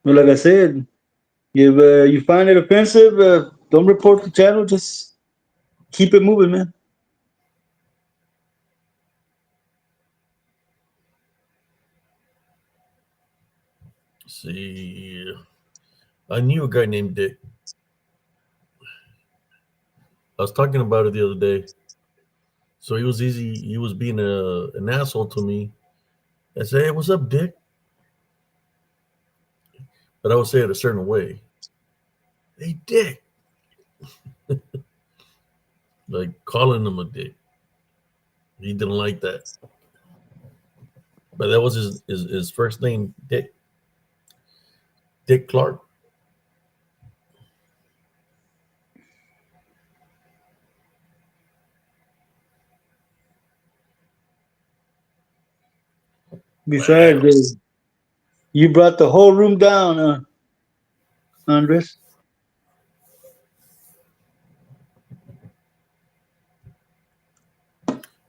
But like I said, if you find it offensive, don't report the channel. Just keep it moving, man. See, I knew a guy named Dick. I was talking about it the other day. So he was easy. He was being an asshole to me. I say, "Hey, what's up, Dick?" But I would say it a certain way. Hey, Dick, like calling him a dick. He didn't like that. But that was his first name, Dick. Dick Clark. Besides, Well, you brought the whole room down, Andres.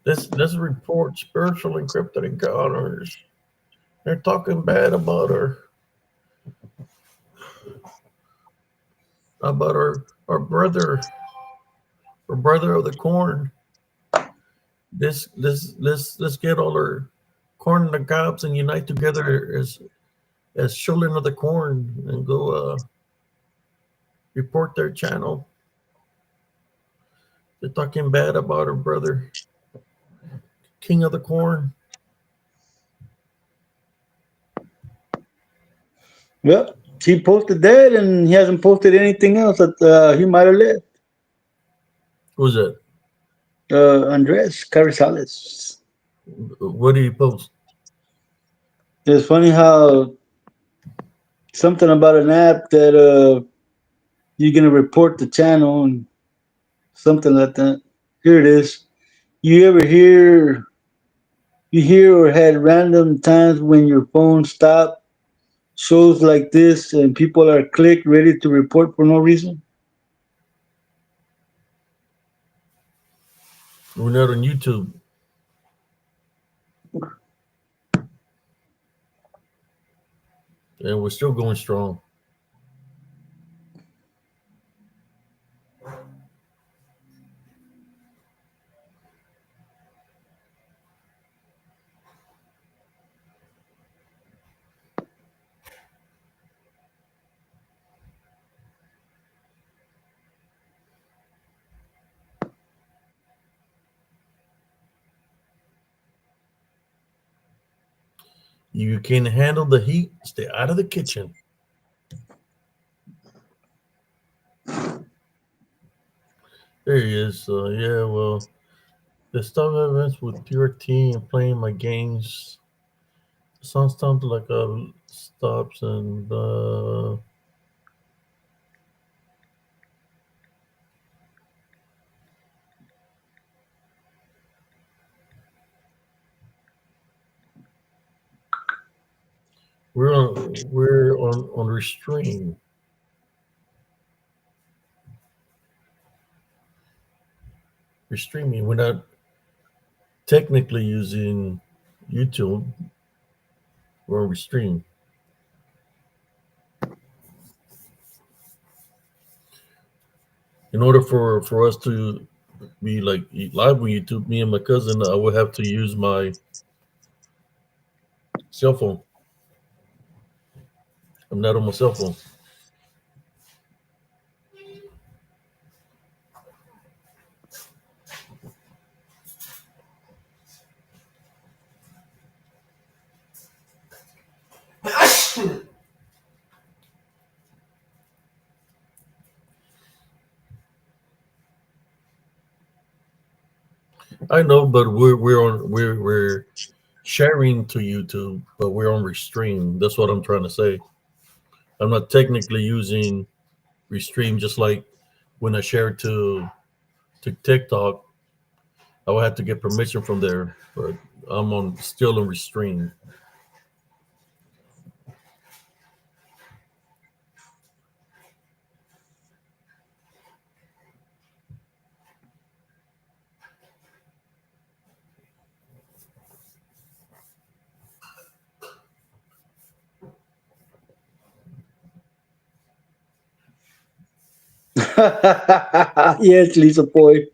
let's report spiritual encrypted encounters. They're talking bad about our brother of the corn. Let's get all our corn in the cobs and unite together as children of the corn and go report their channel. They're talking bad about our brother, king of the corn. Yep. He posted that, and he hasn't posted anything else that he might have left. Who's that? Andres Carrizales. What did he post? It's funny how something about an app that you're gonna report the channel and something like that. Here it is. You ever hear or had random times when your phone stopped shows like this and people are clicked ready to report for no reason? We're not on YouTube, and we're still going strong. You can handle the heat. Stay out of the kitchen. There he is. Yeah, well, the stuff events with your team playing my games. Sounds like stops and we're on restrain. We're streaming. We're not technically using YouTube where we stream. In order for us to be like live with YouTube, me and my cousin, I would have to use my cell phone. I'm not on my cell phone. I know, but we're sharing to YouTube, but we're on Restream. That's what I'm trying to say. I'm not technically using Restream, just like when I share to TikTok, I would have to get permission from there. But I'm on still on Restream. Yes, Lisa Boy.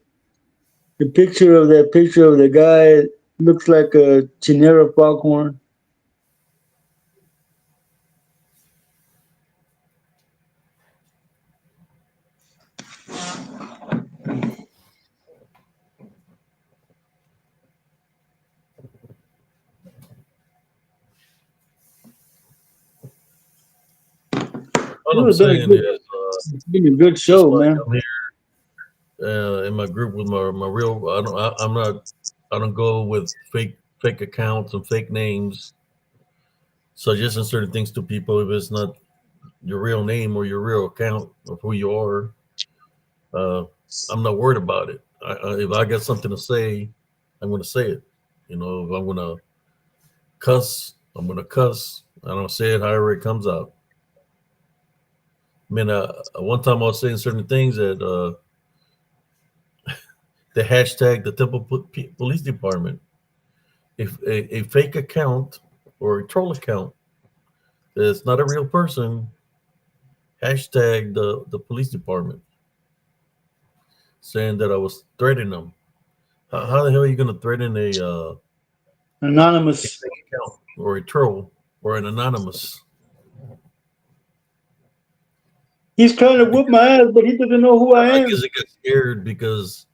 The picture of the guy looks like a Chinera foghorn. All It I'm would have been a saying good, is, it's been a good just show, like man. I'm here in my group with my real. I'm not. I don't go with fake accounts and fake names, suggesting certain things to people if it's not your real name or your real account of who you are. Uh, I'm not worried about it. If I got something to say, I'm going to say it. You know, if I'm going to cuss, I'm going to cuss. I don't say it however it comes out. I mean, one time I was saying certain things that the hashtag the Temple Police Department. If a fake account or a troll account that's not a real person, hashtag the police department, saying that I was threatening them. How the hell are you going to threaten a Anonymous. fake account or a troll or an anonymous? He's trying to whoop Because my ass, but he doesn't know who I I guess am. I got scared because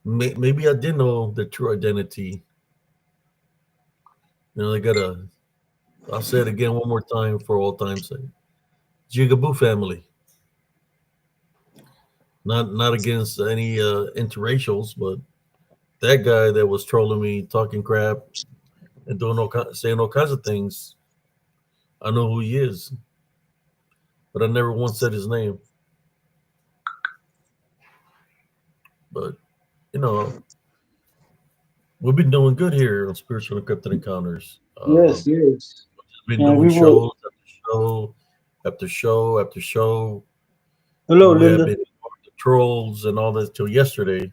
maybe I did know the true identity. You know, they got a. I'll say it again one more time for all time's sake. Jigaboo family. Not against any interracials, but that guy that was trolling me, talking crap, and saying all kinds of things. I know who he is, but I never once said his name. But you know, we've been doing good here on Spiritual Encrypted Encounters. Yes, yes. Been And doing we will. shows after show after show after show. Hello, We have Linda. been the trolls and all that till yesterday.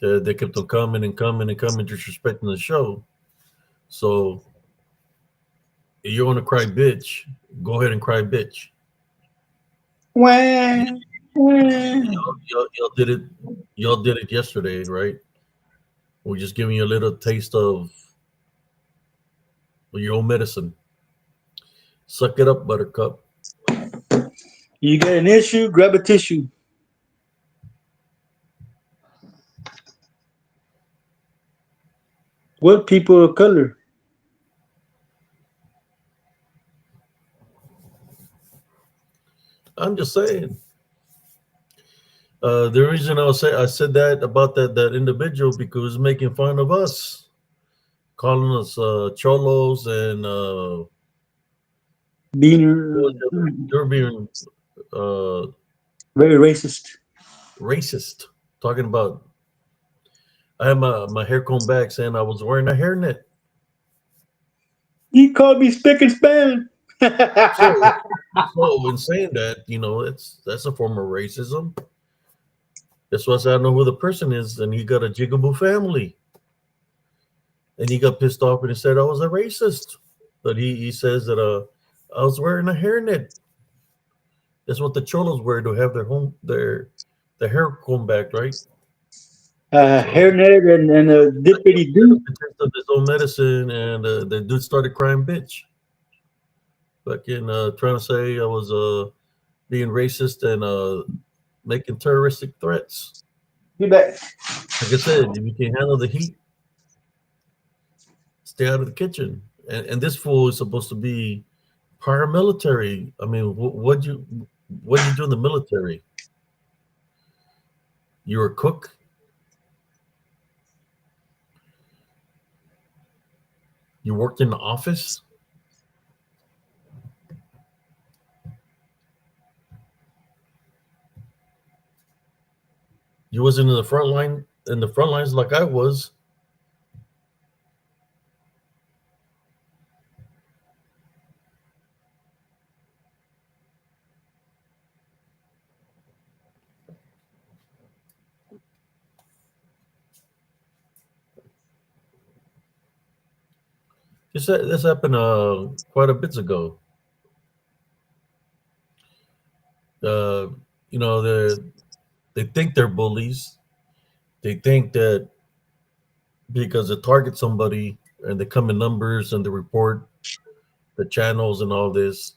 They kept on coming and coming and coming, disrespecting the show. So if you want to cry bitch, go ahead and cry bitch. Wah, wah. Y'all did it. Y'all did it yesterday, right? We're just giving you a little taste of your own medicine. Suck it up, Buttercup. You got an issue? Grab a tissue. What people of color? I'm just saying. The reason I said that about that individual because he's making fun of us, calling us cholos and Being what was the other- they were being uh, very racist. racist, talking about I had my hair combed back, saying I was wearing a hairnet. He called me spick and span. So so in saying that, you know, that's a form of racism. That's why I said I know who the person is, and he got a jigaboo family, and he got pissed off and he said I was a racist. But he says that I was wearing a hairnet. That's what the cholos wear to have their hair combed back, right? So Hairnet and a I gave dippity him a little doo. bit taste of his own medicine, and the dude started crying bitch. Fucking trying to say I was being racist and making terroristic threats. Be back. Like I said, if you can handle the heat, stay out of the kitchen. And this fool is supposed to be paramilitary. I mean, what you do in the military? You were a cook. You worked in the office. You wasn't in the front lines like I was. This happened quite a bit ago. You know, they think they're bullies. They think that because they target somebody and they come in numbers and they report the channels and all this,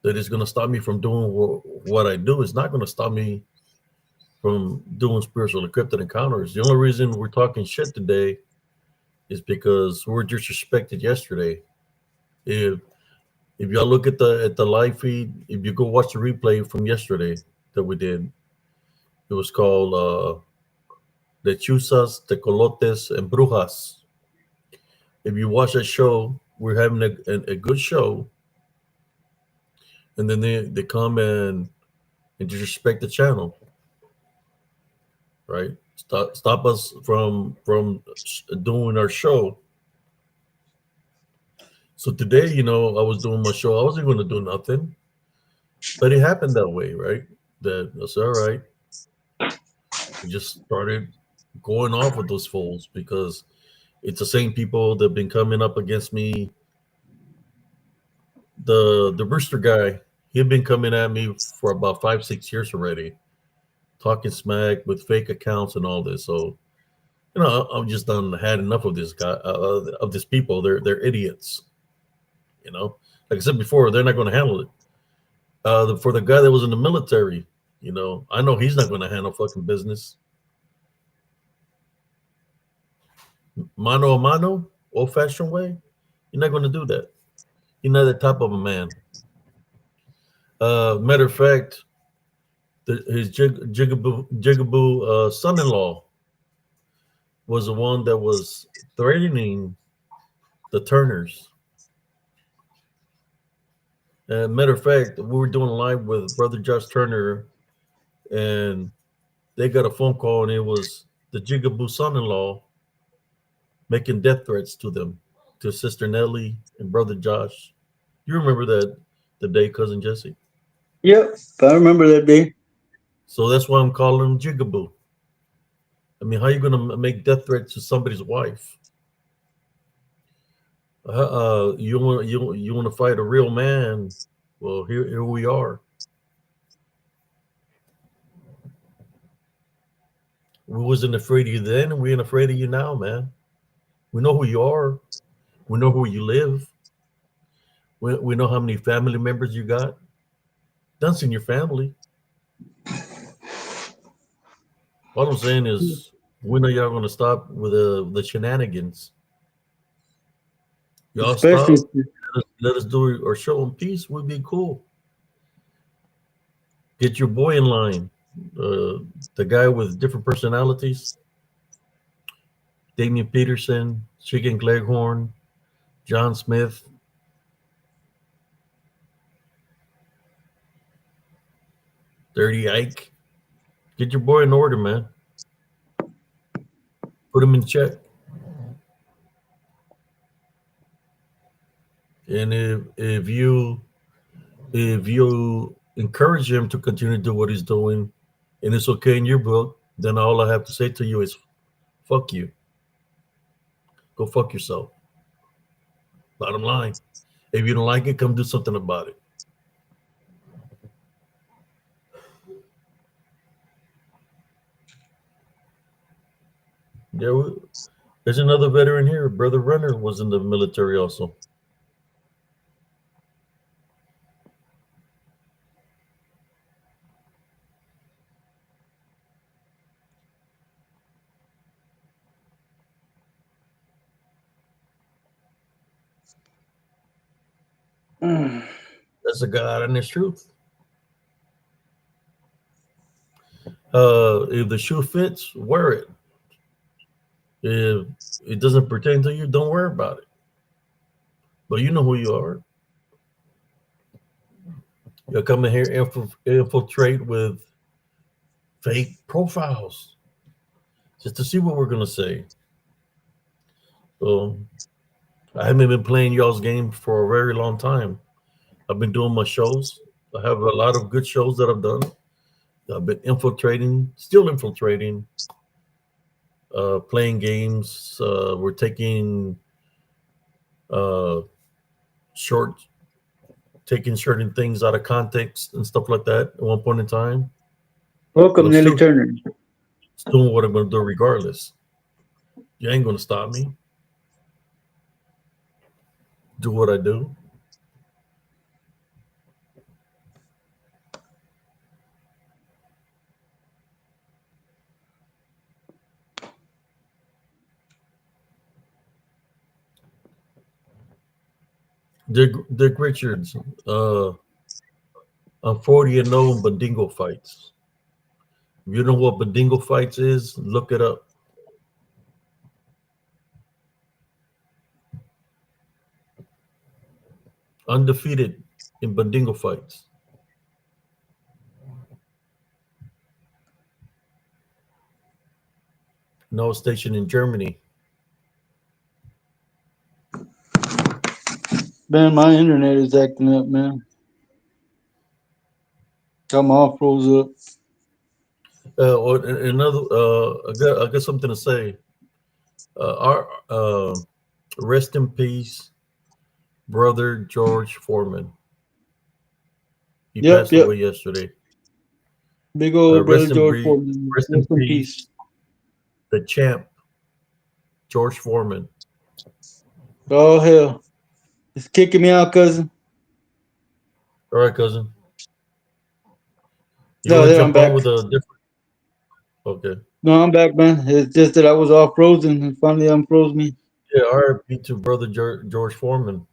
that is going to stop me from doing what I do. It's not going to stop me from doing spiritual encrypted encounters. The only reason we're talking shit today is because we were disrespected yesterday. If if y'all look at the live feed, if you go watch the replay from yesterday that we did, it was called Lechuzas, Tecolotes, and Brujas. If you watch that show, we're having a good show, and then they come and disrespect the channel, right? Stop us from doing our show. So today, you know, I was doing my show. I wasn't going to do nothing, but it happened that way, right? That that's all right. We just started going off with those fools because it's the same people that have been coming up against me. The rooster guy, he'd been coming at me for about 5 6 years already, talking smack with fake accounts and all this. So you know, I'm just done had enough of this guy of these people. They're idiots. You know, like I said before, they're not going to handle it. For the guy that was in the military, you know, I know he's not going to handle fucking business. Mano a mano, old fashioned way. You're not going to do that. You're not that type of a man. Matter of fact, his jigaboo son-in-law was the one that was threatening the Turners. Matter of fact, we were doing live with Brother Josh Turner, and they got a phone call, and it was the jigaboo son-in-law making death threats to them, to Sister Nellie and Brother Josh. You remember that the day, cousin Jesse? Yep, I remember that day. So that's why I'm calling him jigaboo. I mean, how you gonna make death threats to somebody's wife? You want to fight a real man? Well, here we are. We wasn't afraid of you then, and we ain't afraid of you now, man. We know who you are. We know where you live. We know how many family members you got. That's in your family. All I'm saying is, when are y'all gonna stop with the shenanigans? Y'all Especially, stop. Let us do our show in peace. We'd be cool. Get your boy in line. The guy with different personalities, Damian Peterson, Chicken Cleghorn, John Smith, Dirty Ike. Get your boy in order, man. Put him in check. And if you encourage him to continue to do what he's doing, and it's okay in your book, then all I have to say to you is, fuck you. Go fuck yourself. Bottom line. If you don't like it, come do something about it. There's another veteran here. Brother Renner was in the military also. That's a God honest truth. If the shoe fits, wear it. If it doesn't pertain to you, don't worry about it. But you know who you are. You'll come in here infiltrate with fake profiles just to see what we're gonna say. So I haven't been playing y'all's game for a very long time. I've been doing my shows. I have a lot of good shows that I've done. I've been infiltrating, still infiltrating, playing games. We're taking uh, short taking certain things out of context and stuff like that at one point in time. But Welcome, I'm Nelly still Turner. doing what I'm going to do regardless. You ain't going to stop me. Do what I do. Dick Richards, I'm 40 and 0 in Bandingo fights. If you know what Bandingo fights is, look it up. Undefeated in Bandingo fights. Now stationed in Germany. Man, my internet is acting up, man. Got my all froze up. Another, I got something to say. Our rest in peace, brother George Foreman. He Yep, passed yep. away yesterday. Big old brother Rest in George peace, Foreman. rest in Rest in peace. peace, the champ George Foreman. Oh hell, it's kicking me out, cousin. All right, cousin. You No, want to there I'm jump on back. with a different? Okay. No, I'm back, man. It's just that I was all frozen, and finally unfroze me. Yeah, R.I.P. to brother George Foreman.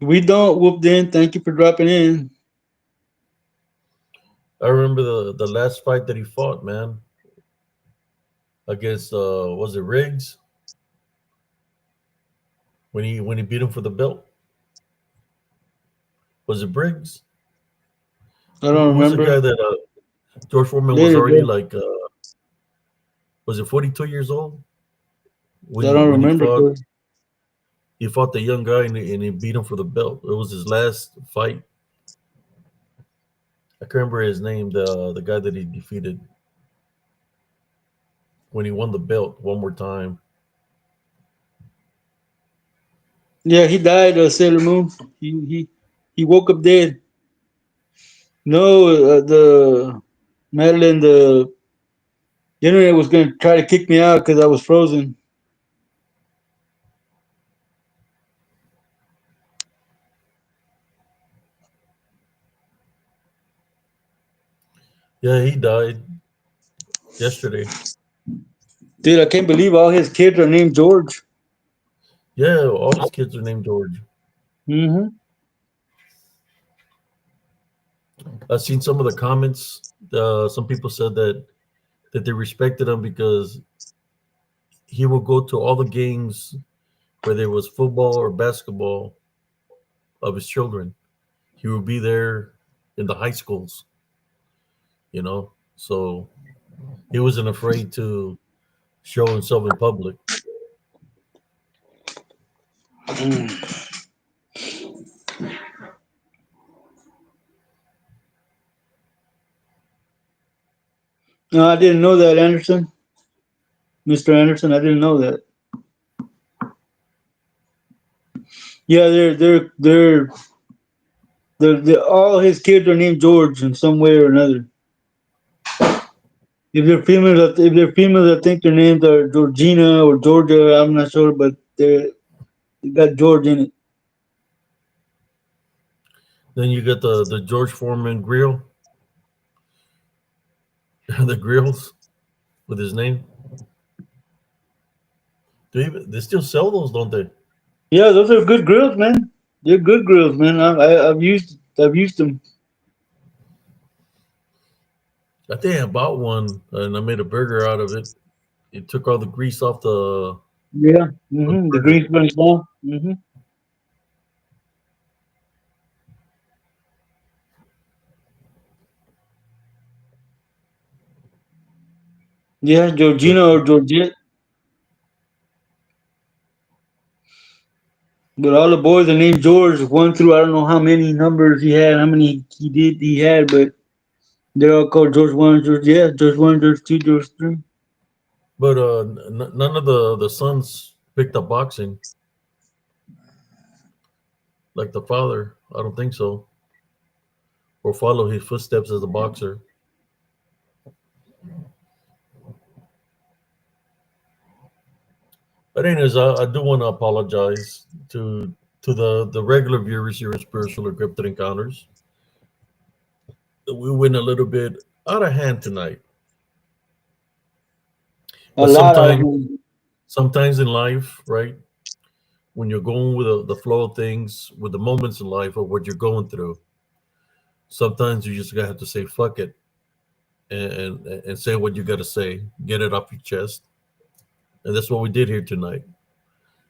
We don't whoop in. Thank you for dropping in. I remember the last fight that he fought, man, against was it Riggs when he beat him for the belt? Was it Briggs? I don't Who was the remember. guy that George Foreman was Later, already bro. like was it 42 years old I don't when remember, cuz. he fought the young guy and he beat him for the belt. It was his last fight. I can't remember his name. The guy that he defeated when he won the belt one more time. Yeah, he died. Sailor Moon. He woke up dead. No, the Madeline, the internet was gonna try to kick me out because I was frozen. Yeah, he died yesterday. Dude, I can't believe all his kids are named George. Yeah, all his kids are named George. Mm-hmm. I've seen some of the comments. Some people said that they respected him because he would go to all the games where there was football or basketball of his children. He would be there in the high schools, you know. So he wasn't afraid to show himself in public. No, I didn't know that, Anderson. Mr. Anderson, I didn't know that. Yeah, they're all his kids are named George in some way or another. If they're females, I think their names are Georgina or Georgia. I'm not sure, but they got George in it. Then you got the George Foreman grill, the grills with his name. They still sell those, don't they? Yeah, those are good grills, man. They're good grills, man. I've used them. I think I bought one and I made a burger out of it. It took all the grease Yeah. off the The burger. green Spanish ball. Yeah, But Georgina or Georgette. But all the boys are named George. One through I don't know how many numbers he had, how many he had, but they're all called George one, George George one, George two, George three. But none of the sons picked up boxing like the father. I don't think so. Or follow his footsteps as a boxer. But anyways, I do want to apologize to the regular viewers here in Spiritual Encrypted Encounters. We went a little bit out of hand tonight. A But lot out of him. sometimes in life, right, when you're going with the flow of things, with the moments in life of what you're going through, sometimes you just gotta have to say fuck it and say what you gotta say, get it off your chest, and that's what we did here tonight.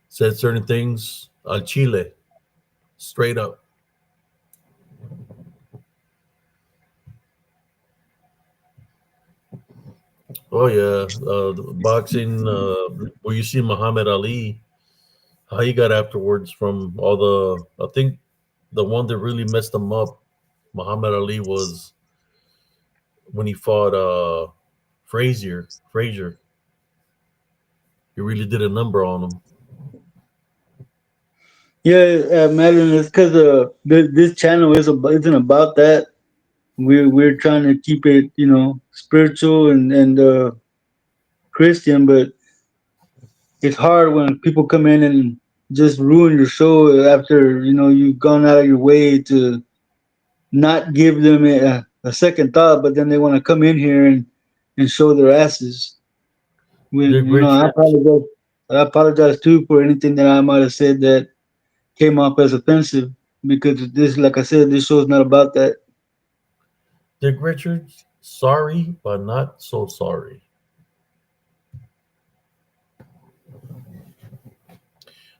Said certain things al chile, straight up. Oh yeah, the boxing. Where you see Muhammad Ali, how he got afterwards from all the. I think the one that really messed him up, Muhammad Ali, was when he fought Frazier. Frazier, he really did a number on him. Yeah, Madeline, it's because this channel isn't about that. We're trying to keep it, spiritual and Christian, but it's hard when people come in and just ruin your show after you've gone out of your way to not give them a second thought, but then they want to come in here and show their asses. They're When great I shirts. apologize. I apologize too for anything that I might have said that came off as offensive because this, like I said, this show is not about that. Dick Richards, sorry, but not so sorry.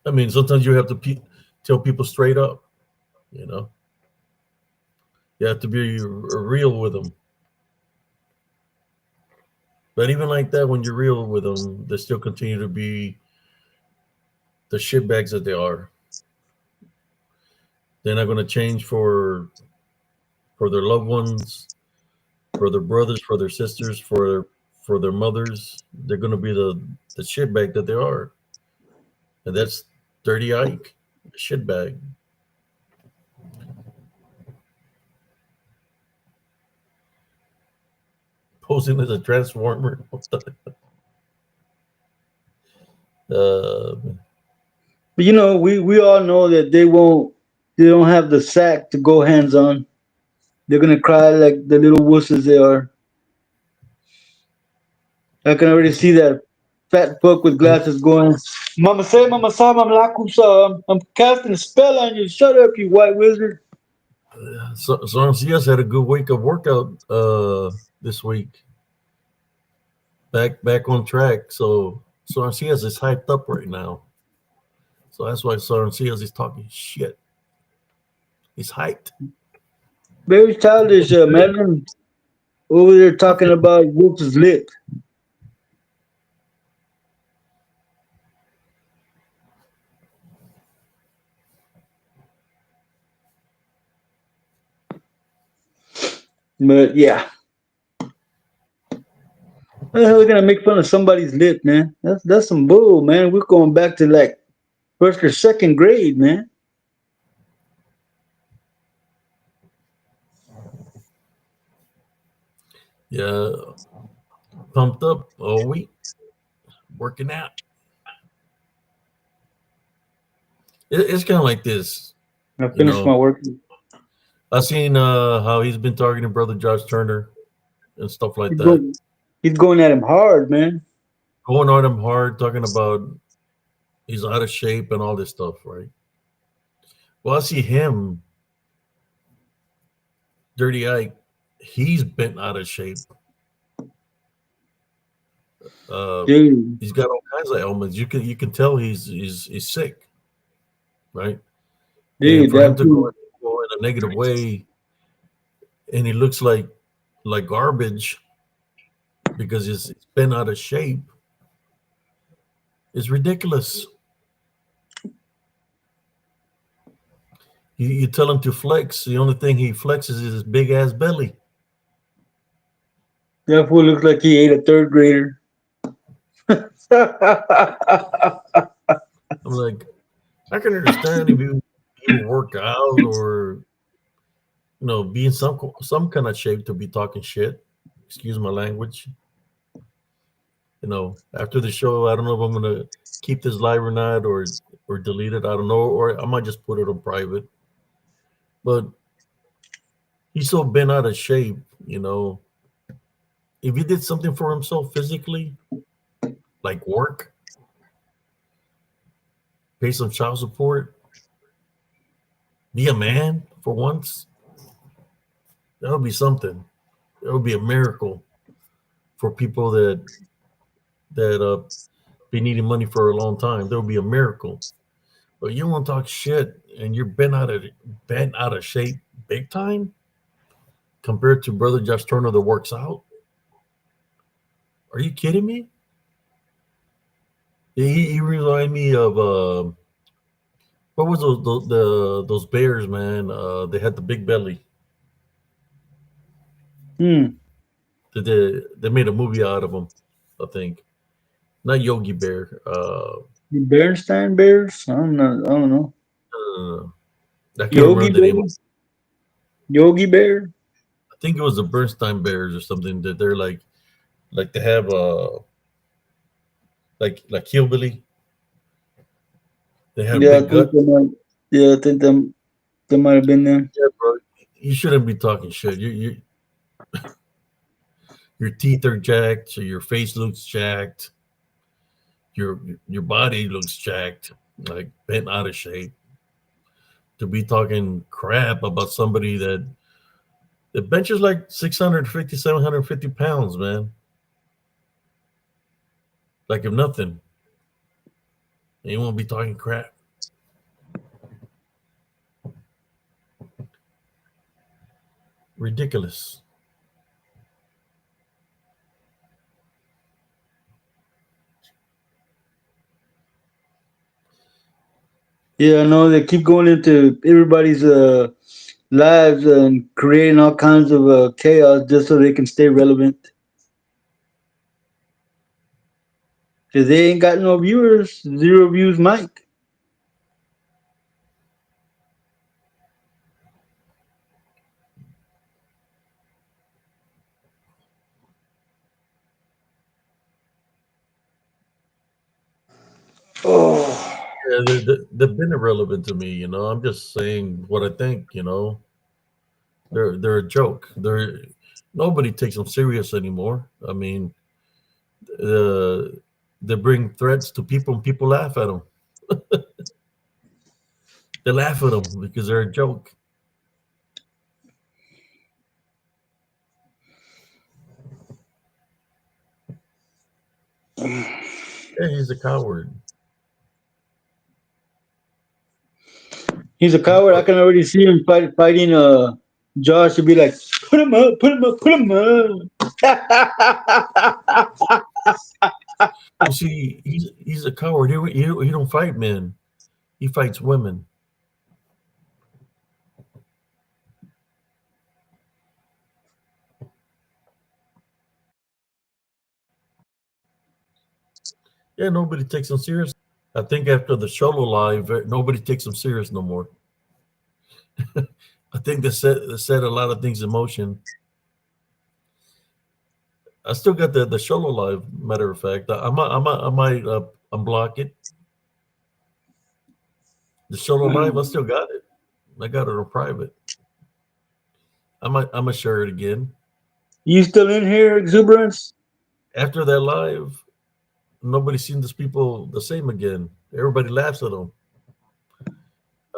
I mean, sometimes you have to tell people straight up. You know, you have to be real with them. But even like that, when you're real with them, they still continue to be the shitbags that they are. They're not going to change for their loved ones, for their brothers, for their sisters, for their mothers. They're going to be the shitbag that they are, and that's Dirty Ike, a shitbag, posing as a transformer. uh, But we all know that they don't have the sack to go hands on. They're gonna cry like the little wusses they are. I can already see that fat fuck with glasses going, Mama say, Mama sa, Mama lakusa, I'm casting a spell on you. Shut up, you white wizard. so CS had a good week of workout this week. Back on track. So CS is hyped up right now. So that's why Soren CS is talking shit. He's hyped. Very childish, Madeline over there talking about Wolf's lip. But yeah, how the hell are we gonna make fun of somebody's lip, man? That's some bull, man. We're going back to like first or second grade, man. Yeah, pumped up all week, working out. It's kind of like this, I you finished my know. work. I seen how he's been targeting brother Josh Turner and stuff like He's that, going, he's going at him hard, man. going on him hard, talking about he's out of shape and all this stuff, right? Well, I see him, Dirty Ike. He's bent out of shape. Uh, Dude, he's got all kinds of ailments. You can tell he's sick, right? And dude, for him that to fool. go in a negative way, and he looks like garbage because he's been out of shape, is ridiculous. You tell him to flex, the only thing he flexes is his big ass belly. That fool looks like he ate a third grader. I'm like, I can understand if you work out or be in some kind of shape to be talking shit. Excuse my language. After the show, I don't know if I'm gonna keep this live or not, or delete it. I don't know, or I might just put it on private. But he's so bent out of shape. If he did something for himself physically, like work, pay some child support, be a man for once, that would be something. That would be a miracle for people that been needing money for a long time. That would be a miracle. But you want to talk shit and you're bent out of shape big time compared to brother Josh Turner that works out. Are you kidding me? He reminded me of what was those bears, man? They had the big belly. Hmm. They made a movie out of them, I think. Not Yogi Bear. Bernstein Bears? I don't know. I don't know. Uh, I can't Yogi remember the name. Bear? Yogi Bear? I think it was the Bernstein Bears or something. That they're like they have like hillbilly. They have Yeah, I big think they guts. might. Yeah, I think they might have been there. Yeah, bro. You shouldn't be talking shit. Your teeth are jacked, so your face looks jacked. Your body looks jacked, like bent out of shape. To be talking crap about somebody that benches like 650, 750 pounds, man. Like if nothing. And you won't be talking crap. Ridiculous. Yeah, I know they keep going into everybody's lives and creating all kinds of chaos just so they can stay relevant. Cause they ain't got no viewers, zero views, Mike. Oh, Yeah, they've been irrelevant to me. I'm just saying what I think. They're a joke. Nobody takes them serious anymore. I mean, uh, they bring threats to people, and people laugh at them. They laugh at them because they're a joke. Yeah, he's a coward. he's a coward. I can already see him fighting Josh to be like, put him up, put him up, put him up. You see, he's a coward. He don't fight men. He fights women. Yeah, nobody takes him serious. I think after the Solo live, nobody takes him serious no more. I think they set a lot of things in motion. I still got the Solo live. Matter of fact, I might unblock it. The Solo live, I still got it. I got it on private. I might share it again. You still in here, exuberance? After that live, nobody's seen these people the same again. Everybody laughs at them.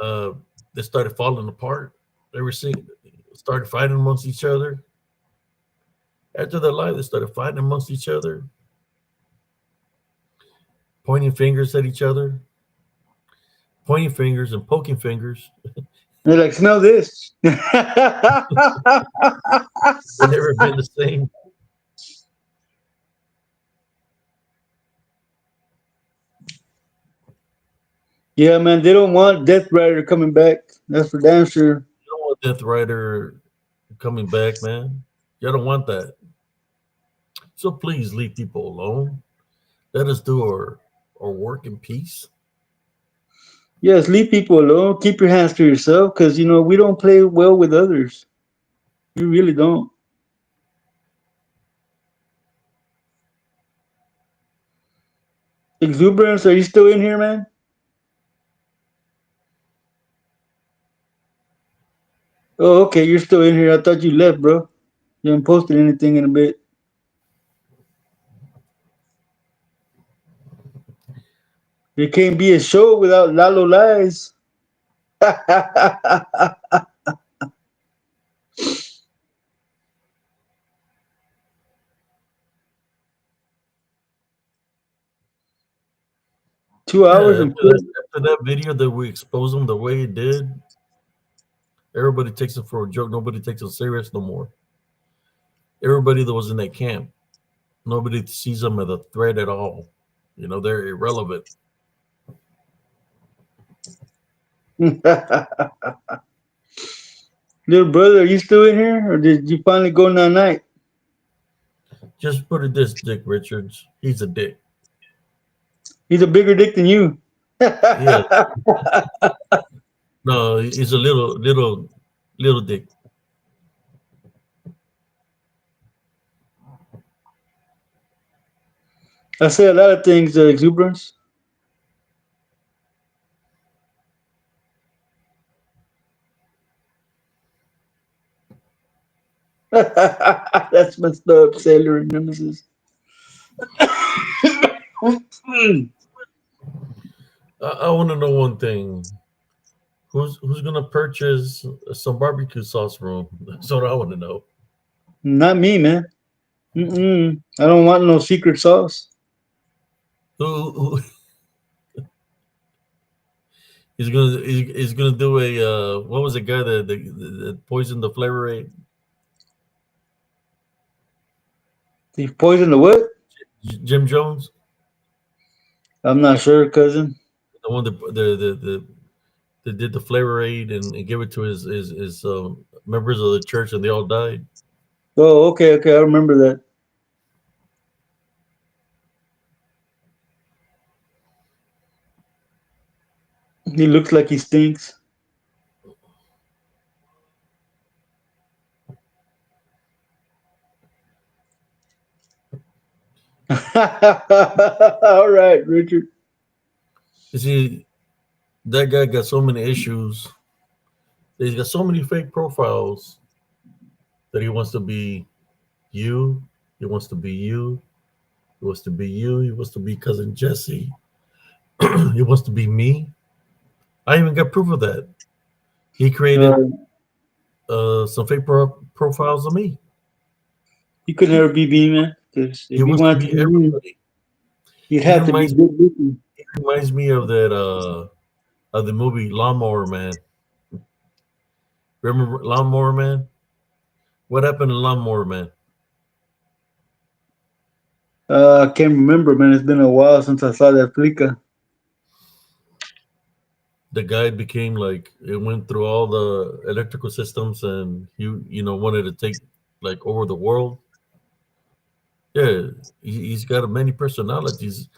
Uh, they started falling apart. They were seeing, started fighting amongst each other. After that live, they started fighting amongst each other, pointing fingers at each other, pointing fingers and poking fingers. They're like, smell this. They never been the same. Yeah, man, they don't want Death Rider coming back. That's for damn sure. You don't want Death Rider coming back, man. You don't want that. So please leave people alone. Let us do our work in peace. Yes, leave people alone. Keep your hands to yourself, because we don't play well with others. We really don't. Exuberance, are you still in here, man? Oh, okay, you're still in here. I thought you left, bro. You haven't posted anything in a bit. There can't be a show without Lalo lies. 2 hours Yeah, and 40. after that video that we exposed him the way he did, everybody takes it for a joke. Nobody takes it serious no more. Everybody that was in that camp, nobody sees them as a threat at all. They're irrelevant. Little brother, are you still in here, or did you finally go night night? Just put it this, Dick Richards. He's a dick. He's a bigger dick than you. Yeah, no, he's a little dick. I say a lot of things, exuberance. That's messed up, Sailor and Nemesis. I want to know one thing. Who's gonna purchase some barbecue sauce room? That's what I want to know. Not me, man. Mm-mm. I don't want no secret sauce. Who he's gonna do a what was the guy that poisoned the flavor rate? He poisoned the what? Jim Jones, I'm not sure, cousin. the one that did the flavor aid and gave it to his members of the church and they all died. Oh, okay, okay. I remember that. He looks like he stinks. All right, Richard. You see, that guy got so many issues. He's got so many fake profiles that he wants to be you. He wants to be you. He wants to be you. He wants to be cousin Jesse. He wants to be me. I even got proof of that. He created Uh, some fake profiles of me. he could never be me, man. Because He if he wants to wanted to be be me, everybody. he'd He have to be reminds big looking. he reminds me of that of the movie Lawnmower Man. Remember Lawnmower Man? What happened in Lawnmower Man? I can't remember, man. It's been a while since I saw that flica. The guy became like it went through all the electrical systems and he wanted to take like over the world. Yeah, he's got many personalities.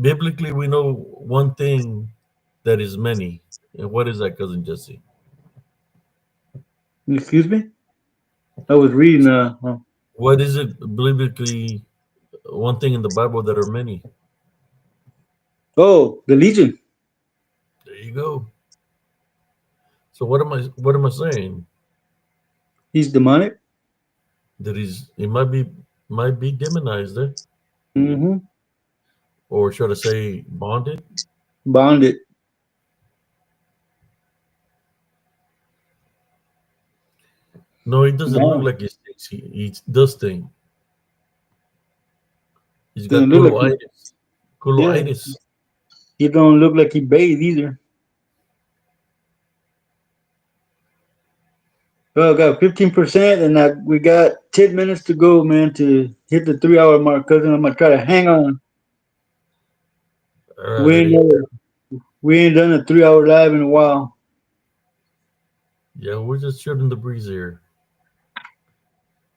Biblically, we know one thing that is many, and what is that, cousin Jesse? Excuse me? I was reading. What is it biblically? One thing in the Bible that are many. Oh, the Legion. There you go. So what am I saying? He's demonic. That he might be demonized, Mm-hmm. or should I say bonded? Bonded. No, he doesn't look Bond. like he stinks. He does stink. He's got Doesn't look like he. culoitis. Yeah. Culoitis. He don't look like he bathed either. Well, I got 15%, and we got 10 minutes to go, man, to hit the 3 hour mark, cousin. I'm gonna try to hang on. We ain't Alrighty. never, we ain't done a 3 hour live in a while. Yeah, we're just shooting the breeze here.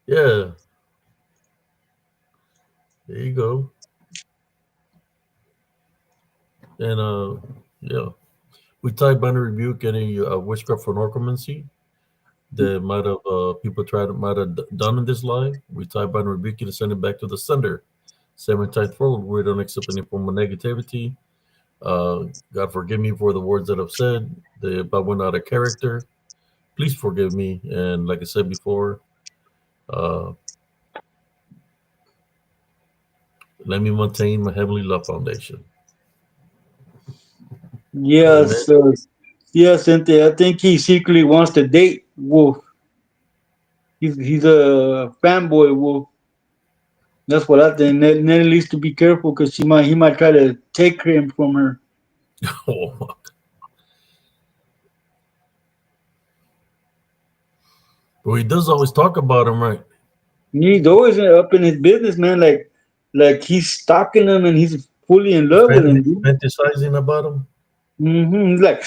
Yeah, there you go. And yeah, we type binary rebuke any witchcraft or necromancy that might have people might have done in this live. We type binary rebuke it and send it back to the sender. Seven times forward. We don't accept any form of negativity. God forgive me for the words that I've said. If I went out of character, please forgive me. And like I said before, uh, let me maintain my heavenly love foundation. Amen. Yes, yes, Cynthia. I think he secretly wants to date Wolf. He's a fanboy Wolf. That's what I think. Nelly needs to be careful because he might try to take him from her. Oh, but he does always talk about him, right? He's always up in his business, man. Like he's stalking him and he's fully in love with him, dude. Fantasizing about him. He's like,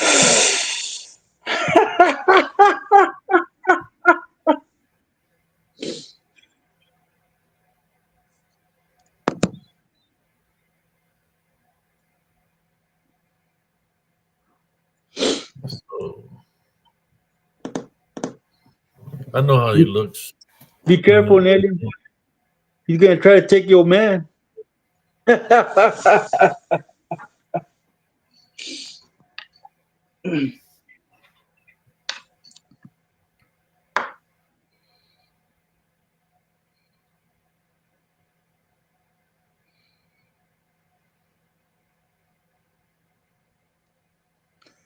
So I know how he be, looks. be careful, And Nelly. He's gonna try to take your man.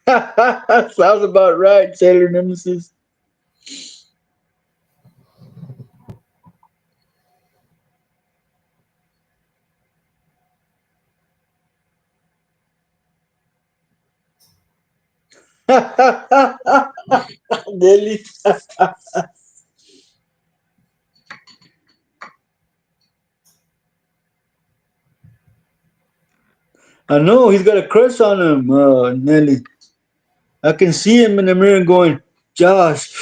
Sounds about right, Sailor Nemesis. Nelly. I know he's got a crush on him, Nelly. I can see him in the mirror going, Josh.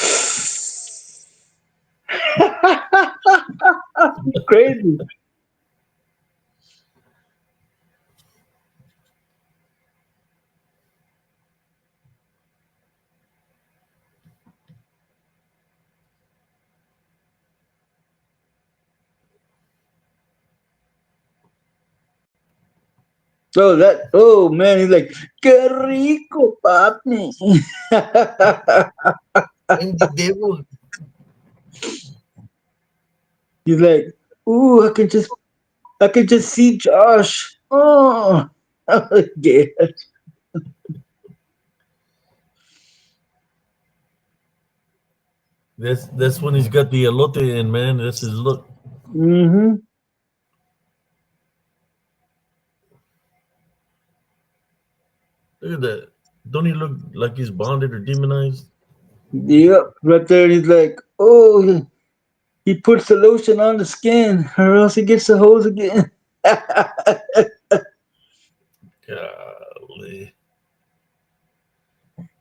Crazy. Oh man, he's like, que rico, papi. I'm the devil. He's like, ooh, I can just see Josh. Oh, yeah. That's when he's got the elote in, man. That's his look. Mm-hmm. Look at that. Don't he look like he's bonded or demonized? Yep, right there. He's like, oh, he puts the lotion on the skin, or else he gets the hose again. Golly.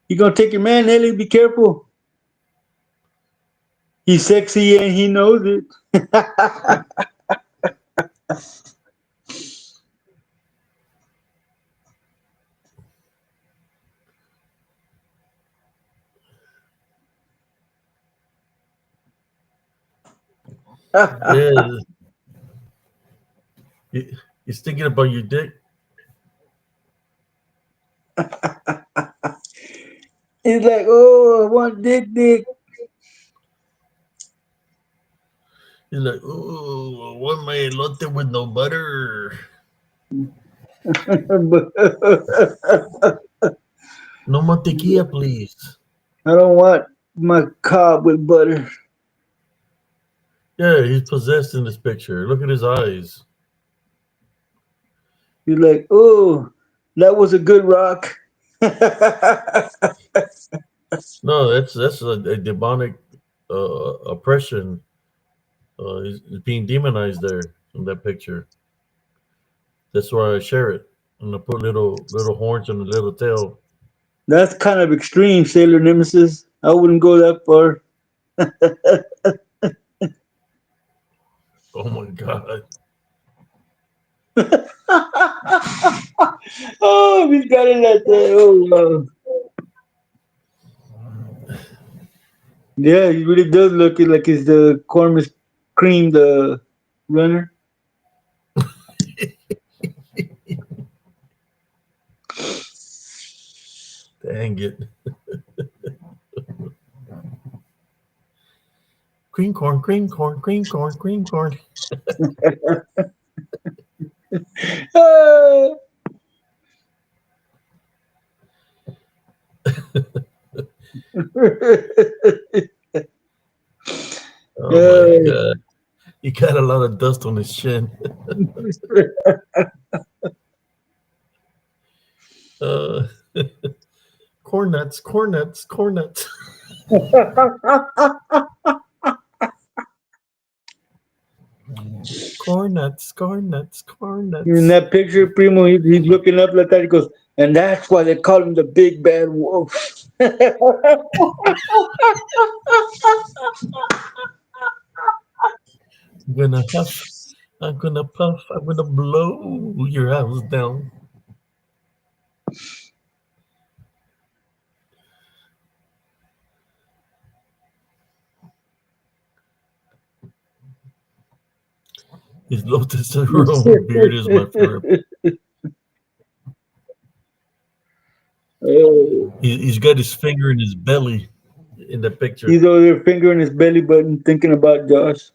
You gonna take your man, Ellie? Be careful. He's sexy and he knows it. Yeah, he's thinking about your dick. He's like, oh, I want dick. He's like, ooh, I want my elote with no butter. No mantequilla, please. I don't want my cob with butter. Yeah, he's possessed in this picture. Look at his eyes. He's like, oh, that was a good rock. No, that's a demonic oppression. He's being demonized there in that picture. That's why I share it. And I put little horns and a little tail. That's kind of extreme, Sailor Nemesis. I wouldn't go that far. Oh my god. Oh, he's got it like that. Oh, wow. Yeah, he really does look it like he's the Cornish cream, the runner. Dang it. Green corn, green corn, green corn, green corn. Ah. Oh my Yeah. god. He got a lot of dust on his chin. Uh, corn nuts, corn nuts, corn nuts. Corn nuts, corn nuts, corn In nuts. that picture, Primo, he's looking up like that. He goes, and that's why they call him the big bad wolf. I'm gonna huff, I'm gonna puff, I'm gonna blow your house down. His low testosterone beard is my favorite. Oh, He's got his finger in his belly in the picture. he's over there fingering his belly button, thinking about Josh.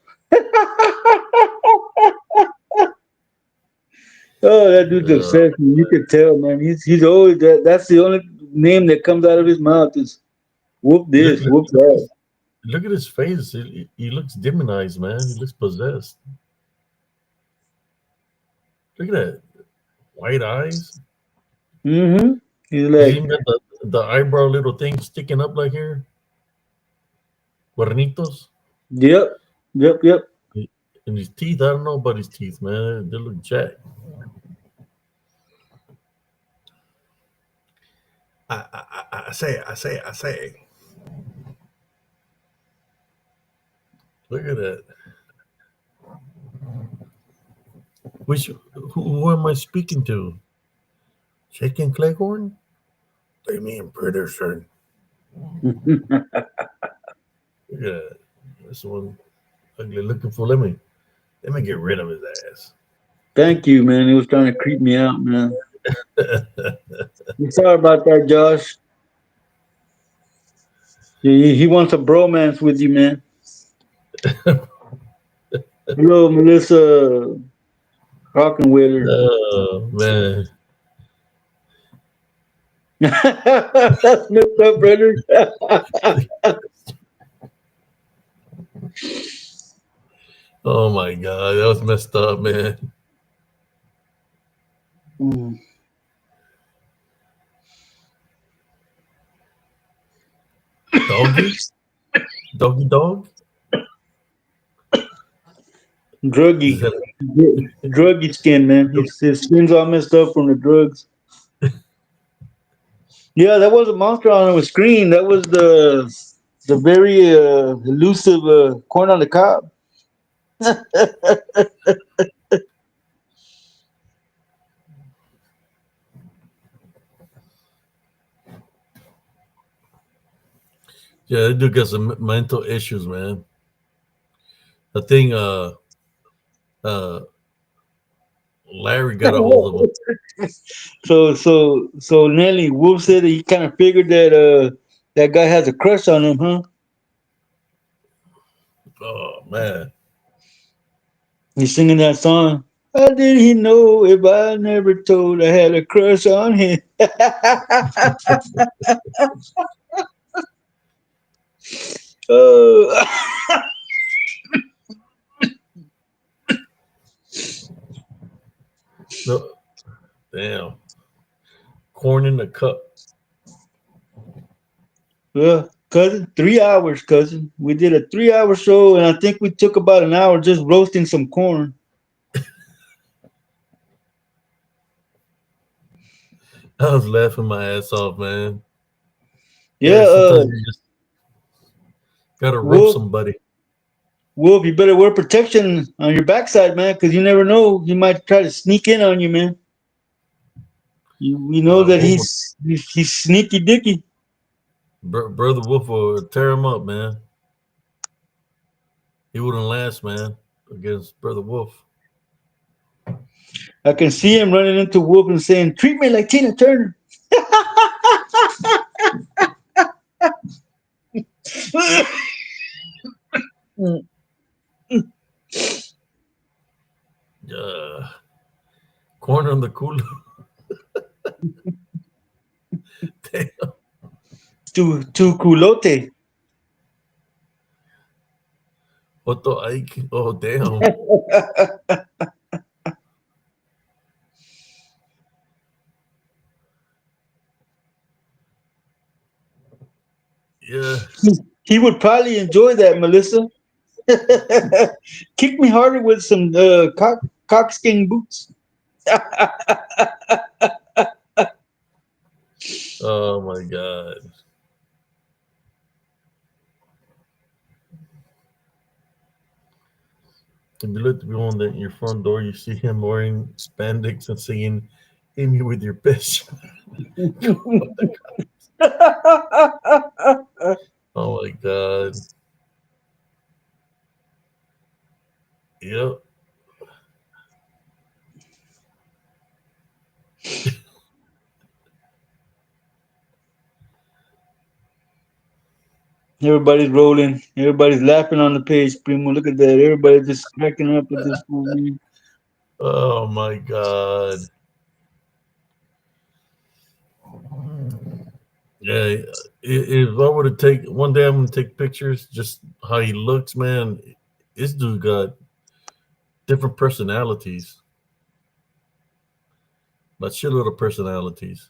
Oh, that dude's Uh, obsessed. Man. You could tell, man. He's always that. That's the only name that comes out of his mouth is whoop look, this, look, whoop look, that. look at his face. He looks demonized, man. He looks possessed. Look at that. White eyes. Mm-hmm. He's He's like, even got the eyebrow little thing sticking up like here. Cuernitos. yep, yep, yep. And his teeth, I don't know about his teeth, man. They look jacked. I say. Look at that. Who am I speaking to? Shaking Cleghorn? They mean Peterson. Look at that. This one ugly looking for. Let me get rid of his ass. Thank you, man. He was trying to creep me out, man. I'm sorry about that, Josh. He wants a bromance with you, man. Hello, Melissa Hockenwiller. Oh man. That's messed up, brother. Oh my god, that was messed up, man. Mm. Doggy? Doggy dog? Is Druggy. that Druggy skin, man. His skin's all messed up from the drugs. Yeah, that was a monster on the screen. That was the very elusive corn on the cob. yeah, that dude got some mental issues, man. I think uh Larry got a hold of him. So Nelly Wolf said that he kind of figured that that guy has a crush on him, huh? Oh man. He's singing that song. How did he know if I never told I had a crush on him? Oh, No, damn. Corn in the cup. yeah, cousin, 3 hours, cousin. We did a 3 hour show, and I think we took about an hour just roasting some corn. I was laughing my ass off, man. Yeah, Yeah, sometimes you just gotta roast Wolf somebody. Wolf, you better wear protection on your backside, man, because you never know. He might try to sneak in on you, man. You know that Wolf, he's sneaky dicky. Brother Wolf will tear him up, man. He wouldn't last, man, against Brother Wolf. I can see him running into Wolf and saying, "Treat me like Tina Turner." Uh, Corner on the cooler. Damn. To culote. Otto Ike. Oh, damn. Yeah. He would probably enjoy that, Melissa. Kick me harder with some cockskin boots. Oh, my God. If you look beyond your front door, you see him wearing spandex and singing, "Hit me with your best." Oh, my God. Yep. Everybody's rolling. Everybody's laughing on the page, Primo. Look at that. Everybody's just cracking up with this movie. Oh, my God. Yeah, if I were to take one day, I'm gonna take pictures. Just how he looks, man. This dude got different personalities, but shitload of personalities.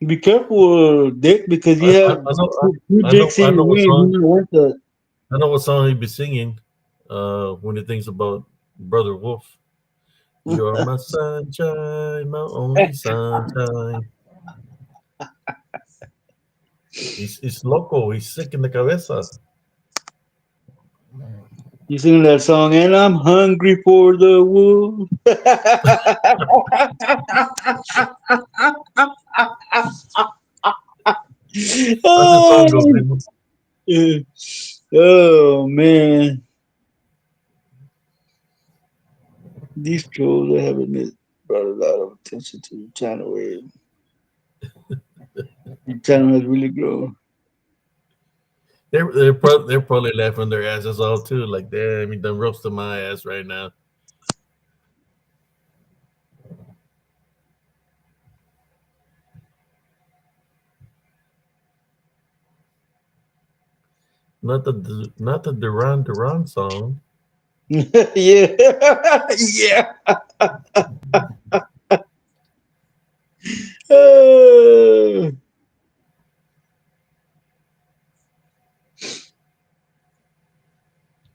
Be careful, Dick, because you have I know, two dicks in I your know what ring. You song. don't want that. I know what song he'd be singing. When he thinks about Brother Wolf. You're my sunshine, my only sunshine. He's loco. He's sick in the cabeza. You sing that song, and I'm hungry for the wolf. How's the song go, Oh, Primo? yeah. Oh, man. These trolls I haven't brought a lot of attention to the channel. Where the channel has really grown. They're probably laughing their asses off too. Like, damn, he done roasted my ass right now. Not the Duran Duran song. Yeah. Yeah. Uh,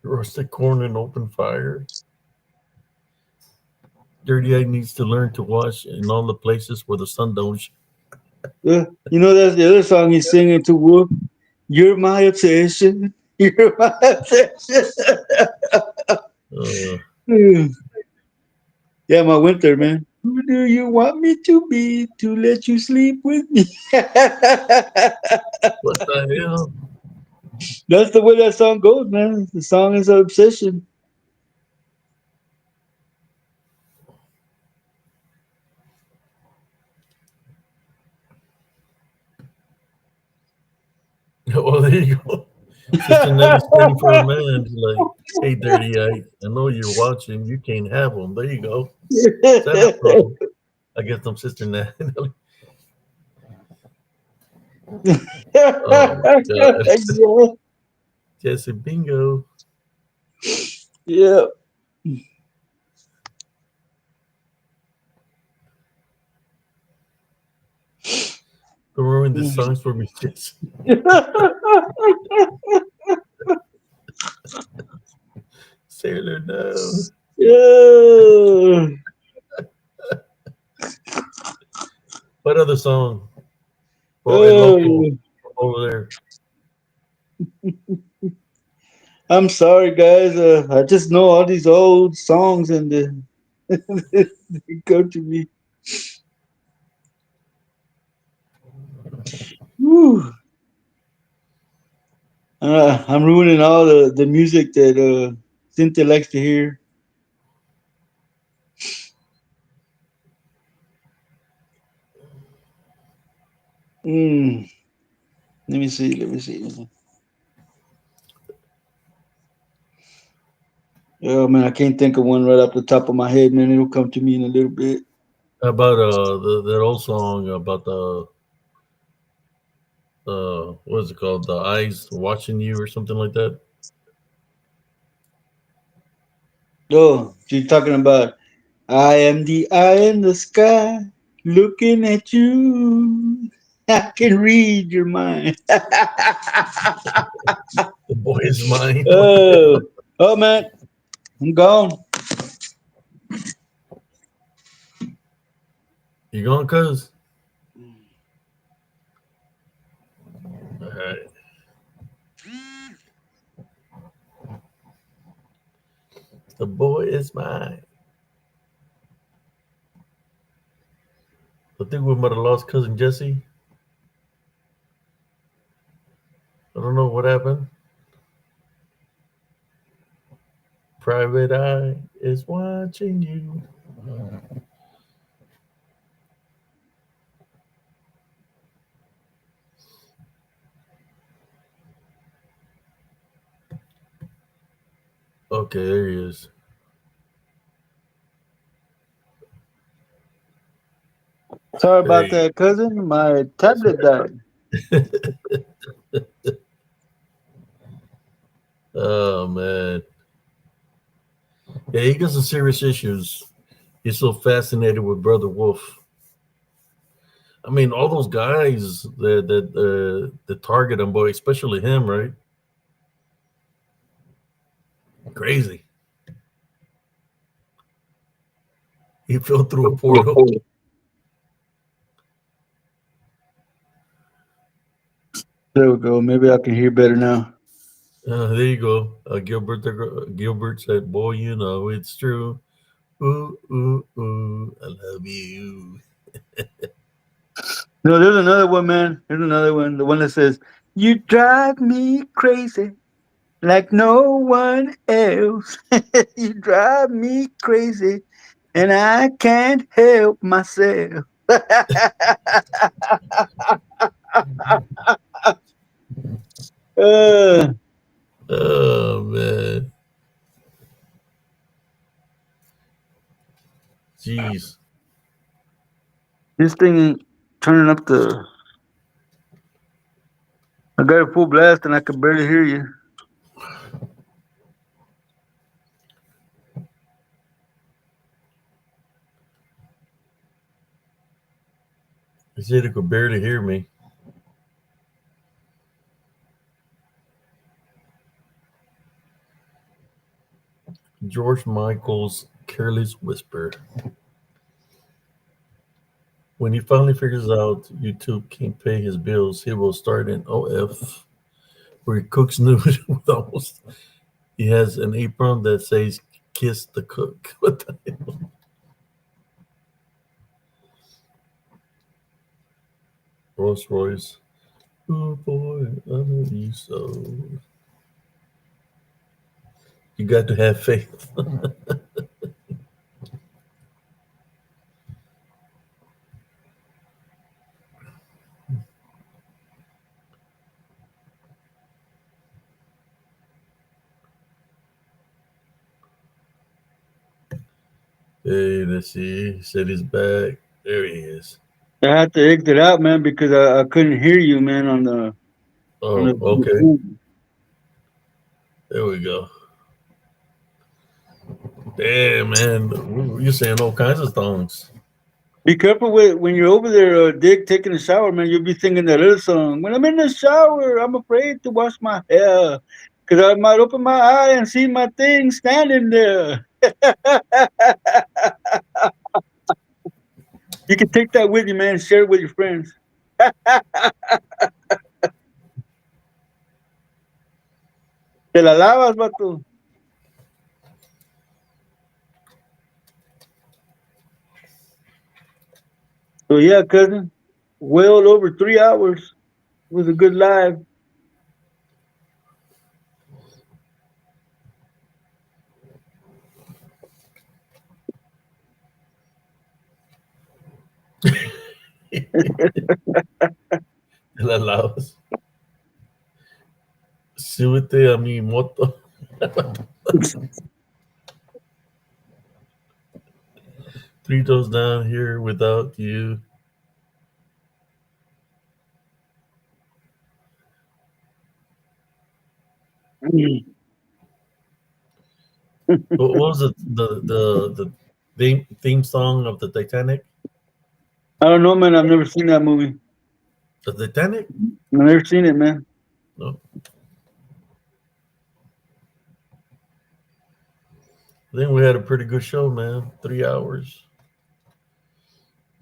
Roasted corn and open fire. Dirty Eye needs to learn to wash in all the places where the sun don't. you know, that's the other song he's singing to Wolf. You're my obsession. You're my obsession. Uh, Yeah, my winter, man. Who do you want me to be to let you sleep with me? what the hell? That's the way that song goes, man. The song is an obsession. Oh, there you go. Sister Nettie's standing for a man. He's like, hey, Dirty Eye, I know you're watching. You can't have him. There you go. Santa Claus. I guess I'm Sister Nettie. Oh, my God. Yeah. Jesse Bingo. Yeah. Remembering the songs for me, Jesse. Sailor, no. Yeah. What other song? Oh, El Loco Oh, over there. I'm sorry, guys. I just know all these old songs and they go to me. Whew. I'm ruining all the music that Cynthia likes to hear. Mm. Let me see. Let me see. Oh man, I can't think of one right off the top of my head, man. It'll come to me in a little bit. How about that old song about the what is it called? The eyes watching you or something like that. Oh, she's talking about I am the eye in the sky looking at you. I can read your mind. The boy is mine. Oh, oh man, I'm gone. You going, cuz? All right. The boy is mine. I think we might have lost cousin Jesse. I don't know what happened. Private eye is watching you. Okay, there he is. Sorry There about you that, cousin. My tablet died. Oh man. Yeah, he got some serious issues. He's so fascinated with Brother Wolf. I mean, all those guys that target him, boy, especially him, right? Crazy. He fell through a portal. There we go. Maybe I can hear better now. There you go. Gilbert said, "Boy, you know it's true. Ooh, ooh, ooh, I love you." No, there's another one, man. There's another one. The one that says, "You drive me crazy like no one else. You drive me crazy, and I can't help myself." uh, Oh man, jeez. this thing ain't turning up the. I got it full blast, and I can barely hear you. He said he could barely hear me. George Michael's "Careless Whisper." When he finally figures out YouTube can't pay his bills, he will start an OF where he cooks nude with almost. He has an apron that says "Kiss the Cook." What the hell? Rolls Royce. Oh boy, I love you so. You got to have faith. Hey, let's see. He said he's back. There he is. I had to exit out, man, because I couldn't hear you, man, on Oh, the okay. phone. There we go. Damn, man. You're saying all kinds of things. Be careful with when you're over there, Dick, taking a shower, man. You'll be singing that other song. When I'm in the shower, I'm afraid to wash my hair, cause I might open my eye and see my thing standing there. You can take that with you, man. Share it with your friends. Te la lavas, vato. So yeah, cousin. Well over 3 hours. It was a good live. La lavas. Súbete a mi moto. Three toes down here without you. What was it? The theme song of the Titanic? I don't know, man. I've never seen that movie. The Titanic? I've never seen it, man. No. I think we had a pretty good show, man. 3 hours.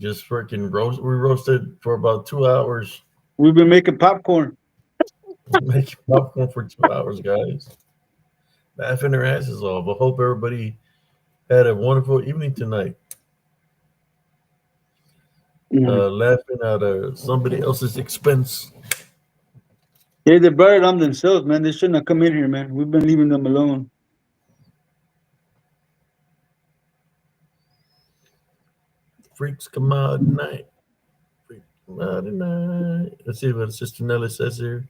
Just freaking roast. We roasted for about 2 hours. We've been making popcorn. Making popcorn for 2 hours, guys. Laughing their asses off. I hope everybody had a wonderful evening tonight. Mm. Laughing at somebody else's expense. Yeah, they brought it on themselves, man. They shouldn't have come in here, man. We've been leaving them alone. Freaks come out at night. Freaks come out at night. Let's see what Sister Nelly says here.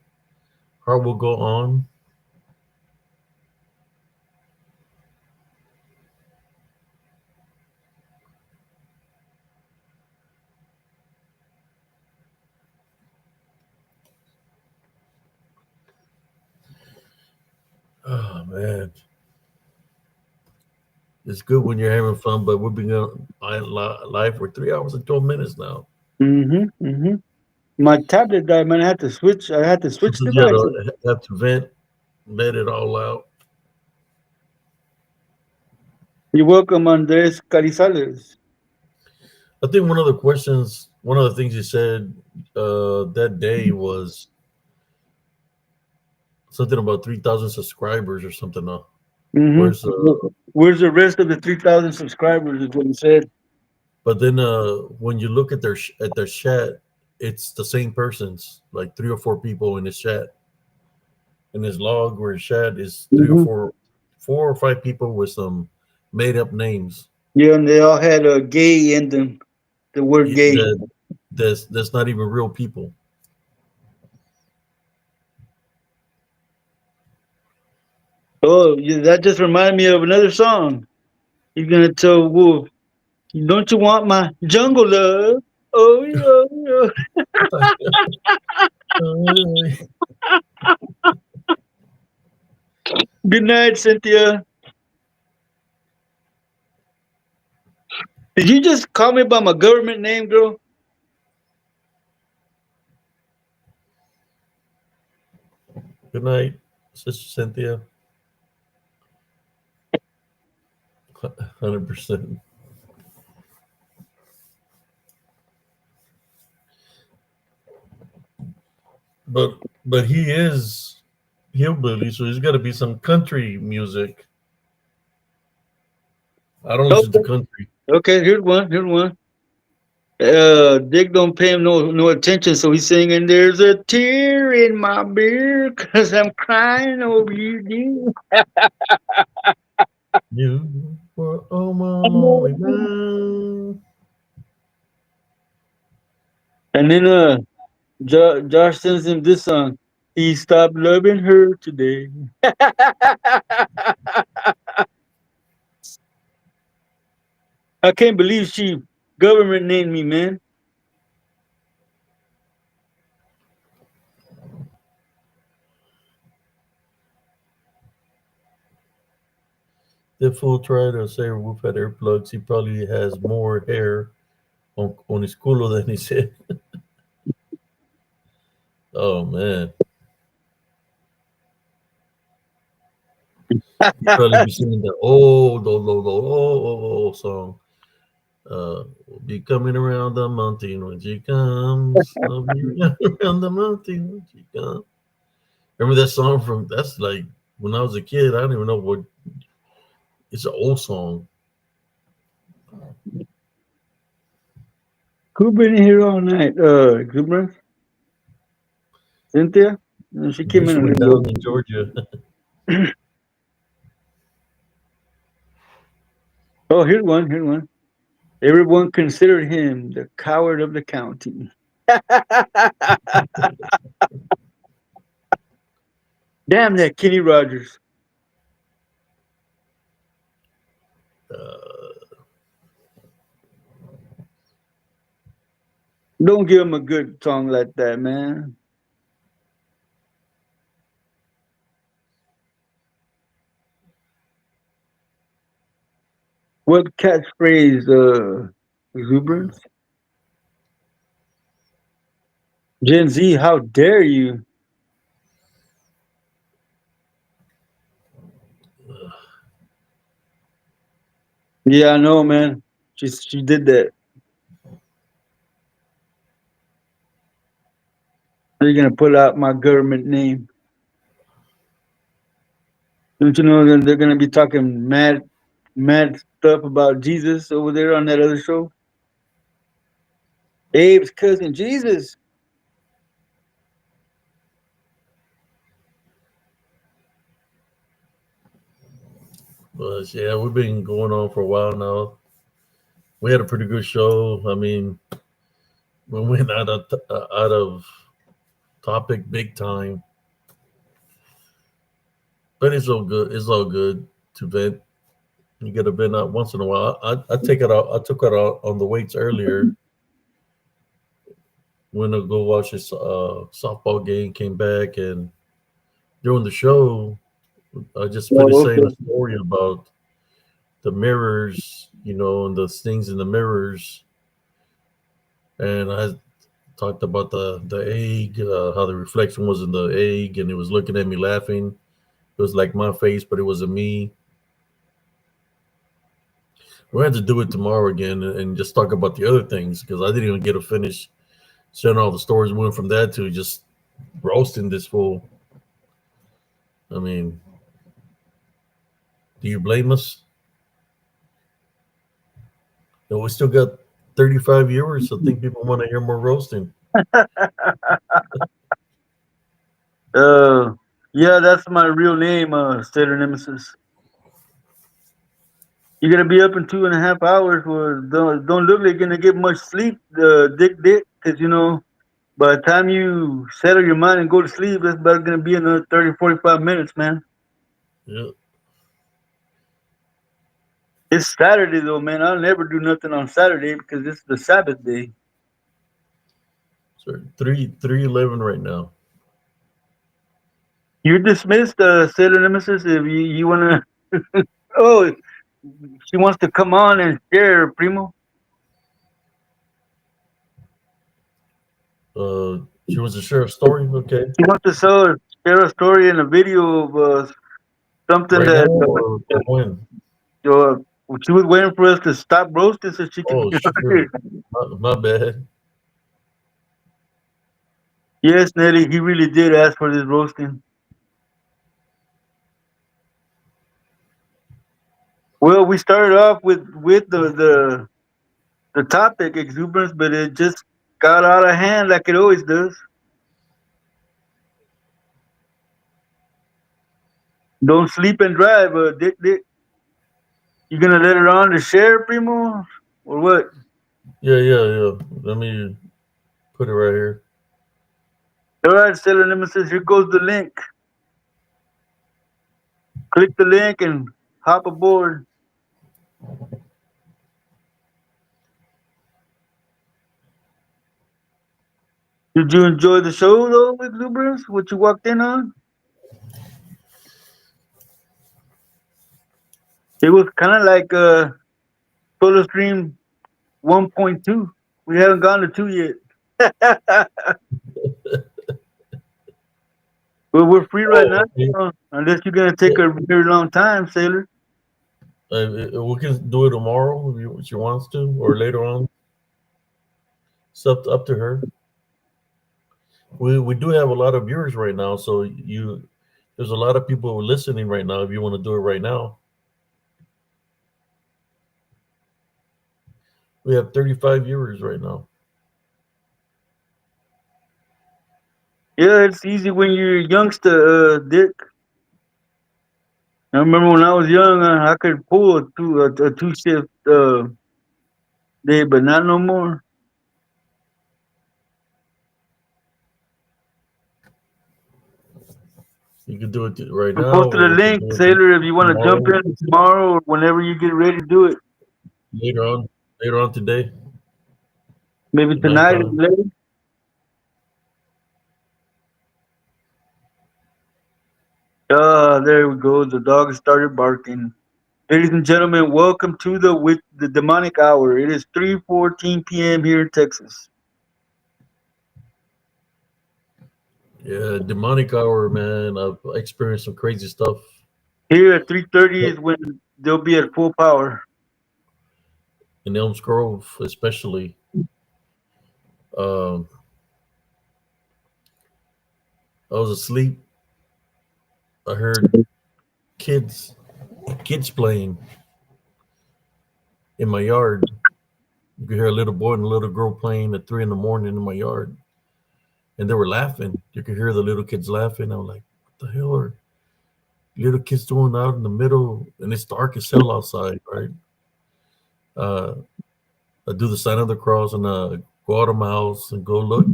Heart will go on. Oh man, it's good when you're having fun, but we've been going live for 3 hours and 12 minutes now. Mm-hmm. Mm-hmm. My tablet died, man. I had to switch. I had to switch Sometimes you devices. have to vent, let it all out. You're welcome, Andres Carizales. I think one of the things you said that day was something about 3,000 subscribers or something. Where's Mm-hmm. Where's the rest of the 3,000 subscribers? Is what he said. but then when you look at at their chat, it's the same persons, like three or four people in his chat. In his log or his chat is Mm-hmm. four or five people with some made up names. Yeah, and they all had a gay in them. The word gay. That that's not even real people. Oh, yeah, that just reminded me of another song. You're gonna tell Wolf, don't you want my jungle love? Oh, yeah, Uh, yeah. Good night, Cynthia. Did you just call me by my government name, girl? Good night, Sister Cynthia. 100%. But he is hillbilly, so he's got to be some country music. I don't listen to Okay, country. okay. Here's one. Here's one. Dick don't pay him no attention, so he's singing. There's a tear in my beer, 'cause I'm crying over you, dear. You were all my lonely man. And then Josh sends him this song. He stopped loving her today. I can't believe she government named me, man. The fool tried to say Wolf had earplugs. He probably has more hair on his culo than he said. Oh man, he probably be singing the old song. We'll be coming around the mountain when she comes. I'll be around the mountain when she comes. Remember that song from? That's like When I was a kid, I don't even know what. It's an old song. Who been here all night? Exuberance? Cynthia? She came This in a one little down in Georgia. late. Oh, here's one. Here's one. Everyone considered him the coward of the county. Damn that Kenny Rogers. uh, Don't give him a good song like that, man. What catchphrase, Exuberance? Gen Z, how dare you? Yeah, I know, man. She did that. They're gonna pull out my government name. Don't you know that they're gonna be talking mad stuff about Jesus over there on that other show? Abe's cousin Jesus. but yeah, we've been going on for a while now. We had a pretty good show. I mean, we went out of topic big time, but it's all good. It's all good to vent. You got to vent out once in a while. I take it out. I took it out on the weights earlier. Went to go watch this softball game. Came back and during the show, I just finished Oh, saying a okay. story about the mirrors, and the things in the mirrors, and I talked about the egg, how the reflection was in the egg, and it was looking at me laughing. It was like my face, but it wasn't me. We had to do it tomorrow again and just talk about the other things because I didn't even get to finish sharing all the stories. We went from that to just roasting this fool. I mean, do you blame us? We still got 35 viewers, so I think people want to hear more roasting. Uh, yeah, that's my real name, Stater Nemesis. You're gonna be up in 2.5 hours. Well, don't look like you're gonna get much sleep, Dick, because by the time you settle your mind and go to sleep, that's about gonna be another 30, 45 minutes, man. Yeah, It's Saturday though, man. I'll never do nothing on Saturday because it's the Sabbath day. so 311 right now. You're dismissed, Sailor Nemesis. If you wanna, oh, she wants to come on and share, Primo. She was a sheriff story. Okay, She wants to share a story and a video of something right now that or when? uh, she was waiting for us to stop roasting so she can Oh be on shoot, here. my bad. Yes, Nelly, he really did ask for this roasting. Well, we started off with the topic exuberance, but it just got out of hand like it always does. Don't sleep and drive, Dick. You gonna let her on to share, Primo, or what? Yeah. Let me put it right here. All right, Sailor Nemesis, here goes the link. Click the link and hop aboard. Did you enjoy the show though, exuberance? What you walked in on? It was kind of like Solar Stream 1.2. We haven't gone to 2 yet. But we're free right Oh, now, okay. unless you're gonna take a very long time, Sailor. We can do it tomorrow if she wants to, or later on. It's up to her. We do have a lot of viewers right now, so There's a lot of people listening right now. If you want to do it right now, we have 35 viewers right now. Yeah, it's easy when you're a youngster, Dick. I remember when I was young, I could pull a two shift day, but not no more. You can do it right I now, posted a or we can link, do it Sailor, if you want to jump tomorrow, in tomorrow or whenever you get ready to do it. later on, later on today Maybe at tonight or nighttime. later. There we go. The dog started barking. Ladies and gentlemen, welcome to the demonic hour. It is 3:14 p.m. here in Texas. Yeah, demonic hour, man. I've experienced some crazy stuff. Here at 3:30 is when they'll be at full power. In Elms Grove, especially. Um, I was asleep. I heard kids, kids playing in my yard. You could hear a little boy and a little girl playing at 3 in the morning in my yard, and they were laughing. You could hear the little kids laughing. I was like, "What the hell are little kids doing out in the middle?" And it's dark as hell outside, right? Uh, I do the sign of the cross and go out of my house and go look.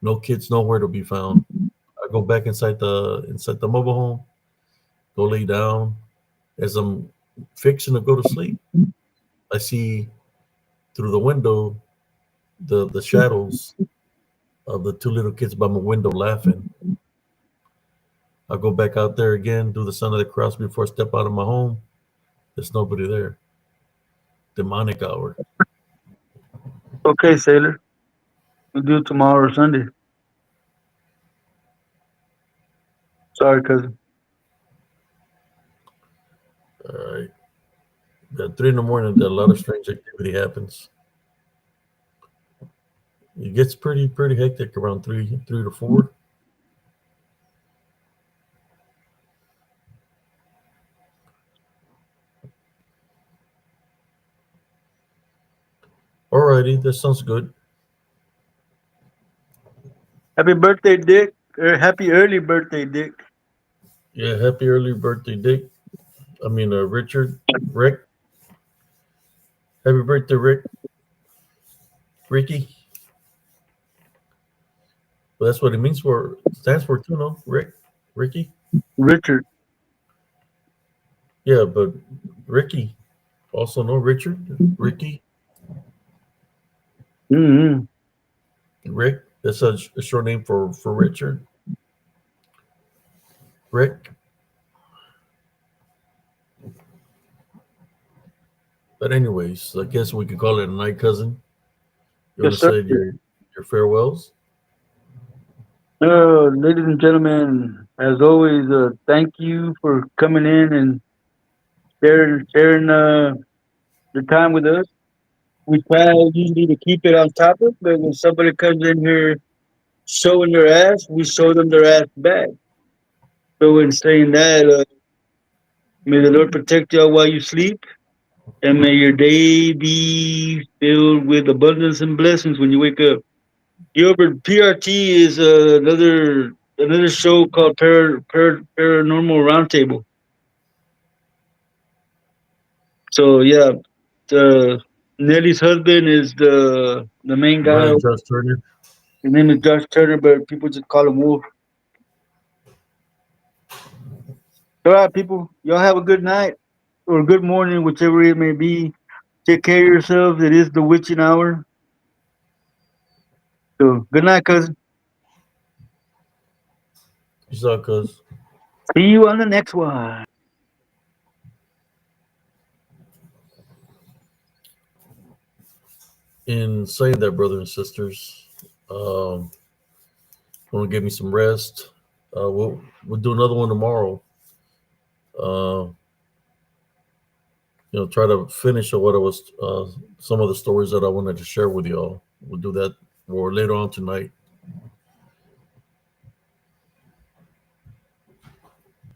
No kids nowhere to be found. I go back inside the mobile home, go lay down. As I'm fixing to go to sleep, I see through the window the shadows of the two little kids by my window laughing. I go back out there again, do the sign of the cross before I step out of my home. There's nobody there. Demonic hour. Okay, Sailor. We'll do it tomorrow or Sunday. Sorry, cousin. All right. At 3 in the morning, a lot of strange activity happens. It gets pretty hectic around three to four. Alrighty, that sounds good. Happy birthday, Dick. Happy early birthday, Dick. Yeah, happy early birthday, Dick. Richard, Rick. Happy birthday, Rick, Ricky. Well, that's what it means for stands for too, no? Rick, Ricky. Richard. Yeah, but Ricky also no Richard, Ricky, Mm-hmm. Rick. That's a short name for Richard, Rick. But anyways, I guess we could call it a night, cousin. You want Yes, to sir. say your farewells? Ladies and gentlemen, as always, thank you for coming in and sharing the time with us. We try usually to keep it on topic, but when somebody comes in here showing their ass, we show them their ass back. So in saying that, may the Lord protect y'all while you sleep, and may your day be filled with abundance and blessings when you wake up. Gilbert, PRT is another show called Paranormal Roundtable. So yeah, the Nelly's husband is the main guy. Right, Josh Turner. His name is Josh Turner, but people just call him Wolf. All right, people, y'all have a good night or good morning, whichever it may be. Take care of yourselves. It is the witching hour. So good night, cousin. You saw, cuz See you on the next one. in saying that, brothers and sisters, um, want to give me some rest. We'll do another one tomorrow. Uh, try to finish what I was some of the stories that I wanted to share with y'all. We'll do that or later on tonight.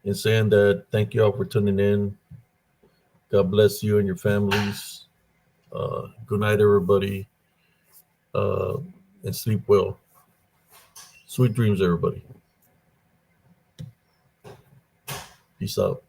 In saying that, thank you all for tuning in. God bless you and your families. Good night, everybody, uh, and sleep well. Sweet dreams, everybody. Peace out.